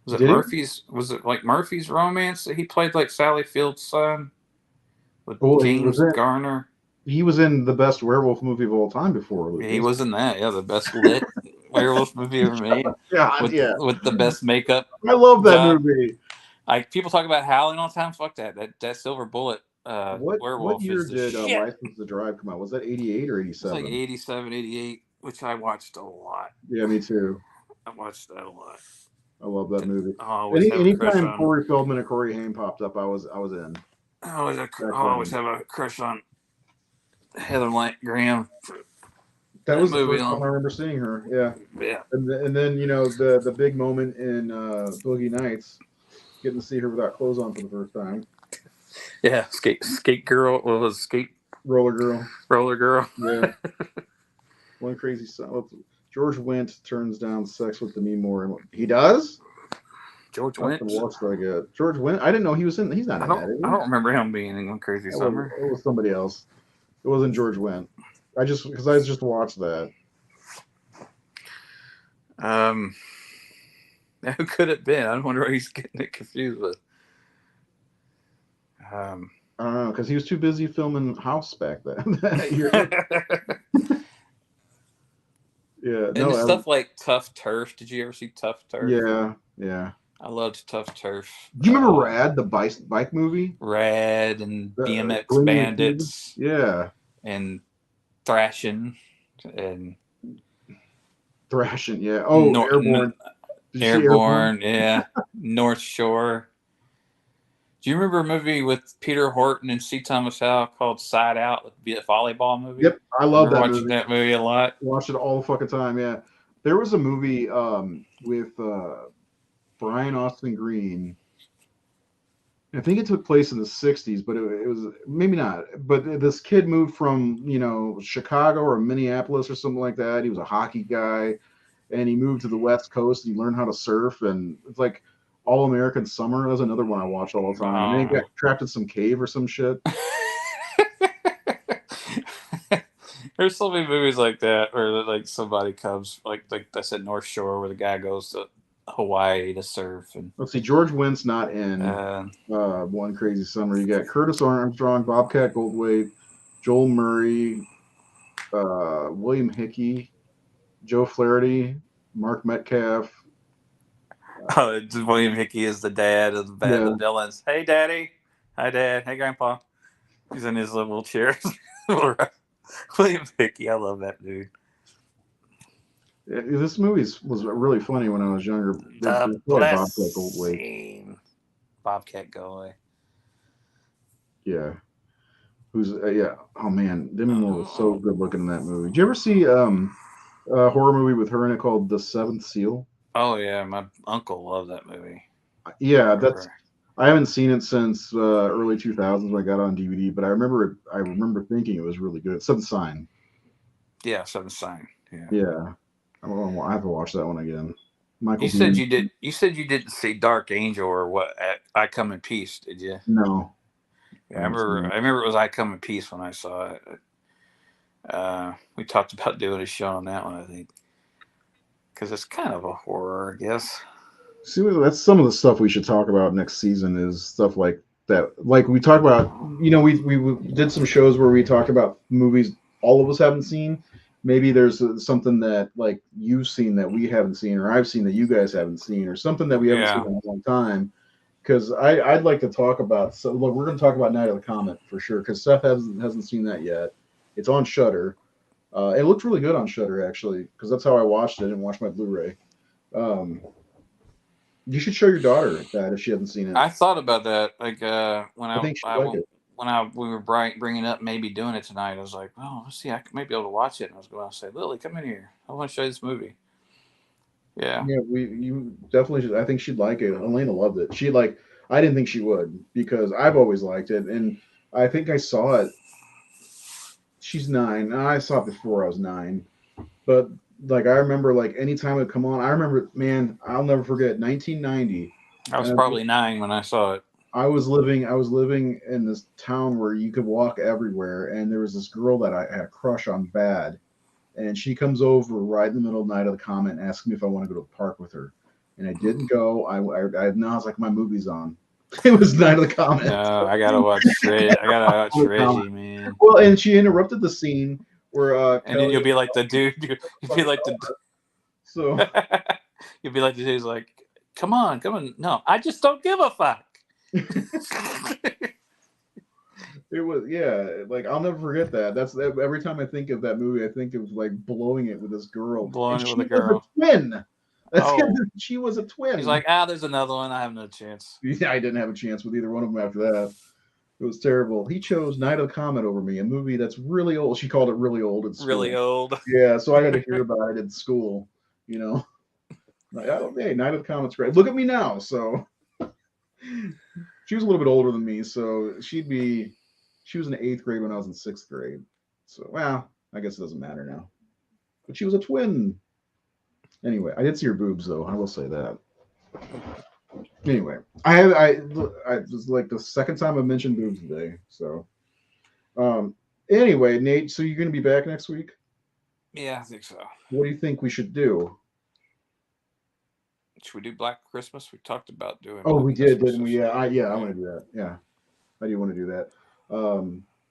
Was it Murphy's? Was it like Murphy's Romance that he played like Sally Field's son with James Garner? He was in the best werewolf movie of all time before Lucas. He was in that. Yeah, the best lit werewolf movie ever made. God, with the best makeup. I love that movie. Like, people talk about Howling all the time. Fuck that. That Silver Bullet werewolf. What year did shit. License to Drive come out? Was that 88 or 87? It was like 87, 88, which I watched a lot. Yeah, me too. I watched that a lot. I love that movie. Anytime Corey Feldman and Corey Haim popped up, I was in. I always have a crush on Heather Graham. That was the first time I remember seeing her. Yeah. Yeah. And then the big moment in Boogie Nights, getting to see her without clothes on for the first time. Yeah, skate girl. What was skate? Roller girl. Roller girl. Yeah. One crazy song. George Wendt turns down sex with Demi Moore. He does? George Wendt? George Wendt? I didn't know he was in. He's not in that. I don't remember him being in One Crazy Summer. It was somebody else. It wasn't George Wendt. Because I just watched that. Who could it have been? I wonder why he's getting it confused with. I don't know, because he was too busy filming House back then. That year. Yeah. And stuff like Tough Turf. Did you ever see Tough Turf? Yeah. I loved Tough Turf. Do you remember Rad, the bike movie? Rad and BMX Bandits. Yeah. And Thrashing. And Thrashing, yeah. Oh, Airborne. Airborne, yeah. North Shore. Do you remember a movie with Peter Horton and C. Thomas Howell called Side Out, the volleyball movie? Yep, I love that movie. Watching that movie a lot. Watched it all the fucking time, yeah. There was a movie with Brian Austin Green I think it took place in the 60s, but it was maybe not. But this kid moved from, Chicago or Minneapolis or something like that. He was a hockey guy, and he moved to the West Coast. And he learned how to surf, and it's like All American Summer. That's another one I watch all the time. And then he got trapped in some cave or some shit. There's so many movies like that where like somebody comes like I said North Shore where the guy goes to Hawaii to surf and Let's see, George Wendt's not in One Crazy Summer. You got Curtis Armstrong, Bobcat Goldthwait, Joel Murray, William Hickey, Joe Flaherty, Mark Metcalf. William Hickey is the dad of the villains. Hey, Daddy. Hi, Dad. Hey, Grandpa. He's in his little chair. William Hickey. I love that dude. This movie was really funny when I was younger. Bobcat Goldthwait. Yeah. Who's Oh man, Demi Moore was so good looking in that movie. Did you ever see a horror movie with her in it called The Seventh Seal? Oh yeah, my uncle loved that movie. Yeah, I haven't seen it since early 2000s when I got it on DVD, but I remember thinking it was really good. Seventh Sign. Yeah, Seventh Sign. Yeah. Yeah. I have to watch that one again. You said you did. You said you didn't see Dark Angel or what? I Come in Peace, did you? No. Yeah, I remember it was I Come in Peace when I saw it. We talked about doing a show on that one, I think, because it's kind of a horror, I guess. See, that's some of the stuff we should talk about next season. Is stuff like that. Like we talked about, we did some shows where we talked about movies all of us haven't seen. Maybe there's something that like you've seen that we haven't seen, or I've seen that you guys haven't seen, or something that we haven't seen in a long time. Because I'd like to talk about. So look, we're going to talk about Night of the Comet for sure. Because Seth hasn't seen that yet. It's on Shudder. It looked really good on Shudder actually, because that's how I watched it and watched my Blu-ray. You should show your daughter that if she hasn't seen it. I thought about that. Like when I think she'd like it. We were bringing up maybe doing it tonight, I was like, "Oh, let's see, I might be able to watch it." And I was going to say, "Lily, come in here. I want to show you this movie." Yeah. Yeah, you definitely should. I think she'd like it. Elena loved it. I didn't think she would because I've always liked it, and I think I saw it. She's 9. I saw it before I was 9, but like I remember, like anytime it would come on, I remember, man, I'll never forget 1990. I was probably 9 when I saw it. I was living in this town where you could walk everywhere, and there was this girl that I had a crush on bad, and she comes over right in the middle of the Night of the Comet and asks me if I want to go to the park with her, and I didn't go. I was like, my movie's on. It was Night of the Comet. No, I gotta watch Reggie, man. Well, and she interrupted the scene where and then you'll be like the dude. You'll be like the. So you'll be like the dude's like, come on. No, I just don't give a fuck. It was, like I'll never forget that. That's every time I think of that movie, I think of like blowing it with this girl. Blowing it with a girl. Twin. She was a twin. He's like, there's another one. I have no chance. Yeah, I didn't have a chance with either one of them after that. It was terrible. He chose Night of the Comet over me, a movie that's really old. She called it really old at school. Really old. Yeah, so I had to hear about it at school. Like, hey, Night of the Comet's great. Look at me now. So she was a little bit older than me, so she was in 8th grade when I was in 6th grade. So, well, I guess it doesn't matter now. But she was a twin. Anyway, I did see her boobs though. I will say that. Anyway, I was like the second time I mentioned boobs today. So, anyway, Nate, so you're going to be back next week? Yeah, I think so. What do you think we should do? Should we do Black Christmas? We talked about doing. Oh, we did, didn't we? Yeah, I want to do that. Yeah, I do want to do that.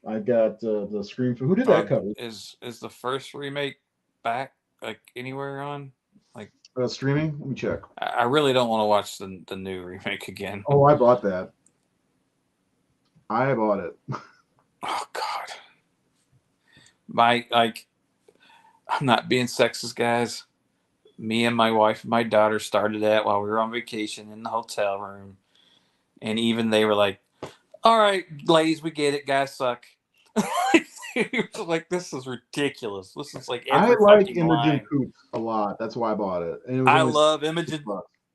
I got the Scream. Who did that cover? Is the first remake back like anywhere on like streaming? Let me check. I really don't want to watch the new remake again. Oh, I bought that. I bought it. Oh God. I'm not being sexist, guys. Me and my wife and my daughter started that while we were on vacation in the hotel room. And even they were like, all right, ladies, we get it. Guys suck. Like, this is ridiculous. This is like I like Imogen Poots a lot. That's why I bought it. And I love Imogen.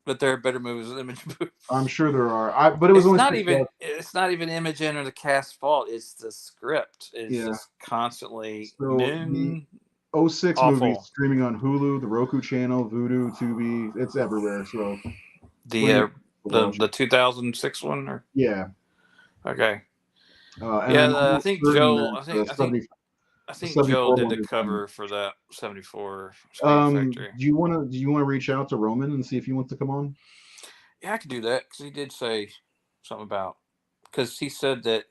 But there are better movies than Imogen Poots. I'm sure there are. But it was It's only not 6 even. bucks. It's not even Imogen or the cast's fault. It's the script. It's Yeah. just constantly So the '06 movie awful. streaming on Hulu, the Roku channel, Vudu, Tubi, it's everywhere. So plenty The of to watch it. 2006 one. Or Yeah. okay. And Yeah, I'm I almost think certain Joel. that I the think Joel 74 did one the is done. cover for that 74 Scream Factory. Do you want to reach out to Roman and see if he wants to come on? Yeah, I could do that because he did say something about, because he said that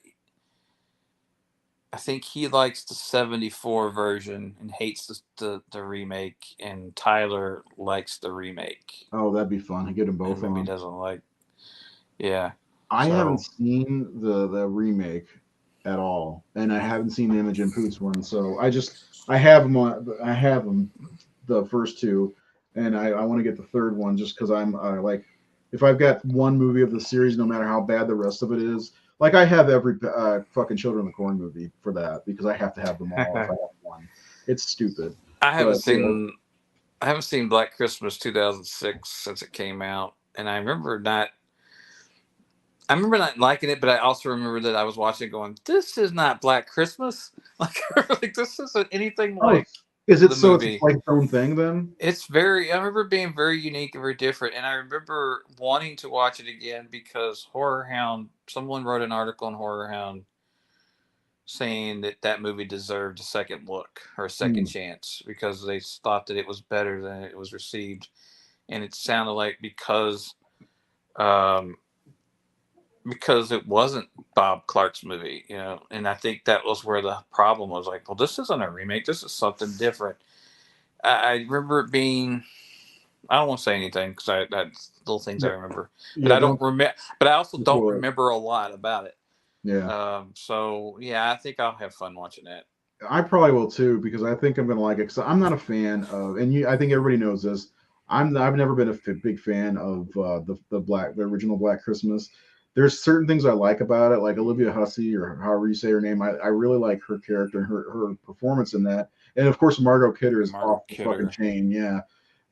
I think he likes the 74 version and hates the remake, and Tyler likes the remake. Oh, that'd be fun. Get them both And maybe on. doesn't like. Yeah. I haven't So seen the remake at all, and I haven't seen the Imogen Poots one. So I have them I have them the first two, and I want to get the third one just because I'm like, if I've got one movie of the series, no matter how bad the rest of it is, like I have every fucking Children of the Corn movie for that because I have to have them all if I have one. It's stupid, I haven't but seen I haven't seen Black Christmas 2006 since it came out, and I remember not liking it, but I also remember that I was watching it going, "This is not Black Christmas." Like this isn't anything oh, like is it the so it's movie. like its own thing then? It's very. I remember being very unique and very different, and I remember wanting to watch it again because Horror Hound. Someone wrote an article in Horror Hound saying that that movie deserved a second look or a second Hmm. chance because they thought that it was better than it was received, and it sounded like um, because it wasn't Bob Clark's movie, and I think that was where the problem was. Like, well, this isn't a remake. This is something different. I remember it being. I don't want to say anything because that's little things I Yeah, remember, but yeah, I don't don't remember. But I also don't spoil it. remember a lot about it. Yeah. So yeah, I think I'll have fun watching that. I probably will too because I think I'm gonna like it. Because I'm not a fan of, and I think everybody knows this. I've never been a big fan of the original Black Christmas. There's certain things I like about it, like Olivia Hussey or however you say her name. I really like her character and her performance in that. And of course, Margot Kidder is Margaret off the fucking Kidder. chain. Yeah,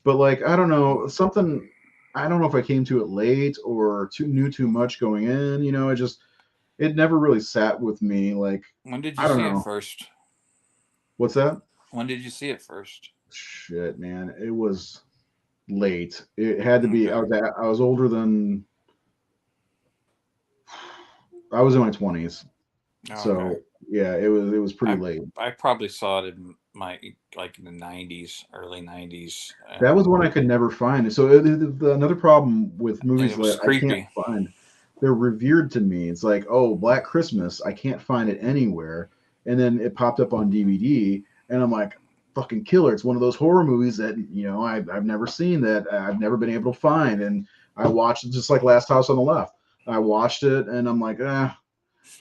but like I don't know something. I don't know if I came to it late or knew too much going in. It never really sat with me. Like When did you I don't see it know. first? What's that? When did you see it first? Shit, man, it was late. It had to be. Okay. I was older than. I was in my 20s, Oh, okay. so yeah, it was pretty I late. I probably saw it in my like in the '90s, early '90s, That was one I could never find. So another problem with and movies it that was I can't creepy. find, they're revered to me. It's like, oh, Black Christmas, I can't find it anywhere, and then it popped up on DVD, and I'm like, fucking killer! It's one of those horror movies that I've never seen that I've never been able to find, and I watched it just like Last House on the Left. I watched it, and I'm like, ah.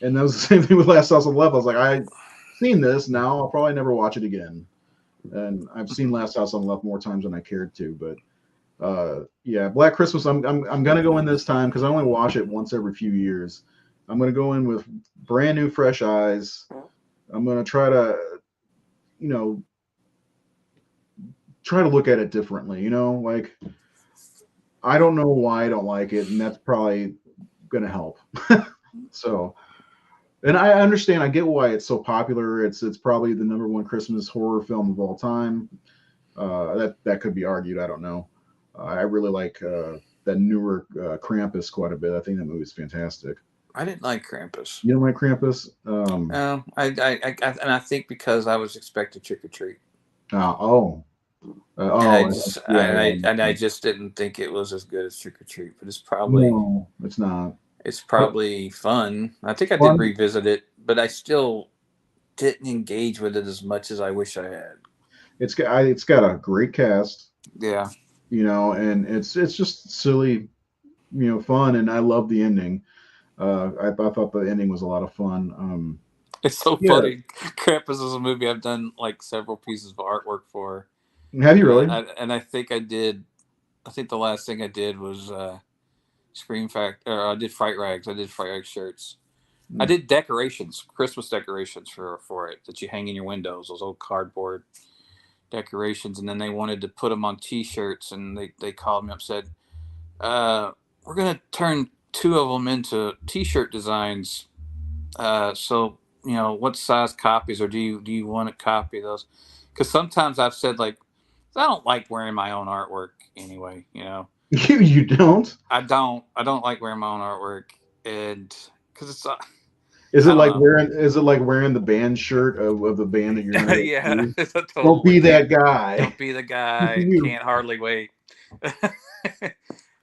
And that was the same thing with Last House on the Left. I was like, I've seen this now. I'll probably never watch it again. And I've seen Last House on the Left more times than I cared to. But yeah, Black Christmas. I'm gonna go in this time because I only watch it once every few years. I'm gonna go in with brand new, fresh eyes. I'm gonna you know, try to look at it differently. Like I don't know why I don't like it, and that's probably gonna help. So. And I understand, I get why it's so popular. It's probably the number one Christmas horror film of all time. That could be argued. I don't know. I really like that newer Krampus quite a bit. I think that movie's fantastic. I didn't like Krampus. You don't like Krampus? And I think because I was expecting Trick or Treat, Oh, yeah, yeah. and I just didn't think it was as good as Trick or Treat. But No, it's not. it's But probably fun. I think I did fun. revisit it, but I still didn't engage with it as much as I wish I had. It's got a great cast, Yeah, and it's just silly, fun, and I love the ending. I thought the ending was a lot of fun. it's so Yeah, funny. Krampus is a movie I've done like several pieces of artwork for, have you and really? I think I did. I think the last thing I did was Scream Fact, or I did Fright Rags. I did Fright Rags shirts. I Mm. did decorations, Christmas decorations for it that you hang in your windows. Those old cardboard decorations, and then they wanted to put them on T-shirts, and they called me up, said, we're gonna turn 2 of them into T-shirt designs. So what size copies, or do you want to copy those? Because sometimes I've said like, I don't like wearing my own artwork anyway. You don't? I don't like wearing my own artwork, and because it's Is I it don't like know. wearing the band shirt of the band that you're gonna go Yeah, see? Don't totally. be that guy. Don't be the Good for guy. you. Can't hardly wait.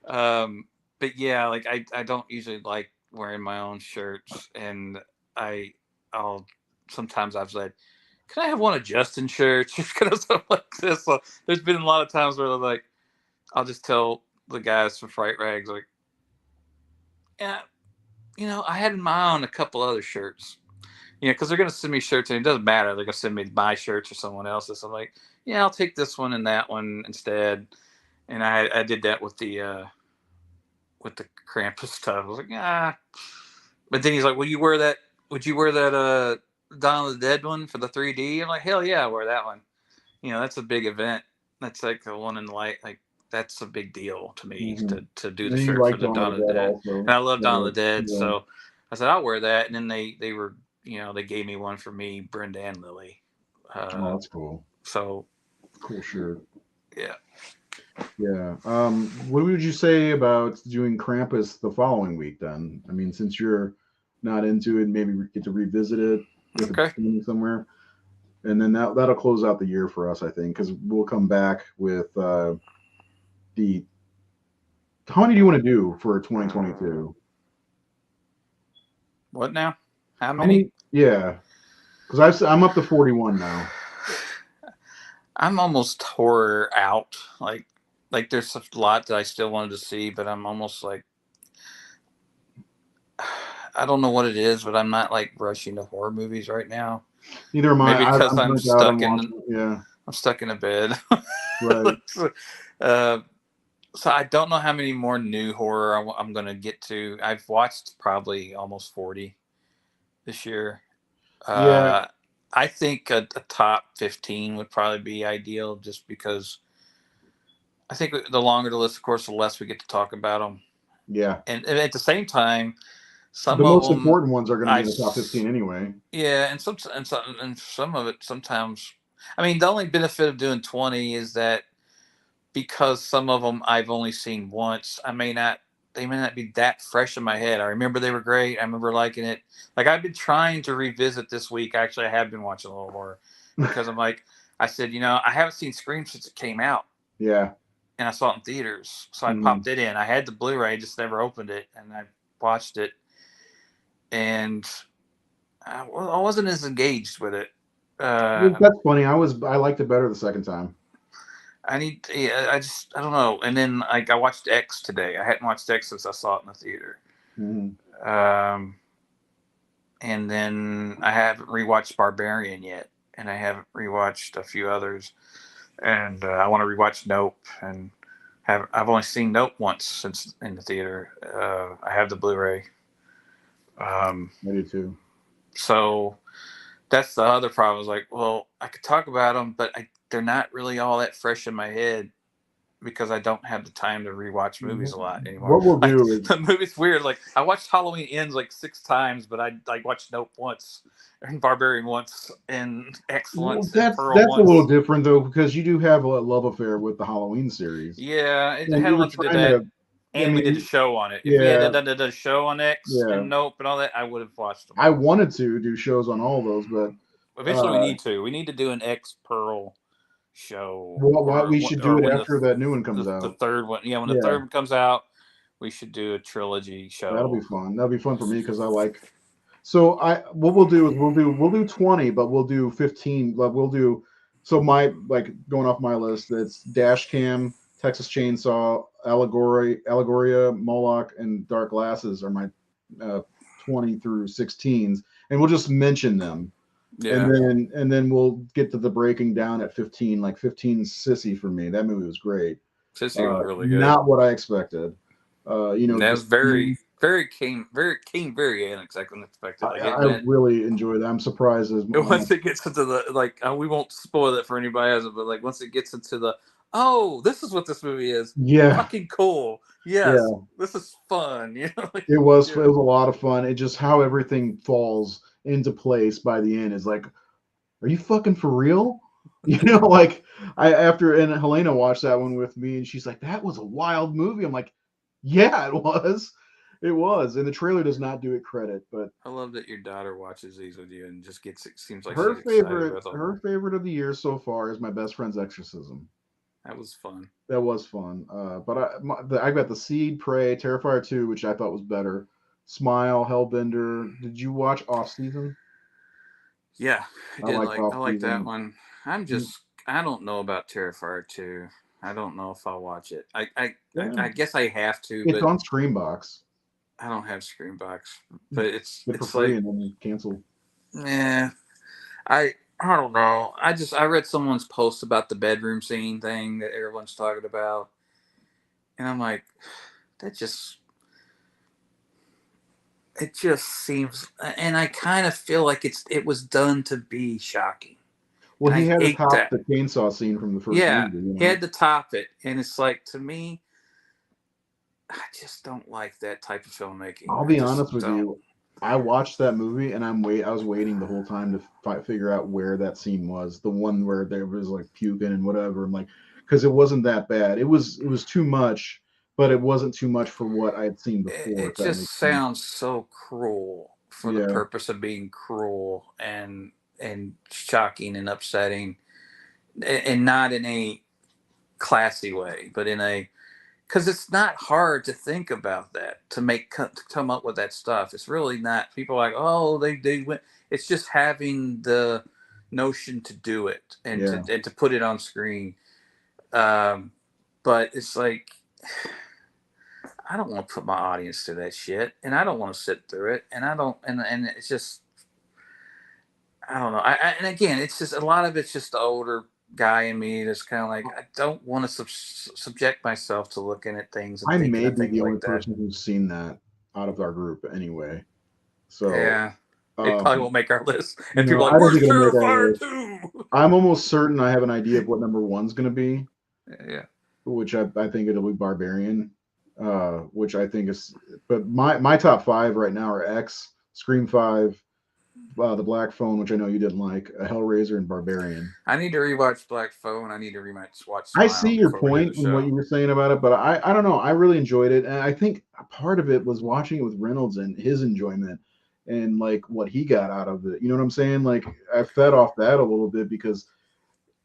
um, but yeah, like I don't usually like wearing my own shirts, and I I'll sometimes I've said, can I have one of Justin's shirts? Just kind of stuff like this. So there's been a lot of times where like I'll just tell the guys from Fright Rags like, yeah, I had in my own a couple other shirts. Because they're gonna send me shirts, and it doesn't matter. They're gonna send me my shirts or someone else's. I'm like, yeah, I'll take this one and that one instead. And I did that with the Krampus stuff. I was like, ah. But then he's like, will you wear that? Would you wear that Dawn of the Dead one for the 3D? I'm like, hell yeah, I wear that one. That's a big event. That's like the one in the light. Like that's a big deal to me Hmm. to do the And you shirt for like the Dawn of Dawn the of the Dead Dead, also. and I love Dawn of So, the Dead. yeah. So I said I'll wear that, and then they were they gave me one for me, Brenda and Lily. Oh, that's cool. So Cool shirt. yeah. Yeah. What would you say about doing Krampus the following week then? I mean, since you're not into it, maybe we get to revisit it if it's Okay. streaming somewhere. And then that'll close out the year for us, I think, because we'll come back with the how many do you want to do for 2022? What now? How How many? many? Yeah, because I'm up to 41 now. I'm almost horror out. Like there's a lot that I still wanted to see, but I'm almost like I don't know what it is, but I'm not like rushing to horror movies right now. Neither am I. Maybe because I'm burnt out on watching it. Yeah, I'm stuck in a bed. right. uh, so I don't know how many more new horror I'm going to get to. I've watched probably almost 40 this year. Yeah, Uh, I think a top 15 would probably be ideal, just because I think the longer the list, of course, the less we get to talk about them. yeah. And at the same time, some The of most them important ones are going to be in the top 15 anyway. yeah, and some of it sometimes. I mean, the only benefit of doing 20 is that because some of them I've only seen once, they may not be that fresh in my head. I remember they were great. I remember liking it. Like I've been trying to revisit this week. Actually, I have been watching a little horror because I said, I haven't seen Scream since it came out, Yeah. and I saw it in theaters, so I Mhm. popped it in. I had the Blu-ray, just never opened it, and I watched it, and I wasn't as engaged with it. That's funny. I liked it better the second time. Yeah, I don't know. And then I watched X today. I hadn't watched X since I saw it in the theater. Mhm. Um, and then I haven't rewatched Barbarian yet, and I haven't rewatched a few others. And I want to rewatch Nope, and I've only seen Nope once since in the theater. I have the Blu-ray. I do too. So that's the other problem. I was like, well, I could talk about them, but they're not really all that fresh in my head, because I don't have the time to rewatch movies a lot anymore. What we'll Like do is, the movie's weird. Like I watched Halloween Ends like 6 times, but I like watched Nope once, and Barbarian once, and X well, once, and Pearl that's a little once. different though, because you do have a love affair with the Halloween series, Yeah, it and had you a were lot to do with trying that, to. I and we did a mean, show on it. If we had yeah, done a show on X yeah. and Nope and all that, I would have watched them I all. wanted to do shows on all those, but Eventually, we uh, need to. We need to do an X Pearl show, what we should do or it when after that new one comes the out. third one. Yeah, when the Yeah, third one comes out, we should do a trilogy that'll be show. fun. That'll be fun for me because I like. So what we'll do is we'll do 20, but we'll do 15. We'll do so my like going off my list. That's Dash Cam, Texas Chainsaw, Allegoria, Moloch, and Dark Glasses are my 20 through 16s, and we'll just mention them, Yeah. and then we'll get to the breaking down at 15. Like 15 Sissy for me. That movie was great. Sissy was really good. Not what I expected. That The was very, scene, very unexpected. Like I really enjoyed that. I'm surprised as once it gets into the we won't spoil it for anybody who hasn't, but like once it gets into the, oh, this is what this movie is. yeah, Fucking cool. Yeah, Yes, this is fun. Like, it was. yeah. It was a lot of fun. It just how everything falls into place by the end is like, are you fucking for real? Like I after and Helena watched that one with me, and she's like, that was a wild movie. I'm like, yeah, it was. It was. And the trailer does not do it credit, but I love that your daughter watches these with you and just gets. It seems like her she's excited favorite with them. her favorite of the year so far is My Best Friend's Exorcism. That was fun. That was fun. But I got The Seed, Prey, Terrifier 2, which I thought was better. Smile, Hellbender. Did you watch Off Season? Yeah, I I did liked like. I Off like that Season. one. I'm just. I don't know about Terrifier 2. I don't know if I'll watch it. Yeah, I guess I have to, it's but on Screambox. I don't have Screenbox. But Get it for it's free like, and then cancel. yeah. I don't know. I read someone's post about the bedroom scene thing that everyone's talking about, and I'm like, that just it just seems, and I kind of feel like it was done to be shocking, Well, and he I had to hate top that. the chainsaw scene from the first Yeah, he movie. had to top it, and it's like, to me, I just don't like that type of filmmaking. I'll I be just honest with don't. you. I watched that movie and I was waiting the whole time to figure out where that scene was. The one where there was like puking and whatever. I'm like, because it wasn't that bad. It was too much, but it wasn't too much for what I had seen before. It If that just makes sense. sounds so cruel for the Yeah, purpose of being cruel and shocking and upsetting, and not in a classy way, but in a, because it's not hard to think about that, to come up with that stuff. It's really not. People are like, oh, they went. It's just having the notion to do it yeah. and to put it on screen. Um, but it's like, I don't want to put my audience through that shit, and I don't want to sit through it, and I don't, and it's just, I don't know. And again, it's just a lot of it's just the older guy in me that's kind of like, I don't want to subject myself to looking at things and I thinking may of be things the only like that. person who's seen that out of our group anyway. So, Yeah, it probably um, won't make our list, and people are I like, don't "Where's think it'll make our Terrifier list. 2?" I'm almost certain I have an idea of what number one's going to be, Yeah, which I think it'll be Barbarian, which I think is. But my top five right now are X, Scream Five, The Black Phone, which I know you didn't like, Hellraiser, and Barbarian. I need to rewatch Black Phone. I need to watch I see Smile your before we do the point in what show. you were saying about it, but I don't know. I really enjoyed it, and I think a part of it was watching it with Reynolds and his enjoyment and like what he got out of it. You know what I'm saying? Like I fed off that a little bit because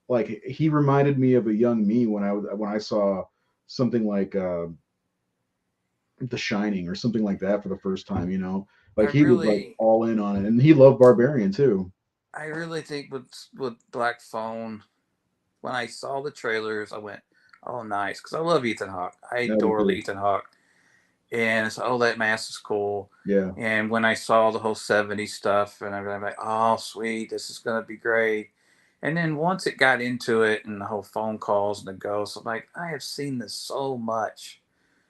like he reminded me of a young me when I saw something like The Shining or something like that for the first time. I Like he was like really, all in on it, and he loved Barbarian too. I really think with Black Phone, when I saw the trailers, I went, "Oh, nice," because I love Ethan Hawke. I I do adore too. Ethan Hawke, and it's, oh, that mask is cool. Yeah, And when I saw the whole '70s stuff, and I'm like, oh, sweet, this is gonna be great. And then once it got into it, and the whole phone calls and the ghosts, I'm like, I have seen this so much.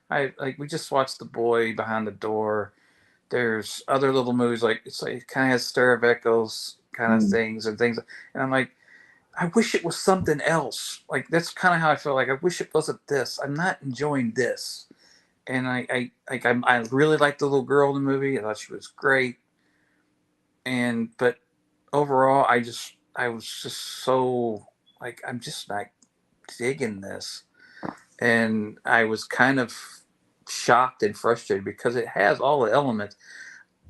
I like, we just watched The Boy Behind the Door. There's other little movies like, it's like, it kind of has stir of echoes kind of mm, things and things, and I'm like, I wish it was something else. Like, that's kind of how I feel. Like, I wish it wasn't this. I'm not enjoying this. And I really liked the little girl in the movie. I thought she was great. And but overall, I was just so, like, I'm just not digging this, and I was kind of shocked and frustrated because it has all the elements.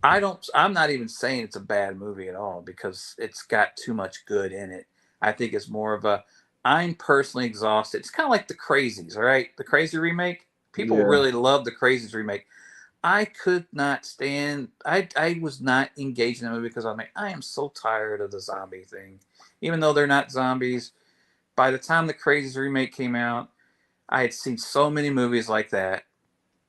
I'm not even saying it's a bad movie at all, because it's got too much good in it. I think it's more of a, I'm personally exhausted. It's kind of like the Crazies, all right? The Crazy remake. People yeah, really love the Crazies remake. I could not stand. I was not engaged in the movie because I'm like, I am so tired of the zombie thing. Even though they're not zombies, by the time the Crazies remake came out, I had seen so many movies like that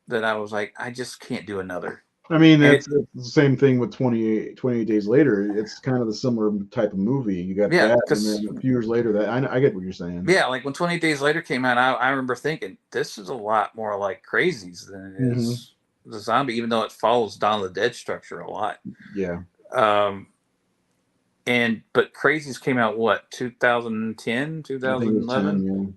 that I was like, I just can't do another. I mean, And it's the same thing with 28 Days Later. It's kind of the similar type of movie. You got yeah, that, and because, then a few years later, that I get what you're saying. yeah, like when 28 Days Later came out, I remember thinking, this is a lot more like Crazies than it Hmm. is the zombie, even though it follows Dawn of the Dead structure a lot. Yeah, Um, but Crazies came out what, 2010, I think it was 10. 2011. Yeah,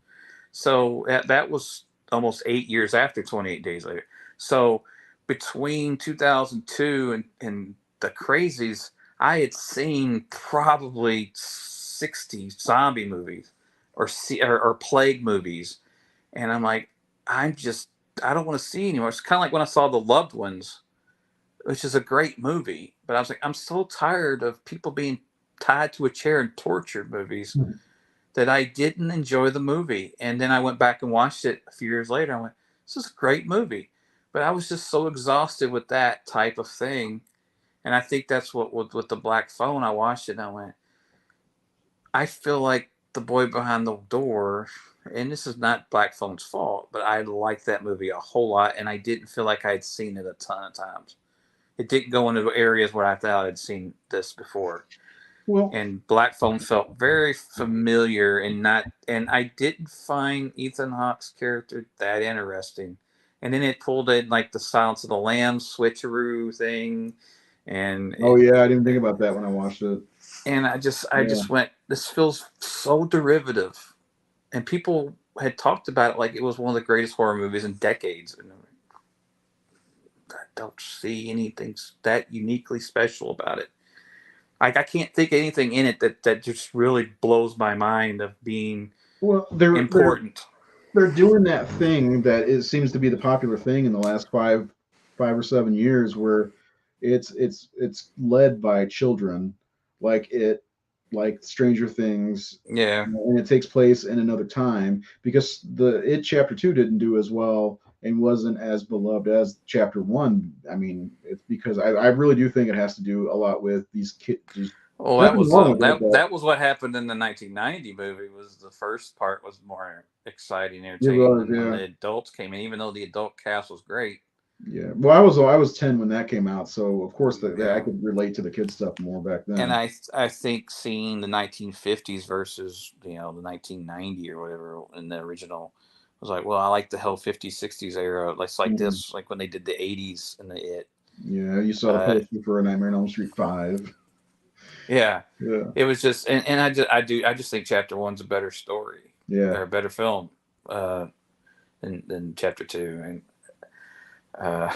So that was almost 8 years after 28 Days Later. So between 2002 and the Crazies, I had seen probably 60 zombie movies or plague movies, and I'm like, I don't want to see anymore. It's kind of like when I saw The Loved Ones, which is a great movie, but I was like, I'm so tired of people being tied to a chair and tortured movies that I didn't enjoy the movie. And then I went back and watched it a few years later. I went, this is a great movie. But I was just so exhausted with that type of thing. And I think that's what with the Black Phone, I watched it and I went, I feel like The Boy Behind the Door, and this is not Black Phone's fault, but I liked that movie a whole lot, and I didn't feel like I had seen it a ton of times. It didn't go into areas where I thought I'd seen this before. Well, And Black Phone felt very familiar and I didn't find Ethan Hawke's character that interesting. And then it pulled in like the Silence of the Lambs switcheroo thing, and oh yeah, I didn't think about that when I watched it. I just went, this feels so derivative, and people had talked about it like it was one of the greatest horror movies in decades, and I don't see anything that uniquely special about it. Like I can't think of anything in it that just really blows my mind of being Well, they're important. they're doing that thing that it seems to be the popular thing in the last 5 or 7 years, where it's led by children, like like Stranger Things, Yeah, and it takes place in another time, because the It Chapter 2 didn't do as well and wasn't as beloved as Chapter 1. I mean, it's because I really do think it has to do a lot with these kids. well, Nothing wrong with it, but that was what happened in the 1990 movie. Was the first part was more exciting, it entertaining was, than when yeah. the adults came in. Even though the adult cast was great. Yeah. Well, I was 10 when that came out, so of course that I Yeah, could relate to the kid stuff more back and then. I think seeing the 1950s versus the 1990 or whatever in the original was like, well, I like the whole 50s 60s era. Like Mhm. this, like when they did the 80s and the it. Yeah, you saw the Uh, poster for A Nightmare on Elm Street 5. yeah, Yeah. it was just, and I just think Chapter One's a better story Yeah. or a better film uh, than Chapter Two, and uh,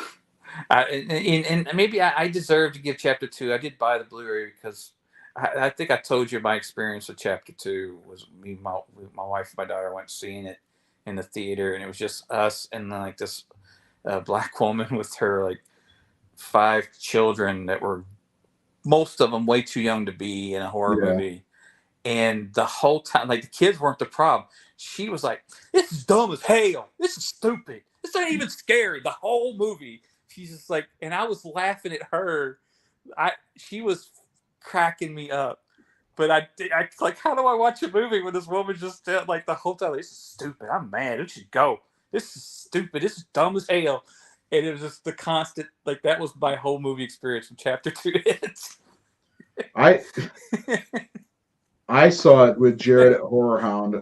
and maybe I deserve to give Chapter Two. I did buy the Blu-ray because I think I told you my experience with Chapter Two was my wife and my daughter went seeing it in the theater, and it was just us and then like this black woman with her like 5 children that were most of them way too young to be in a horror Yeah. movie. And the whole time, like the kids weren't the problem. She was like, "This is dumb as hell. This is stupid. This ain't even scary." The whole movie, she's just like, and I was laughing at her. She was cracking me up. But I like, how do I watch a movie when this woman just like the whole time? This is stupid. I'm mad. It should go. This is stupid. This is dumb as hell. And it was just the constant, like that was my whole movie experience from Chapter Two. I I saw it with Jared at Horror Hound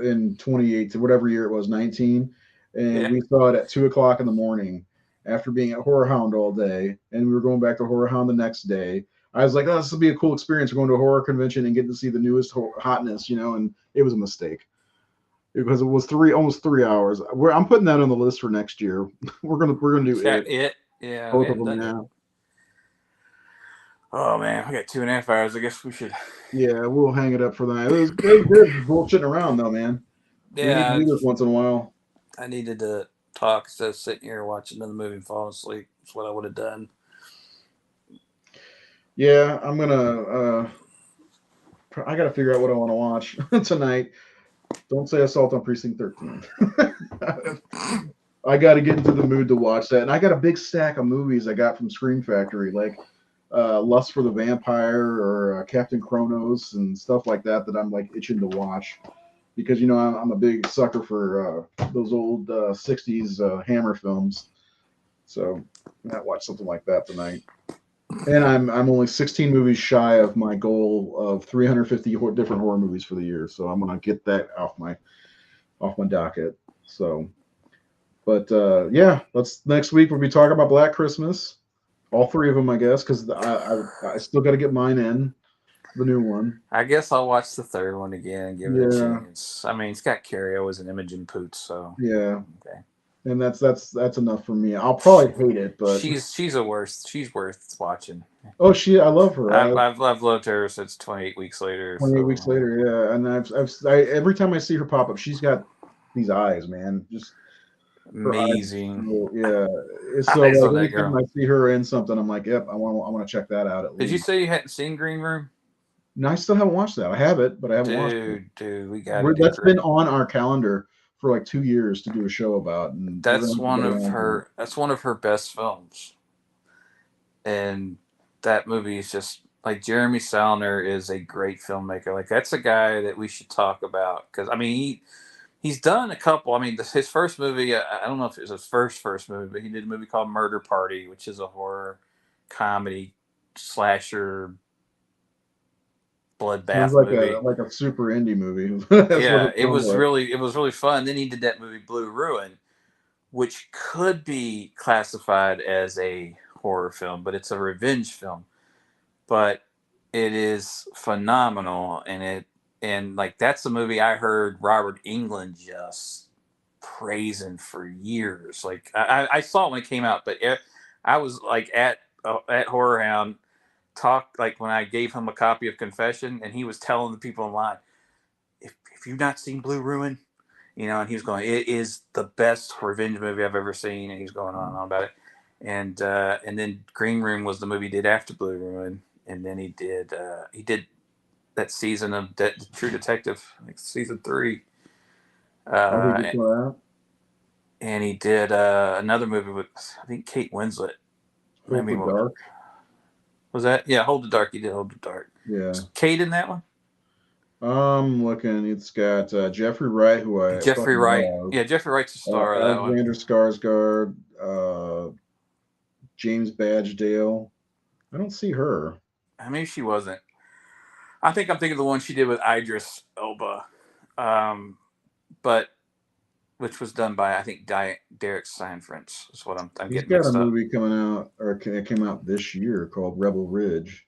in 2018, whatever year it was, 19, and Yeah. we saw it at 2 o'clock in the morning after being at Horror Hound all day, and we were going back to Horror Hound the next day. I was like, "Oh, this will be a cool experience. We're going to a horror convention and getting to see the newest hotness," and it was a mistake because it was almost 3 hours. I'm putting that on the list for next year. We're gonna do Chat it, it. Yeah, we both of hadn't them. done it. Yeah, Oh man, we got 2.5 hours. I guess we should. yeah, we'll hang it up for that. It was good bullshitting around though, man. We need to Yeah, do this once in a while. I needed to talk instead of sitting here watching another movie and falling asleep. That's what I would have done. Yeah, I'm gonna. I gotta figure out what I want to watch tonight. Don't say Assault on Precinct 13. I got to get into the mood to watch that, and I got a big stack of movies I got from Scream Factory, like Lust for the Vampire or Captain Kronos and stuff like that. That I'm like itching to watch because I'm a big sucker for those old '60s Hammer films. So I might watch something like that tonight. And I'm only 16 movies shy of my goal of 350 different horror movies for the year. So I'm gonna get that off my docket. So, but yeah, let's next week we'll be talking about Black Christmas, all three of them, I guess, because I still got to get mine in. the new one. I guess I'll watch the third one again and give it a Yeah. chance. I mean, it's got Carrie as an Imogen Poots, so Yeah, okay. and that's enough for me. I'll probably hate it, but She's worth watching. oh, I love her. I've loved her since 28 Weeks Later. 28 So. weeks later, yeah, and every time I see her pop up, she's got these eyes, man. Just her eyes, Amazing. yeah. It's so Eyes like on that anytime girl. I see her in something, I'm like, yep, I want to check that out at Did you least. say you hadn't seen Green Room? No, I still haven't watched that. I have it, but I haven't watched it. Dude, we got to do That's been Green. on our calendar for like 2 years to do a show about, and we're That's gonna have to one get of around to it. her. That's one of her best films, and that movie is just like Jeremy Saulnier is a great filmmaker. Like that's a guy that we should talk about because I mean he's done a couple. I mean his first movie. I don't know if it was his first movie, but he did a movie called Murder Party, which is a horror comedy slasher It was bloodbath movie. like a super indie movie. Yeah, it was really fun. Then he did that movie Blue Ruin, which could be classified as a horror film, but it's a revenge film. But it is phenomenal, and like that's a movie I heard Robert Englund just praising for years. Like I saw it when it came out, but I was like at Horror Hound talk like when I gave him a copy of Confession, and he was telling the people in line, if you've not seen Blue Ruin, and he was going, it is the best revenge movie I've ever seen, and he's going on and on about it. And then Green Room was the movie he did after Blue Ruin, and then he did that season of True Detective, like season 3. And he did another movie with I think Kate Winslet. Hold the Dark. Was that? Yeah, Hold the Dark. He did Hold the Dark. Yeah. Was Kate in that one? Looking. It's got Jeffrey Wright, who I Jeffrey Wright. love. Yeah, Jeffrey Wright's the star of that one. Alexander Skarsgård, James Badgedale. I don't see her. Maybe she wasn't. I think I'm thinking of the one she did with Idris Elba, but which was done by I think Derek Cianfrance is what I'm He's getting mixed got a up. movie coming out, or it came out this year called Rebel Ridge.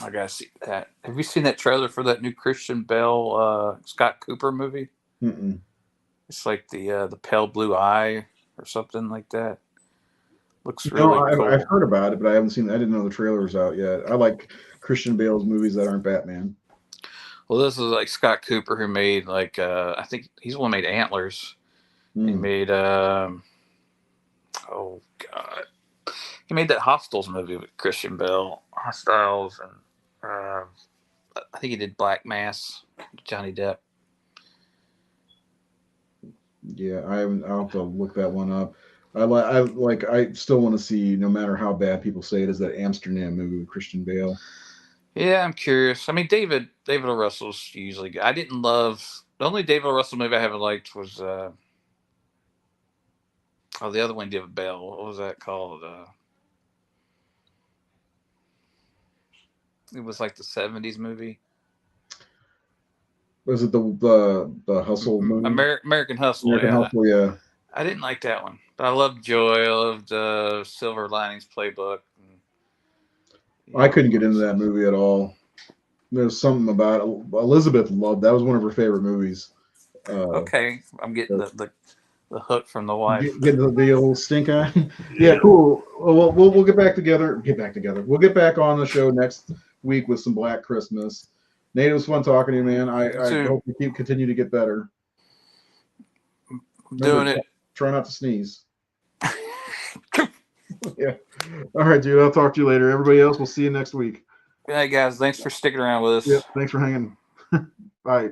I gotta see that. Have you seen that trailer for that new Christian Bale Scott Cooper movie? Mm-mm. It's like the Pale Blue Eye or something like that. Looks really cool. I've heard about it, but I haven't seen. I didn't know the trailer was out yet. I like Christian Bale's movies that aren't Batman. Well, this is like Scott Cooper who made like I think he's the one who made Antlers. He made oh god, he made that Hostiles movie with Christian Bale. Hostiles, and I think he did Black Mass, Johnny Depp. Yeah, I'll have to look that one up. I still want to see, no matter how bad people say it, is that Amsterdam movie with Christian Bale. Yeah, I'm curious. I mean, David O. Russell's usually good. I didn't love the only David O. Russell movie I haven't liked was the other one, David Bale. What was that called? It was like the 70s movie. Was it the Hustle movie? American Hustle. American Hustle, yeah. I didn't like that one, but I loved Joy. I loved Silver Linings Playbook. I couldn't get into that movie at all. There's something about it. Elizabeth loved that. Was one of her favorite movies. Okay, I'm getting the hook from the wife. Getting the old stink eye. Yeah, cool. Well, we'll get back together. We'll get back on the show next week with some Black Christmas. Nate, it was fun talking to you, man. I hope you continue to get better. Doing it. Try not to sneeze. Yeah. All right, dude. I'll talk to you later. Everybody else, we'll see you next week. Hey, guys. Thanks for sticking around with us. Yep. Thanks for hanging. Bye.